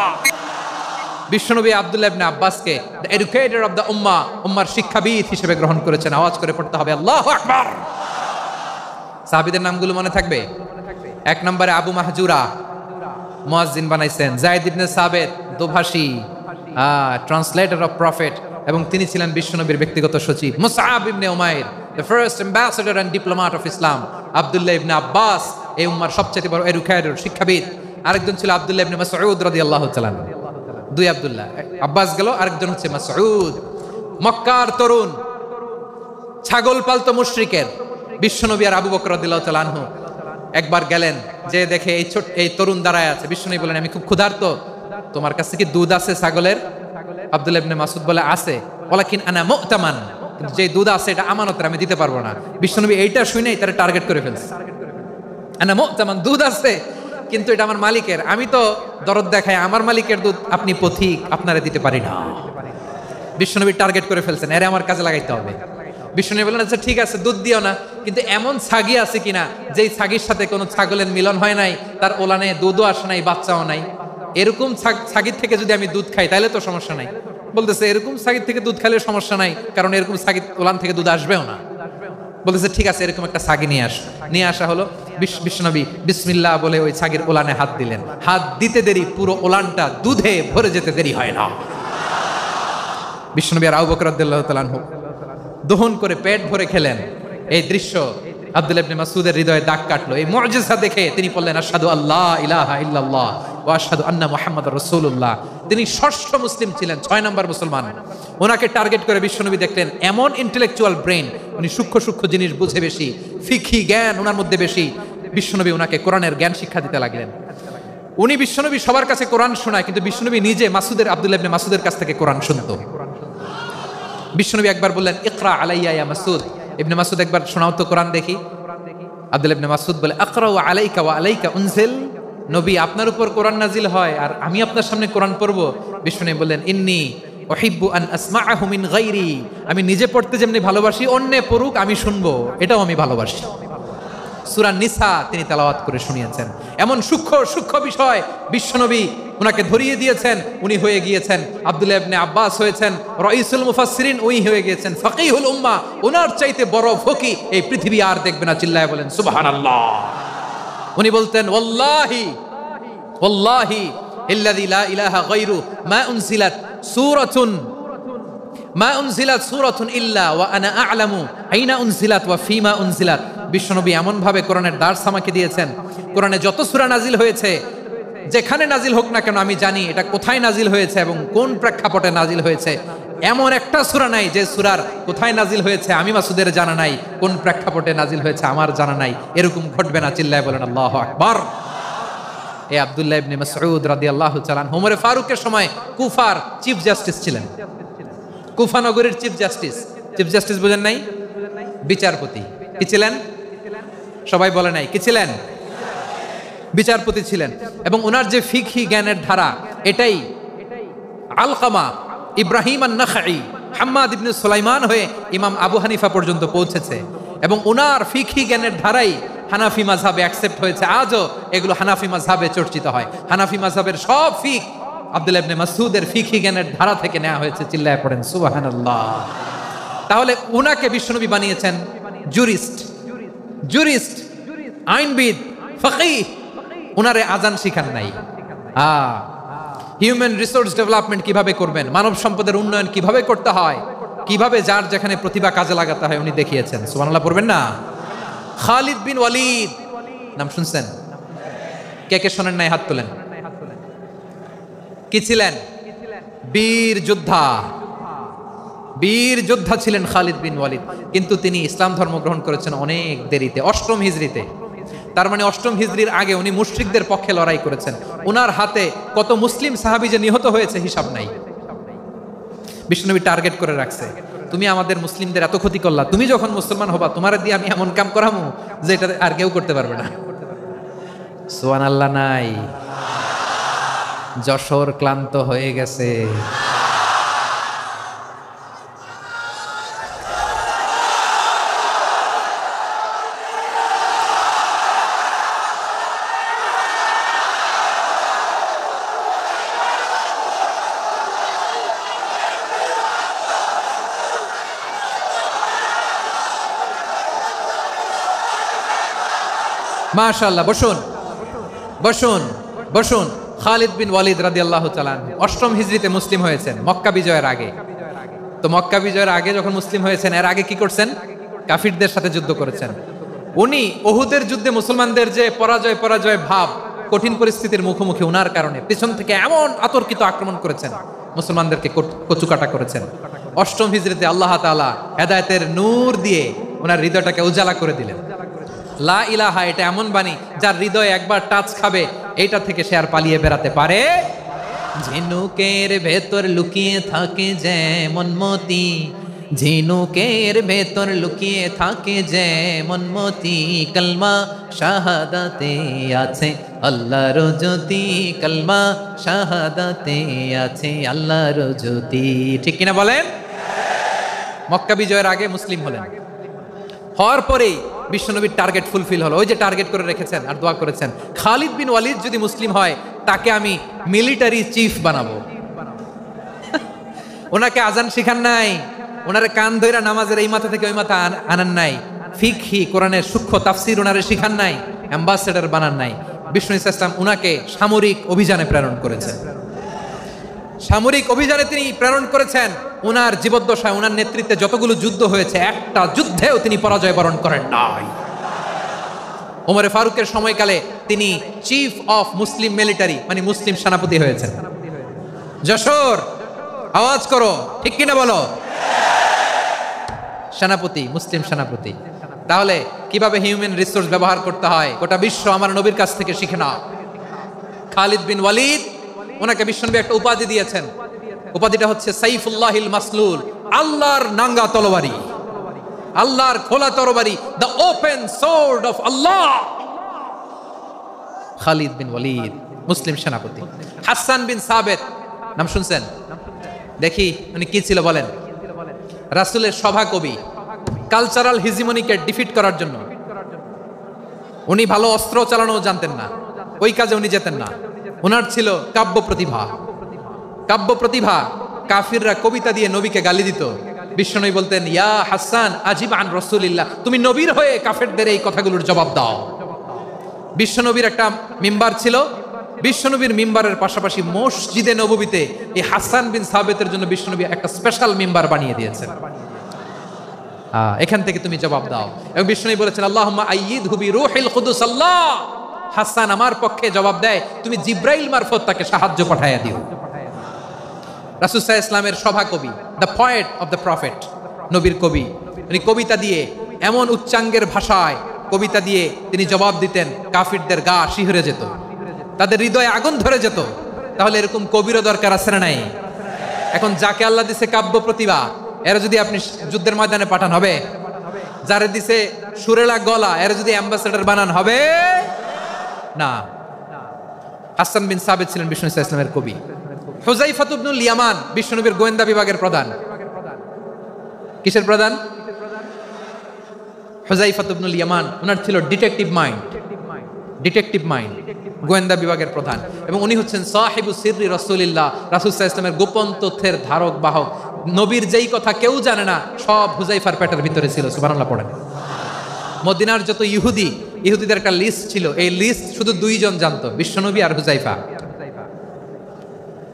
বিশ্বনবী আব্দুল্লাহ ইবনে আব্বাসকে দ্য এডুকেটর অফ দ্য উম্মাহ, উম্মার শিক্ষাবিদ হিসেবে গ্রহণ করেছেন। আওয়াজ করে পড়তে হবে আল্লাহু আকবার। সাহাবীদের নামগুলো মনে থাকবে? এক নম্বরে আবু মাহজুরা, মুয়াজ্জিন বানাইছেন। যায়েদ ইবনে সাবিত, দোভাষী, ট্রান্সলেটর অফ প্রফেট, এবং তিনি ছিলেন বিশ্বনবীর ব্যক্তিগত সচিব। Musab ibn Umair, the first ambassador and diplomat of Islam. Abdullah ibn Abbas, এই উম্মার সবচেয়ে বড় এডুকেটর, শিক্ষাবিদ। আরেকজন ছিল আব্দুল্লাহ ইবনে মাসউদ রাদিয়াল্লাহু তাআলা। দুই আব্দুল্লাহ, আব্বাস গেল, আরেকজন হচ্ছে মাসউদ। মক্কার তরুণ, ছাগল পালতো মুশরিকের। বিশ্বনবী আর আবু বকর রাদিয়াল্লাহু তাআলা আনহু একবার গেলেন, যে দেখে এই তরুণ দাঁড়ায় আছে। বিশ্বনবী বলেন, আমি খুব ক্ষুধার্ত, তোমার কাছে কি দুধ আছে ছাগলের? আব্দুল্লাহ ইবনে মাসউদ বলে, আছে। ওয়ালাকিন আনা মু'তামান, কিন্তু যে দুধ আছে এটা আমানতের, আমি দিতে পারবো না। বিশ্বনবী এইটা শুনেই তারা টার্গেট করে ফেলছে। আনা মু'তামান, দুধ আছে কিন্তু এটা আমার মালিকের, আমি তো দরদ দেখাই, আমার মালিকের দুধ আপনি পথিক, আপনারা দিতে পারি না। বিশ্বনবী টার্গেট করে ফেলছেন, এরে আমার কাজে লাগাইতে হবে। বিশ্বনবী বলেন, আচ্ছা ঠিক আছে, দুধ দিও না, কিন্তু এমন ছাগি আছে কিনা যেই ছাগির সাথে কোনো ছাগলের মিলন হয় নাই, তার ওলানে দুধও আসে নাই, বাচ্চাও নাই, এরকম ছাগির থেকে যদি আমি দুধ খাই তাহলে তো সমস্যা নাই। বলতেছে, এরকম ছাগির থেকে দুধ খাইলে সমস্যা নাই, কারণ এরকম ছাগির ওলান থেকে দুধ আসবেও না। বলতেছে, ঠিক আছে, এরকম একটা ছাগি নিয়ে আসা হলো। বিশ্বনবী বিসমিল্লাহ বলে ওই ছাগির ওলানে হাত দিলেন। হাত দিতে দেরি, পুরো ওলানটা দুধে ভরে যেতে দেরি হয় না। বিশ্বনবী আর আবু বকর রাদিয়াল্লাহু তাআলা আনহু দহন করে পেট ভরে খেলেন। এই দৃশ্য আব্দুল্লাহ ইবনে মাসউদের হৃদয়ে দাগ কাটলো। এই মুজিজা দেখে তিনি বললেন, আশহাদু আল্লা ইলাহা ইল্লাল্লাহ ওয়া আশহাদু আন্না মুহাম্মাদুর রাসূলুল্লাহ। তিনি ষষ্ঠ মুসলিম ছিলেন, 6 নম্বর মুসলমান। ওনাকে টার্গেট করে বিশ্বনবী দেখলেন এমন ইন্টেলেকচুয়াল ব্রেন, উনি সূক্ষ্ম সূক্ষ্ম জিনিস বুঝে বেশি, ফিকহি জ্ঞান ওনার মধ্যে বেশি। বিশ্বনবী ওনাকে কোরআনের জ্ঞান শিক্ষা দিতে লাগলেন। উনি বিশ্বনবী সবার কাছে কোরআন শোনায়, কিন্তু বিশ্বনবী নিজে আব্দুল্লাহ ইবনে মাসউদের কাছ থেকে কোরআন শুনতো। বিশ্বনবী একবার বললেন, ইকরা আলাইয়া ইয়া মাসউদ। ইবনে মাসউদ একবার শোনাও তো কোরআন দেখি। আব্দুল্লাহ ইবনে মাসউদ বলে, আকরাউ আলাইকা ওয়া আলাইকা উনজিল। নবী, আপনার উপর কোরআন নাজিল হয় আর আমি আপনার সামনে কোরআন পড়বো। বিশ্বনবী বললেন, ইন্নী উহিব্বু আন আসমাআহু মিন গায়রি। আমি নিজে পড়তে যেমনি ভালোবাসি, অন্যে পড়ুক আমি শুনবো, এটাও আমি ভালোবাসি। সূরা নিসা তিনি তেলাওয়াত করে শুনিয়েছেন। এমন সূক্ষ্ম সূক্ষ্ম বিষয় বিশ্বনবী ওনাকে ধরিয়ে দিয়েছেন। উনি হয়ে গিয়েছেন, আব্দুল্লাহ ইবনে আব্বাস হয়েছেন রাইসুল মুফাসসিরিন, উনি হয়ে গিয়েছেন ফাকিহুল উম্মাহ। ওনার চাইতে বড় ফকি এই পৃথিবী আর দেখবে না। চিল্লায় বলেন সুবহানাল্লাহ। উনি বলতেন, ওয়াল্লাহি ওয়াল্লাহি ইল্লাযী লা ইলাহা গায়রু মা উনজিলাত সূরাতুন ইল্লা ওয়া আনা আ'লামু আইনা উনজিলাত ওয়া ফীমা উনজিলাত। বিশ্বনবী এমন ভাবে কোরআনের দার্স আমাকে দিয়েছেন, কোরআনে যত সূরা নাজিল হয়েছে যেখানে নাজিল হোক না কেন আমি জানি এটা কোথায় নাজিল হয়েছে এবং কোন প্রেক্ষাপটে নাজিল হয়েছে। এমন একটা সূরা নাই যে সূরার কোথায় নাজিল হয়েছে আমি মাসুদের জানা নাই, কোন প্রেক্ষাপটে নাজিল হয়েছে আমার জানা নাই। এরকম ঘটবে না, চিল্লায় বলেন আল্লাহু আকবার। এই আব্দুল্লাহ ইবনে মাসউদ রাদিয়াল্লাহু তাআলা ওমর ফারুকের সময় কুফার চিফ জাস্টিস ছিলেন। কুফা নগরীর চিফ জাস্টিস। চিফ জাস্টিস বুঝেন নাই? বিচারপতি। কি ছিলেন? সবাই বলে নাই, কি ছিলেন? বিচারপতি ছিলেন। এবং ওনার যে ফিকহি জ্ঞানের ধারা, এটাই আলকামা, ইব্রাহিম আন-নাখাই, হাম্মাদ ইবনে সুলাইমান হয়ে ইমাম আবু হানিফা পর্যন্ত পৌঁছেছে। এবং ওনার ফিকহি জ্ঞানের ধারাই হানাফি মাযহাবে অ্যাকসেপ্ট হয়েছে। আজও এগুলো হানাফি মাযহাবে চর্চিত হয়। হানাফি মাযহাবের সব ফিক আব্দুল্লাহ ইবনে মাসউদের ফিকহি জ্ঞানের ধারা থেকে নেওয়া হয়েছে। চিল্লায় পড়েন সুবহানাল্লাহ। তাহলে উনাকে বিশ্বনবী বানিয়েছেন জুরিস্ট, জুরিস্ট, আইনবিদ, ফাকিহ। উনারে আজান শিখান নাই। হিউম্যান রিসোর্স ডেভেলপমেন্ট কিভাবে করবেন, মানব সম্পদের উন্নয়ন কিভাবে করতে হয়, কিভাবে যার যেখানে প্রতিভা কাজে লাগাতে হয় উনি দেখিয়েছেন। সুবহানাল্লাহ পড়বেন না? খালিদ বিন ওয়ালিদ নাম শুনছেন? কে কে শোনেন নাই হাত তোলেন। কি ছিলেন? বীর যোদ্ধা। বীর যোদ্ধা ছিলেন খালিদ বিন ওয়ালিদ। কিন্তু তিনি ইসলাম ধর্ম গ্রহণ করেছেন অনেক দেরিতে, 8ম হিজরিতে। তার মানে 8ম হিজরির আগে উনি মুশরিকদের পক্ষে লড়াই করেছেন। উনার হাতে কত মুসলিম সাহাবী যে নিহত হয়েছে হিসাব নাই। বিষ্ণুনবী টার্গেট করে রাখছে, তুমি আমাদের মুসলিমদের এত ক্ষতি করলা, তুমি যখন মুসলমান হবা তোমার দিয়ে আমি এমন কাম করামু যে এটা আর কেউ করতে পারবে না। সুবহানাল্লাহ নাই? যশোর ক্লান্ত হয়ে গেছে। মাশাআল্লাহ, বসুন বসুন বসুন। খালিদ বিন ওয়ালিদ রাদিয়াল্লাহু তাআলা 8ম হিজরিতে মুসলিম হয়েছেন, মক্কা বিজয়ের আগে। তো মক্কা বিজয়ের আগে যখন মুসলিম হয়েছেন, এর আগে কি করছেন? কাফিরদের সাথে যুদ্ধ করেছেন। উনি উহুদের যুদ্ধে মুসলমানদের যে পরাজয় ভাব, কঠিন পরিস্থিতির মুখোমুখি উনার কারণে পিছন থেকে এমন আতর্কিত আক্রমণ করেছেন, মুসলমানদেরকে কচুকাটা করেছেন। 8ম হিজরিতে আল্লাহ তাআলা হেদায়েতের নূর দিয়ে ওনার হৃদয়টাকে উজালা করে দিলেন। লা ইলাহা এটা এমন বাণী যার হৃদয়ে একবার টাচ খাবে, এইটা থেকে সে আর পালিয়ে বেড়াতে পারে। ঝিনুকের ভেতর লুকিয়ে থাকে যেমন মতি, ঝিনুকের ভেতর লুকিয়ে থাকে যেমন মতি, কলমা শাহাদাতে আছে আল্লাহর জ্যোতি, কলমা শাহাদাতে আছে আল্লাহর জ্যোতি। ঠিক কিনা বলেন? মক্কা বিজয়ের আগে মুসলিম হলেন, হওয়ার পরেই বিশ্বনবীর টার্গেট ফুলফিল হলো। ওই যে টার্গেট করে রেখেছেন আর দোয়া করেছেন, খালিদ বিন ওয়ালিদ যদি মুসলিম হয় তাকে আমি মিলিটারি চিফ বানাবো। ওনাকে আজান শিখান নাই, ওনারে কান ধইরা নামাজের এই মাথা থেকে ওই মাথা আনান নাই, ফিকহি কোরআনের সূক্ষ্ম তাফসীর ওনারে শিখান নাই, অ্যাম্বাসেডর বানান নাই। বিষ্ণু ইসলাম উনাকে সামরিক অভিযানে প্রেরণ করেছেন। সামরিক অভিযানে তিনি প্রেরণ করেছেন। উনার জীবদ্দশায় উনার নেতৃত্বে যতগুলো যুদ্ধ হয়েছে, একটা যুদ্ধেও তিনি পরাজয় বরণ করেন নাই। ওমর ফারুকের সময়কালে তিনি চিফ অফ মুসলিম মিলিটারি, মানে মুসলিম সেনাপতি হয়েছেন। যশোর আওয়াজ করো, ঠিক কিনা বলো? সেনাপতি, মুসলিম সেনাপতি। তাহলে কিভাবে হিউম্যান রিসোর্স ব্যবহার করতে হয় গোটা বিশ্ব আমার নবীর কাছ থেকে শিখে নাও। খালিদ বিন ওয়ালিদ, ওনাকে বিশ্বনবী একটা উপাধি দিয়েছেন। উপাধিটা হচ্ছে সাইফুল্লাহিল মাসলুল, আল্লাহর নাঙ্গা তরবারি, আল্লাহর খোলা তরবারি, দ্য ওপেন সোর্ড অফ আল্লাহ। খালিদ বিন ওয়ালিদ মুসলিম সেনাপতি। হাসান বিন সাবেত নাম শুনছেন? দেখি উনি কি ছিল বলেন? রাসূলের সভা কবি। কালচারাল হিজিমনিকে ডিফিট করার জন্য উনি ভালো অস্ত্র চালানো জানতেন না, ওই কাজে উনি যেতেন না। ওনার ছিল কাব্য প্রতিভা। কাব্য প্রতিভা, কাফিররা কবিতা দিয়ে নবীকে গালি দিত। বিশ্বনবী বলতেন, ইয়া হাসান আজিব আন রাসূলিল্লাহ, তুমি নবীর হয়ে কাফেরদের এই কথাগুলোর জবাব দাও। বিশ্বনবীর একটা মিম্বার ছিল, বিশ্বনবীর মিম্বারের পাশাপাশি মসজিদে নববীতে এই হাসান বিন সাবেতের জন্য বিশ্বনবী একটা স্পেশাল মিম্বার বানিয়ে দিয়েছেন। এখান থেকে তুমি জবাব দাও। এবং বিশ্বনবী বলেছেন, আল্লাহুম্মা আইয়িদহু বিরূহিল কুদুস, আল্লাহ হাসান আমার পক্ষে জবাব দেয়, তুমি জিব্রাইল মারফত তাকে সাহায্য পাঠাইয়া দিও। রাসূল সাল্লাল্লাহু আলাইহি ওয়াসাল্লামের সভা কবি, the poet of the prophet, নবীর কবি, তিনি কবিতা দিয়ে এমন উচ্চাঙ্গের ভাষায় কবিতা দিয়ে তিনি জবাব দিতেন, কাফিরদের গা শিহরে যেত, তাদের হৃদয়ে আগুন ধরে যেত। তাহলে এরকম কবিরও দরকার আছে না নাই? এখন যাকে আল্লাহ দিছে কাব্য প্রতিভা, এরা যদি আপনি যুদ্ধের ময়দানে পাঠান হবে? যারে দিছে সুরেলা গলা, এরা যদি অ্যাম্বাসেডর বানান হবে না। হাসান বিন সাবিত ছিলেন বিষ্ণু ইসলামের কবি। হুযায়ফা ইবনুল ইয়ামান বিশ্বনবীর গোয়েন্দা বিভাগের প্রধান। কিসের প্রধান? হুযায়ফা ইবনুল ইয়ামান, ওনার ছিল ডিটেকটিভ মাইন্ড, গোয়েন্দা বিভাগের প্রধান, এবং উনি হচ্ছেন সাহিবু সিররি রাসূলিল্লাহ, রাসূল সাল্লাল্লাহু আলাইহি ওয়াসাল্লামের গোপন তথ্যের ধারক বাহক। নবীর যেই কথা কেউ জানে না, সব হুযায়ফার পেটের ভিতরে ছিল। সুবহানাল্লাহ পড়েন। মদিনার যত ইহুদিদের একটা লিস্ট ছিল, এই লিস্ট শুধু দুইজন জানতো, বিশ্বনবী আর হুযায়ফা।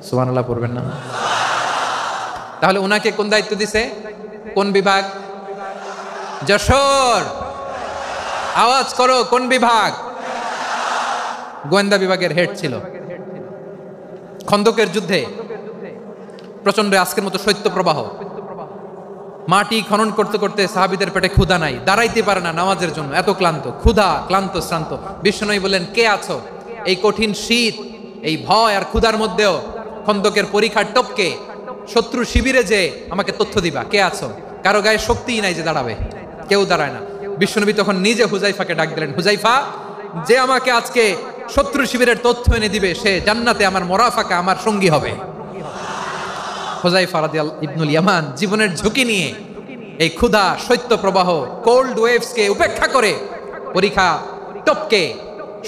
সুবহানাল্লাহ পড়বেন না? তাহলে ওনাকে কোন দায়িত্ব দিছে? কোন বিভাগ? যশোর। আওয়াজ করো, কোন বিভাগ? গোয়েন্দা বিভাগের হেড ছিল। খন্দকের যুদ্ধে প্রচন্ড আজকের মতো শৈত্য প্রবাহ, মাটি খনন করতে করতে সাহাবীদের পেটে ক্ষুধা নাই, দাঁড়াইতে পারে না নামাজের জন্য, এত ক্লান্ত, ক্ষুধা, ক্লান্ত, শ্রান্ত। বিশ্বনবী বললেন, কে আছো এই কঠিন শীত, এই ভয় আর ক্ষুধার মধ্যেও খন্দকের পরীক্ষার টপকে শত্রু শিবিরে যে আমাকে তথ্য দিবা, কে আছো? কারো গায়ে শক্তিই নাই যে দাঁড়াবে, কেউ দাঁড়ায় না। বিশ্বনবী তখন নিজে হুযায়ফাকে ডাক দিলেন, হুযায়ফা, যে আমাকে আজকে শত্রু শিবিরের তথ্য এনে দিবে, সে জান্নাতে আমার মোরাফাকা, আমার সঙ্গী হবে। হুযায়ফা রাদিয়াল্লাহু ইবনুল ইয়ামান জীবনের ঝুঁকি নিয়ে এই ক্ষুধা, শৈত্য প্রবাহ, কোল্ড ওয়েভসকে উপেক্ষা করে পরীক্ষা টপকে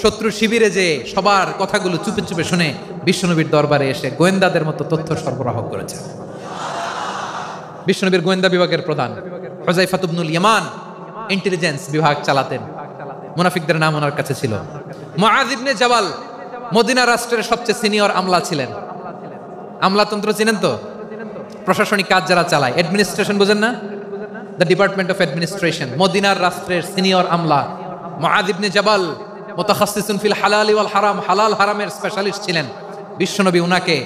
শত্রু শিবিরে যে সবার কথাগুলো চুপে চুপে শুনে বিশ্বনবীর দরবারে এসে গোয়েন্দাদের মতো তথ্য সরবরাহ করেছে। বিশ্বনবীর গোয়েন্দা বিভাগের প্রধান হুযায়ফা ইবনুল ইয়ামান ইন্টেলিজেন্স বিভাগ চালাতেন। মুনাফিকদের নাম ওনার কাছে ছিল। মুআয ইবনে জাবাল মদিনা রাষ্ট্রের সবচেয়ে সিনিয়র আমলা ছিলেন। আমলাতন্ত্র চিনেন তো? প্রশাসনিক কাজ যারা চালায়, অ্যাডমিনিস্ট্রেশন বোঝেন না? The department of administration. মদিনার রাষ্ট্রের সিনিয়র আমলা মুআয ইবনে জাবাল মুতাখাসসিসুন ফিল হালাল ওয়াল হারাম, হালাল হারামের স্পেশালিস্ট ছিলেন। বিশ্বনবী উনাকে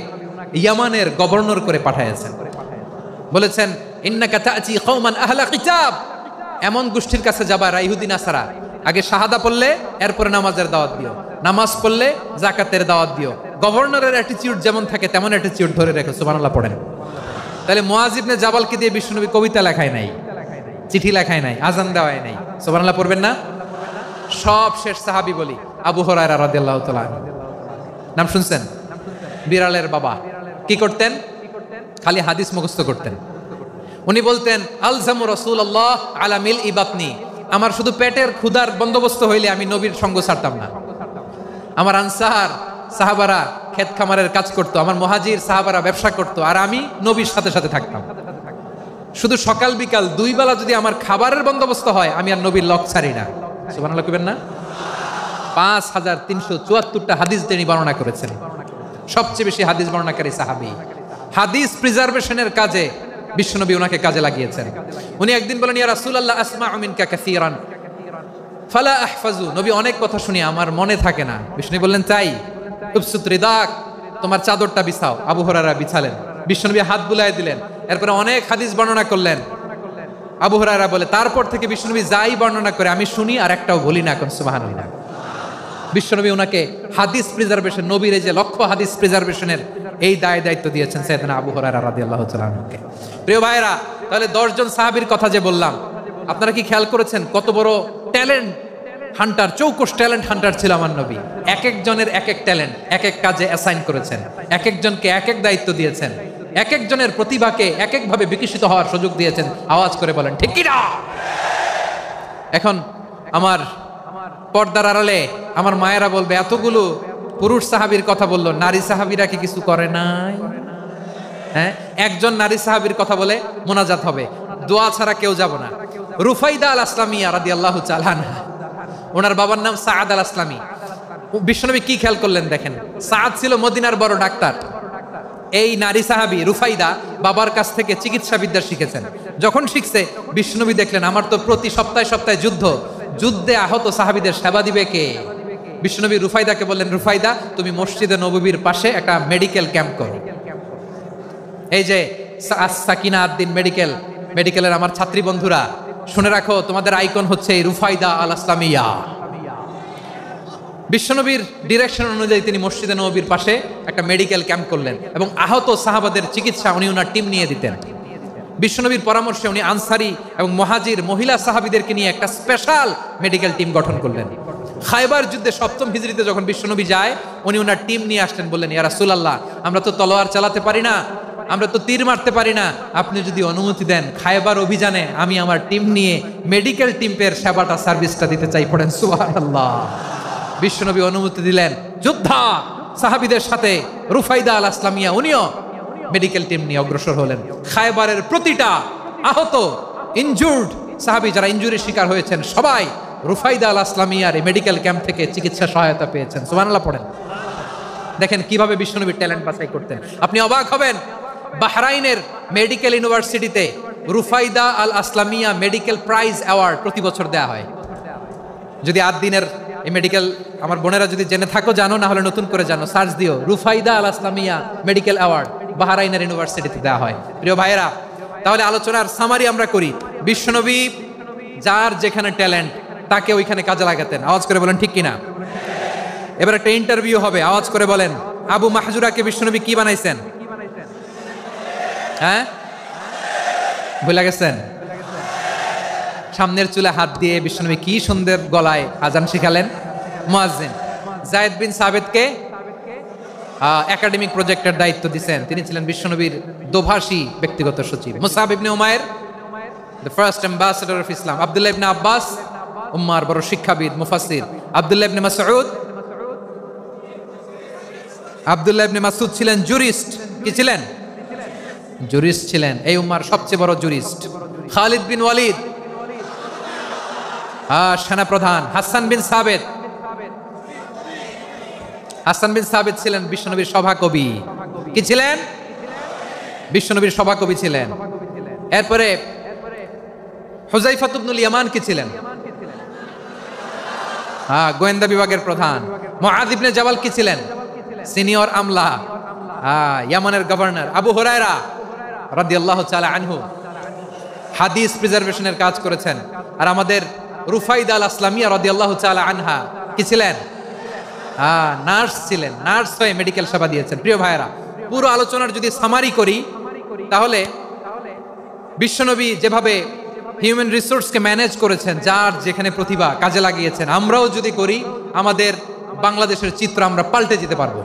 ইয়ামানের গভর্নর করে পাঠিয়েছেন। বলেছেন, ইন্নাকা তা'তি কওমান আহলা কিতাব, এমন গোষ্ঠীর কাছে যাবা ইহুদি নাসারা, আগে শাহাদা পড়লে এরপরে নামাজের দাওয়াত দিও, নামাজ পড়লে যাকাতের দাওয়াত দিও। গভর্নরের অ্যাটিটিউড যেমন থাকে তেমন অ্যাটিটিউড ধরে রেখো। সুবহানাল্লাহ পড়েন। তাহলে মুআয ইবনে জাবালকে দিয়ে বিশ্বনবী কবিতা লেখায় নাই, চিঠি লেখায় নাই, আজান দেওয়ায় নাই। সুবহানাল্লাহ পড়বেন না? সব শেষ সাহাবী বলি আবু হুরায়রা রাদিয়াল্লাহু তাআলা, নাম শুনছেন? বিড়ালের বাবা। কি করতেন? খালি হাদিস মুখস্থ করতেন। উনি বলতেন, আলজামু রাসূলুল্লাহ আলা মিল ইবাতনি, আমার শুধু পেটের ক্ষুধার বন্দোবস্ত হইলে আমি নবীর সঙ্গ ছাড়তাম না। আমার আনসার সাহাবারা ক্ষেত খামারের কাজ করতো, আমার মুহাজির সাহাবারা ব্যবসা করতো, আর আমি নবীর সাথে সাথে থাকতাম। শুধু সকাল বিকাল দুই বেলা যদি আমার খাবারের বন্দোবস্ত হয়, আমি আর নবীর লক ছাড়ি না। সুবহানাল্লাহ কইবেন না? 5374টা হাদিস তিনি বর্ণনা করেছেন। সবচেয়ে বেশি হাদিস বর্ণনাকারী সাহাবী। হাদিস প্রিজার্ভেশনের কাজে বিশ্বনবী ওনাকে কাজে লাগিয়েছেন। উনি একদিন বলেন, ইয়া রাসূলুল্লাহ আসমাউ মিনকা কাসীরান ফালা আহফাজু, নবী অনেক কথা শুনি আমার মনে থাকে না। বিশ্বনবী বললেন, তাই? উবসুত রিদাক, তোমার চাদরটা বিছাও। আবু হুরায়রা বিছালেন, বিশ্বনবী হাত বুলায় দিলেন, এরপরে অনেক হাদিস বর্ণনা করলেন। আবু হুরায়রা বলে, তারপর থেকে বিশ্বনবী যাই বর্ণনা করে আমি শুনি আর একটাও ভুলি না। এখন সুবহানাল্লাহ। বিশ্বনবী ওনাকে হাদিস প্রিজার্ভেশন, নবীর এই যে লক্ষ্য হাদিস প্রিজার্ভেশনের এই দায়িত্ব দিয়েছেন সাইয়েদনা আবু হুরায়রা রাদিয়াল্লাহু তাআলা আনহুকে। প্রিয় ভাইরা, তাহলে 10 জন সাহাবীর কথা যে বললাম, আপনারা কি খেয়াল করেছেন কত বড় ট্যালেন্ট হান্টার, চৌকস ট্যালেন্ট হান্টার ছিল আমার নবী। এক একজনের এক এক ট্যালেন্ট, এক এক কাজে অ্যাসাইন করেছেন, এক একজনকে এক এক দায়িত্ব দিয়েছেন, এক একজনের প্রতিভাকে এক একভাবে বিকশিত হওয়ার সুযোগ দিয়েছেন। আওয়াজ করে বলেন ঠিক কি না? এখন আমার পর্দার আড়ালে আমার মায়েরা বলবে, এতগুলো পুরুষ সাহাবীর কথা বললো, নারী সাহাবীরা কি কিছু করে নাই? হ্যাঁ, একজন নারী সাহাবীর কথা বলে মোনাজাত হবে, দোয়া ছাড়া কেউ যাব না। রুফাইদা আল আসলামিয়া রাদিয়াল্লাহু তাআলা আনহা, ওনার বাবার নাম সাআদ আল আসলামি। বিশ্বনবী কি খেয়াল করলেন দেখেন, সাআদ ছিল মদিনার বড় ডাক্তার। এই নারী সাহাবী রুফাইদা বাবার কাছ থেকে চিকিৎসা বিদ্যা শিখেছেন। যখন শিখছে, বিশ্বনবী দেখলেন আমার তো প্রতি সপ্তাহে যুদ্ধে আহত সাহাবীদের সেবা দিবে কে? বিশ্বনবী রুফাইদাকে বললেন, রুফাইদা তুমি মসজিদে নববীর পাশে একটা মেডিকেল ক্যাম্প করো। এই যে সাকিনা আদ্দিন মেডিকেলের আমার ছাত্রী বন্ধুরা শুনে রাখো, তোমাদের আইকন হচ্ছে এই রুফাইদা আল ইসলামিয়া। বিশ্বনবীর ডিরেকশন অনুযায়ী তিনি মসজিদে নববীর পাশে একটা মেডিকেল ক্যাম্প করলেন এবং আহত সাহাবাদের চিকিৎসা উনি ওনার টিম নিয়ে দিতেন। বিশ্বনবীর পরামর্শে উনি আনসারি এবং মুহাজির মহিলা সাহাবীদেরকে নিয়ে একটা স্পেশাল মেডিকেল টিম গঠন করলেন। খায়বার যুদ্ধে 7ম হিজরিতে যখন বিশ্বনবী যায়, উনি ওনার টিম নিয়ে আসলেন, বললেন, ইয়া রাসূলুল্লাহ, আমরা তো তলোয়ার চালাতে পারি না, আমরা তো তীর মারতে পারি না, আপনি যদি অনুমতি দেন খায়বার অভিযানে আমি আমার টিম নিয়ে মেডিকেল টিমের সেবাটা সার্ভিসটা দিতে চাই। পড়েন সুবহানাল্লাহ। বিশ্বনবী অনুমতি দিলেন, যোদ্ধা সাহাবীদের সাথে রুফাইদা আল ইসলামিয়া উনিও মেডিকেল টিম নিয়ে অগ্রসর হলেন। খায়বারের প্রতিটা আহত ইনজুর্ড সাহাবী যারা ইনজুরির শিকার হয়েছেন সবাই রুফাইদা আল ইসলামিয়ার এই মেডিকেল ক্যাম্প থেকে চিকিৎসা সহায়তা পেয়েছেন। সুবহানাল্লাহ পড়েন। দেখেন কিভাবে বিশ্বনবীর ট্যালেন্ট বাছাই করতেন। আপনি অবাক হবেন, বাহরাইনের মেডিকেল ইউনিভার্সিটিতে রুফাইদা আল ইসলামিয়া মেডিকেল প্রাইজ অ্যাওয়ার্ড প্রতি বছর দেওয়া হয়। যদি আদ্দিনের এই মেডিকেল আমার বোনেরা যদি জেনে থাকো জানো, না হলে নতুন করে জানো, সার্চ দিও, রুফাইদা আল ইসলামিয়া মেডিকেল অ্যাওয়ার্ড বাহরাইনের ইউনিভার্সিটিতে দেওয়া হয়। প্রিয় ভাইয়েরা, তাহলে আলোচনার সামারি আমরা করি। বিশ্বনবী যার যেখানে ট্যালেন্ট তাকে ওইখানে কাজে লাগাতেন। আওয়াজ করে বলেন ঠিক কিনা। এবার একটা ইন্টারভিউ হবে, আওয়াজ করে বলেন, আবু মাহজুরাকে বিশ্বনবী কি বানাইছেন? হ্যাঁ, ভুলে গেছেন? সামনের চুলে হাত দিয়ে বিশ্বনবী কি সুন্দর গলায় আজান শিখালেন। মুয়াজ্জিন যায়েদ বিন সাবিতকে একাডেমিক প্রজেক্টের দায়িত্ব দিয়েছেন, তিনি ছিলেন বিশ্বনবীর দোভাষী ব্যক্তিগত সচিব। Musab ibn Umair the first ambassador of Islam. Abdullah ibn Abbas উম্মার বড় শিক্ষাবিদ মুফাসসির। আব্দুল্লাহ ইবনে মাসউদ ছিলেন জুরিস্ট। কি ছিলেন? জুরিস্ট ছিলেন, এই উম্মার সবচেয়ে বড় জুরিস্ট। খালিদ বিন ওয়ালিদ সেনাপ্রধান। হাসান বিন সাবিত ছিলেন বিশ্বনবীর সভাকবি। কি ছিলেন? বিশ্বনবীর সভাকবি ছিলেন। এরপরে হুযায়ফা ইবনুল ইয়ামান কি ছিলেন? গোয়েন্দা বিভাগের প্রধান। মুআয ইবনে জাবাল কি ছিলেন? সিনিয়র আমলা, ইয়ামানের গভর্নর। আবু হুরায়রা রাদিয়াল্লাহু তাআলা আনহু হাদিস প্রিজার্ভেশনের কাজ করেছেন। আর আমাদের রুফাইদা আল ইসলামিয়া রাদিয়াল্লাহু তাআলা আনহা কি ছিলেন? নার্স ছিলেন। নার্স হয়ে মেডিকেল সেবা দিয়েছেন। প্রিয় ভাইয়েরা, পুরো আলোচনার যদি সামারি করি তাহলে বিশ্বনবী যেভাবে হিউম্যান রিসোর্সকে ম্যানেজ করেছেন, যার যেখানে প্রতিভা কাজে লাগিয়েছেন, আমরাও যদি করি আমাদের বাংলাদেশের চিত্র আমরা পাল্টে যেতে পারবো।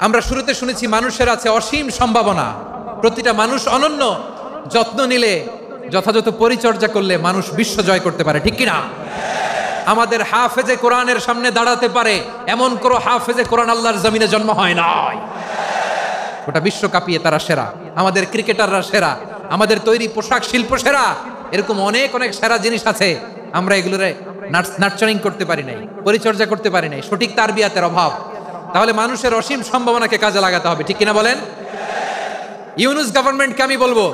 আমরা শুরুতে শুনেছি মানুষের আছে অসীম সম্ভাবনা, প্রতিটা মানুষ অনন্য, যত্ন নিলে যথাযথ পরিচর্যা করলে মানুষ বিশ্ব জয় করতে পারে। ঠিক কিনা? আমাদের হাফেজে কোরআনের সামনে দাঁড়াতে পারে এমন কোন হাফেজে কোরআন আল্লাহর জমিনে জন্ম হয় নাই। গোটা বিশ্ব কাঁপিয়ে তারা সেরা। আমাদের ক্রিকেটাররা সেরা, আমাদের তৈরি পোশাক শিল্প সেরা। এরকম অনেক অনেক সেরা জিনিস আছে, আমরা এগুলোরে নার্চারিং করতে পারি নাই, পরিচর্যা করতে পারি নাই, সঠিক তারবিয়াতের অভাব। তাহলে মানুষের অসীম সম্ভাবনাকে কাজে লাগাতে হবে। ঠিক কিনা বলেন? ইউনুস গভর্নমেন্টকে আমি বলবো,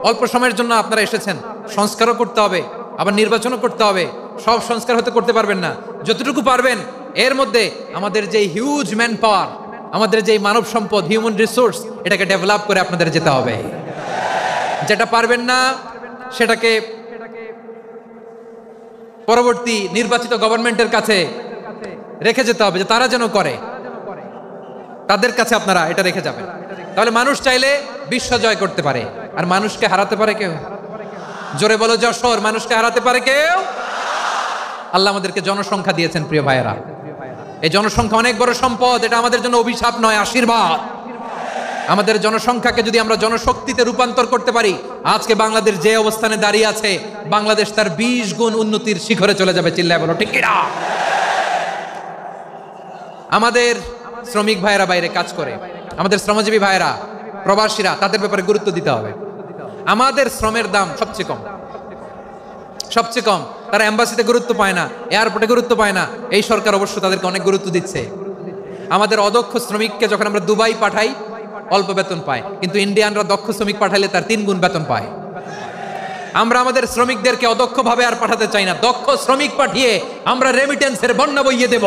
অল্প সময়ের জন্য আপনারা এসেছেন, সংস্কারও করতে হবে, আবার নির্বাচনও করতে হবে। সব সংস্কার হতে করতে পারবেন না, যতটুকু পারবেন এর মধ্যে আমাদের যে হিউজ ম্যান পাওয়ার, আমাদের যে মানব সম্পদ, হিউম্যান রিসোর্স, এটাকে ডেভেলপ করে আপনাদের যেতে হবে। যেটা পারবেন না সেটাকে পরবর্তী নির্বাচিত গভর্নমেন্টের কাছে রেখে যেতে হবে, যে তারা যেন করে, তাদের কাছে আপনারা এটা রেখে যাবেন। তাহলে মানুষ চাইলে বিশ্ব জয় করতে পারে। আর মানুষকে হারাতে পারে কেউ? জোরে বলো যশোর। মানুষকে হারাতে পারে কেউ? আল্লাহ আমাদেরকে জনসংখ্যা দিয়েছেন। প্রিয় ভাইয়েরা, এই জনসংখ্যা অনেক বড় সম্পদ, এটা আমাদের জন্য অভিশাপ নয়, আশীর্বাদ। আমাদের জনসংখ্যাকে যদি আমরা জনশক্তিতে রূপান্তর করতে পারি, আজকে বাংলাদেশ যে অবস্থানে দাঁড়িয়ে আছে, বাংলাদেশ তার 20 গুণ উন্নতির শিখরে চলে যাবে। চিল্লায় বলো ঠিক কিনা? আমাদের শ্রমিক ভাইয়েরা বাইরে কাজ করে, আমাদের শ্রমজীবী ভাইয়েরা, প্রবাসীরা, তাদের ব্যাপারে গুরুত্ব দিতে হবে। আমাদের শ্রমের দাম সবচেয়ে কম, সবচেয়ে কম। তারা এম্বাসিতে গুরুত্ব পায় না, এয়ারপোর্টে গুরুত্ব পায় না। এই সরকার অবশ্য তাদেরকে অনেক গুরুত্ব দিচ্ছে। আমাদের অদক্ষ শ্রমিককে যখন আমরা দুবাই পাঠাই অল্প বেতন পায়, কিন্তু ইন্ডিয়ানরা দক্ষ শ্রমিক পাঠাইলে তার 3 গুণ বেতন পায়। আমরা আমাদের শ্রমিকদেরকে অদক্ষভাবে আর পাঠাতে চাই না, দক্ষ শ্রমিক পাঠিয়ে আমরা রেমিটেন্সের বন্যা বইয়ে দেব।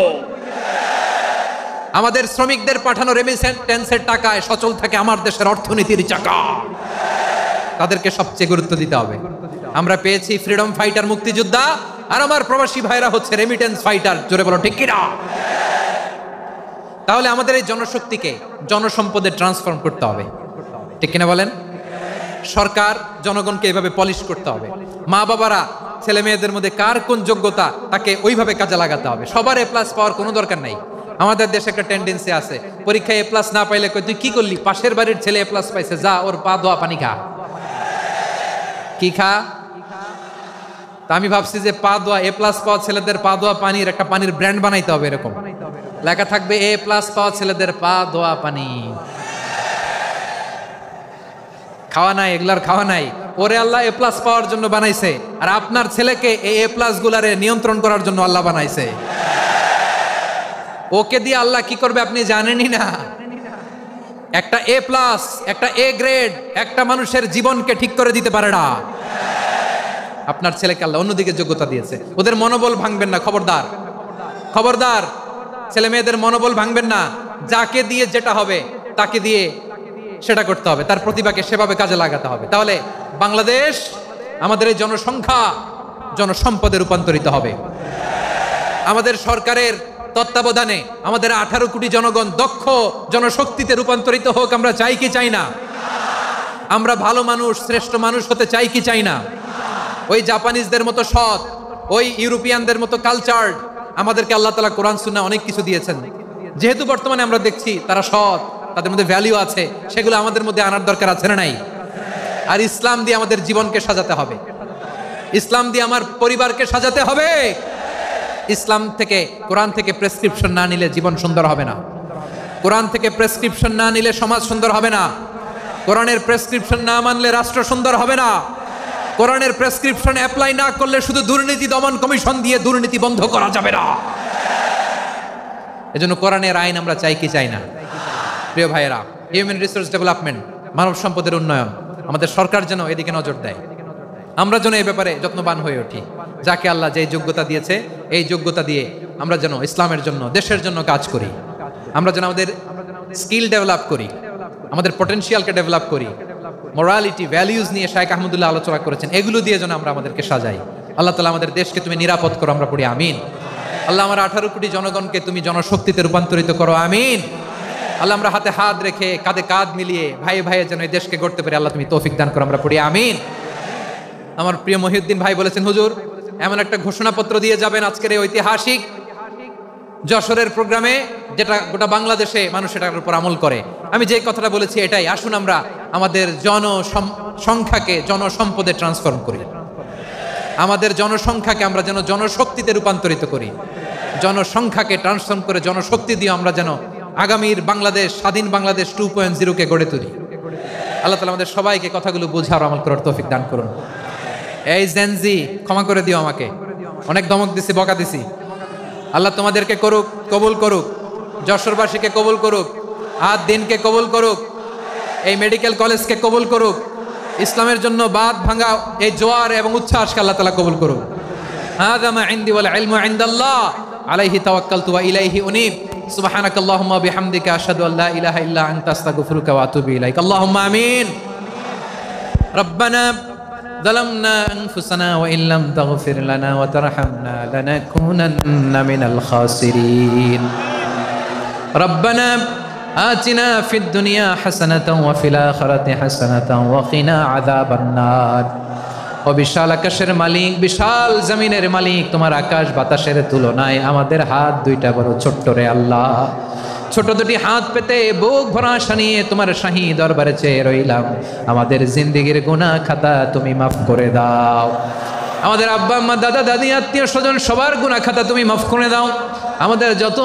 আমাদের শ্রমিকদের পাঠানো রেমিটেন্সের টাকায় সচল থাকে আমার দেশের অর্থনীতির চাকা। তাদেরকে সবচেয়ে গুরুত্ব দিতে হবে। আমরা পেয়েছি ফ্রিডম ফাইটার, মুক্তিযোদ্ধা, আর আমার প্রবাসী ভাইরা হচ্ছে রেমিটেন্স ফাইটার। জোরে বলো ঠিক কিনা? তাহলে আমাদের এই জনশক্তিকে জনসম্পদে ট্রান্সফর্ম করতে হবে, ঠিক কিনা বলেন? সরকার জনগণকে এভাবে পলিশ করতে হবে। মা বাবারা ছেলে মেয়েদের মধ্যে কার কোন যোগ্যতা তাকে ওইভাবে কাজে লাগাতে হবে। সবার এ প্লাস পাওয়ার কোনো দরকার নাই। আমাদের দেশে একটা টেন্ডেন্সি আছে, পরীক্ষায় এ প্লাস না পাইলে কই তুই কি করলি, পাশের বাড়ির ছেলে এ প্লাস পাইছে, যা ওর পা ধোয়া পানি খা। কি খা? তা আমি ভাবছি যে পা ধোয়া, এ প্লাস পাওয়া ছেলেদের পা ধোয়া পানির একটা পানির ব্র্যান্ড বানাইতে হবে। এরকম লেখা থাকবে, এ প্লাস পাওয়া ছেলেদের পা ধোয়া পানি। খাওয়া নাই, এগুলার খাওয়া নাই। ওরে আল্লাহ এ প্লাস পাওয়ার জন্য বানাইছে, আর আপনার ছেলেকে এই এ প্লাস গুলারে নিয়ন্ত্রণ করার জন্য আল্লাহ বানাইছে। ওকে দিয়ে আল্লাহ কি করবে আপনি জানেনই না। একটা এ প্লাস, একটা এ গ্রেড একটা মানুষের জীবনকে ঠিক করে দিতে পারে না। আপনার ছেলেকে আল্লাহ অন্যদিকে যোগ্যতা দিয়েছে। ওদের মনোবল ভাঙবেন না, খবরদার খবরদার। ছেলে মেয়েদের মনোবল ভাঙবেন না। যাকে দিয়ে যেটা হবে তাকে দিয়ে সেটা করতে হবে, তার প্রতিভাকে সেভাবে কাজে লাগাতে হবে। তাহলে বাংলাদেশ, আমাদের এই জনসংখ্যা জনসম্পদে রূপান্তরিত হবে। আমাদের সরকারের তত্ত্বাবধানে আমাদের 18 কোটি জনগণ দক্ষ জনশক্তিতে রূপান্তরিত হোক। আমরা চাই কি চাই না? আমরা ভালো মানুষ, শ্রেষ্ঠ মানুষ হতে চাই কি চাই না? ওই জাপানিজদের মতো সৎ, ওই ইউরোপিয়ানদের মতো কালচার্ড। আমাদেরকে আল্লাহ তাআলা কোরআন সুন্নাহ অনেক কিছু দিয়েছেন। যেহেতু বর্তমানে আমরা দেখছি তারা সৎ, তাদের মধ্যে ভ্যালু আছে, সেগুলো আমাদের মধ্যে আনার দরকার আছে না নাই? আর ইসলাম দিয়ে আমাদের জীবনকে সাজাতে হবে, ইসলাম দিয়ে আমার পরিবারকে সাজাতে হবে। ইসলাম থেকে, কোরআন থেকে প্রেসক্রিপশন না নিলে জীবন সুন্দর হবে না। কোরআন থেকে প্রেসক্রিপশন না নিলে সমাজ সুন্দর হবে না। কোরআনের প্রেসক্রিপশন না মানলে রাষ্ট্র সুন্দর হবে না। কোরআনের প্রেসক্রিপশন অ্যাপ্লাই না করলে শুধু দুর্নীতি দমন কমিশন দিয়ে দুর্নীতি বন্ধ করা যাবে না। এজন্য কোরআনের আইন আমরা চাই কি চাই না? প্রিয় ভাইয়েরা, হিউম্যান রিসোর্স ডেভেলপমেন্ট, মানব সম্পদের উন্নয়ন, আমাদের সরকার যেন এদিকে নজর দেয়। আমরা যেন এই ব্যাপারে যত্নবান হয়ে উঠি। যাকে আল্লাহ যে যোগ্যতা দিয়েছে, এই যোগ্যতা দিয়ে আমরা যেন ইসলামের জন্য, দেশের জন্য কাজ করি। আমরা যেন আমাদের স্কিল ডেভেলপ করি, আমাদের পটেনশিয়ালকে ডেভেলপ করি। মোরালিটি, ভ্যালিউজ নিয়ে শাইখ আহমদুল্লাহ আলোচনা করেছেন, এগুলো দিয়ে যেন আমরা আমাদেরকে সাজাই। আল্লাহ তাআলা আমাদের দেশকে তুমি নিরাপদ করো, আমরা পড়ি আমিন। আল্লাহ আমার 18 কোটি জনগণকে তুমি জনশক্তিতে রূপান্তরিত করো, আমিন। আল্লাহ আমরা হাতে হাত রেখে, কাঁধে কাঁধ মিলিয়ে ভাই ভাইয়ে যেন এই দেশকে গড়তে পারি, আল্লাহ তুমি তৌফিক দান করো, আমরা পড়ি আমিন। আমার প্রিয় মহিউদ্দিন ভাই বলেছেন, হুজুর এমন একটা ঘোষণাপত্র দিয়ে যাবেন আজকের এই ঐতিহাসিক যশোরের প্রোগ্রামে, যেটা গোটা বাংলাদেশে মানুষ এটার উপর আমল করে। আমি যে কথাটা বলেছি এটাই, আসুন আমরা আমাদের জনসংখ্যাকে জনসম্পদে ট্রান্সফর্ম করি। আমাদের জনসংখ্যাকে আমরা যেন জনশক্তিতে রূপান্তরিত করি। জনসংখ্যাকে ট্রান্সফর্ম করে জনশক্তি দিয়ে আমরা যেন আগামীর বাংলাদেশ, স্বাধীন বাংলাদেশ 2.0 গড়ে তুলি। আল্লাহ তাআলা আমাদের সবাইকে কথাগুলো বোঝার, আমল করার তৌফিক দান করুন। এই জেনজি, ক্ষমা করে দিও আমাকে, অনেক ধমক দিছি, বকা দিছি। আল্লাহ তোমাদেরকে করুক, কবুল করুক, যশোরবাসীকে কবুল করুক, আদ দিনকে কবুল করুক, এই মেডিকেল কলেজকে কবুল করুক, ইসলামের জন্য বাদ ভাঙা এই জোয়ার এবং উচ্ছ্বাসকে আল্লাহ তাআলা কবুল করুক। হাযা মা ইনদি ওয়াল ইলমু ইনদাল্লাহ আলাইহি তাওয়াক্কালতু ওয়া ইলাইহি উনীব। সুবহানাকাল্লাহুম্মা ওয়া বিহামদিকা আশহাদু আল্লা ইলাহা ইল্লা আনতা আস্তাগফিরুকা ওয়া আতুবু ইলাইক। আল্লাহুম্মা আমিন। রব্বানা ظلمنا أنفسنا وإن لم تغفر لنا وترحمنا لنكونن من الخاسرين. ربنا آتنا في الدنيا حسنة وفي الآخرة حسنة وقنا عذاب النار. ও বিশাল আকাশের মালিক, বিশাল জমিনের মালিক, তোমার আকাশ বাতাসের তুলনায় আমাদের হাত দুইটা বড় ছোট্ট রে আল্লাহ। ছোট দুটি হাত পেতে বুক ভরা আশা নিয়ে তোমার শাহী দরবারে চেয়ে রইলাম। আমাদের জিন্দেগির গুনাহ খাতা তুমি মাফ করে দাও। আমাদের আব্বা আম্মা, দাদা দাদি, আত্মীয় স্বজন সবার গুনাহ খাতা তুমি মাফ করে দাও। আমাদের যত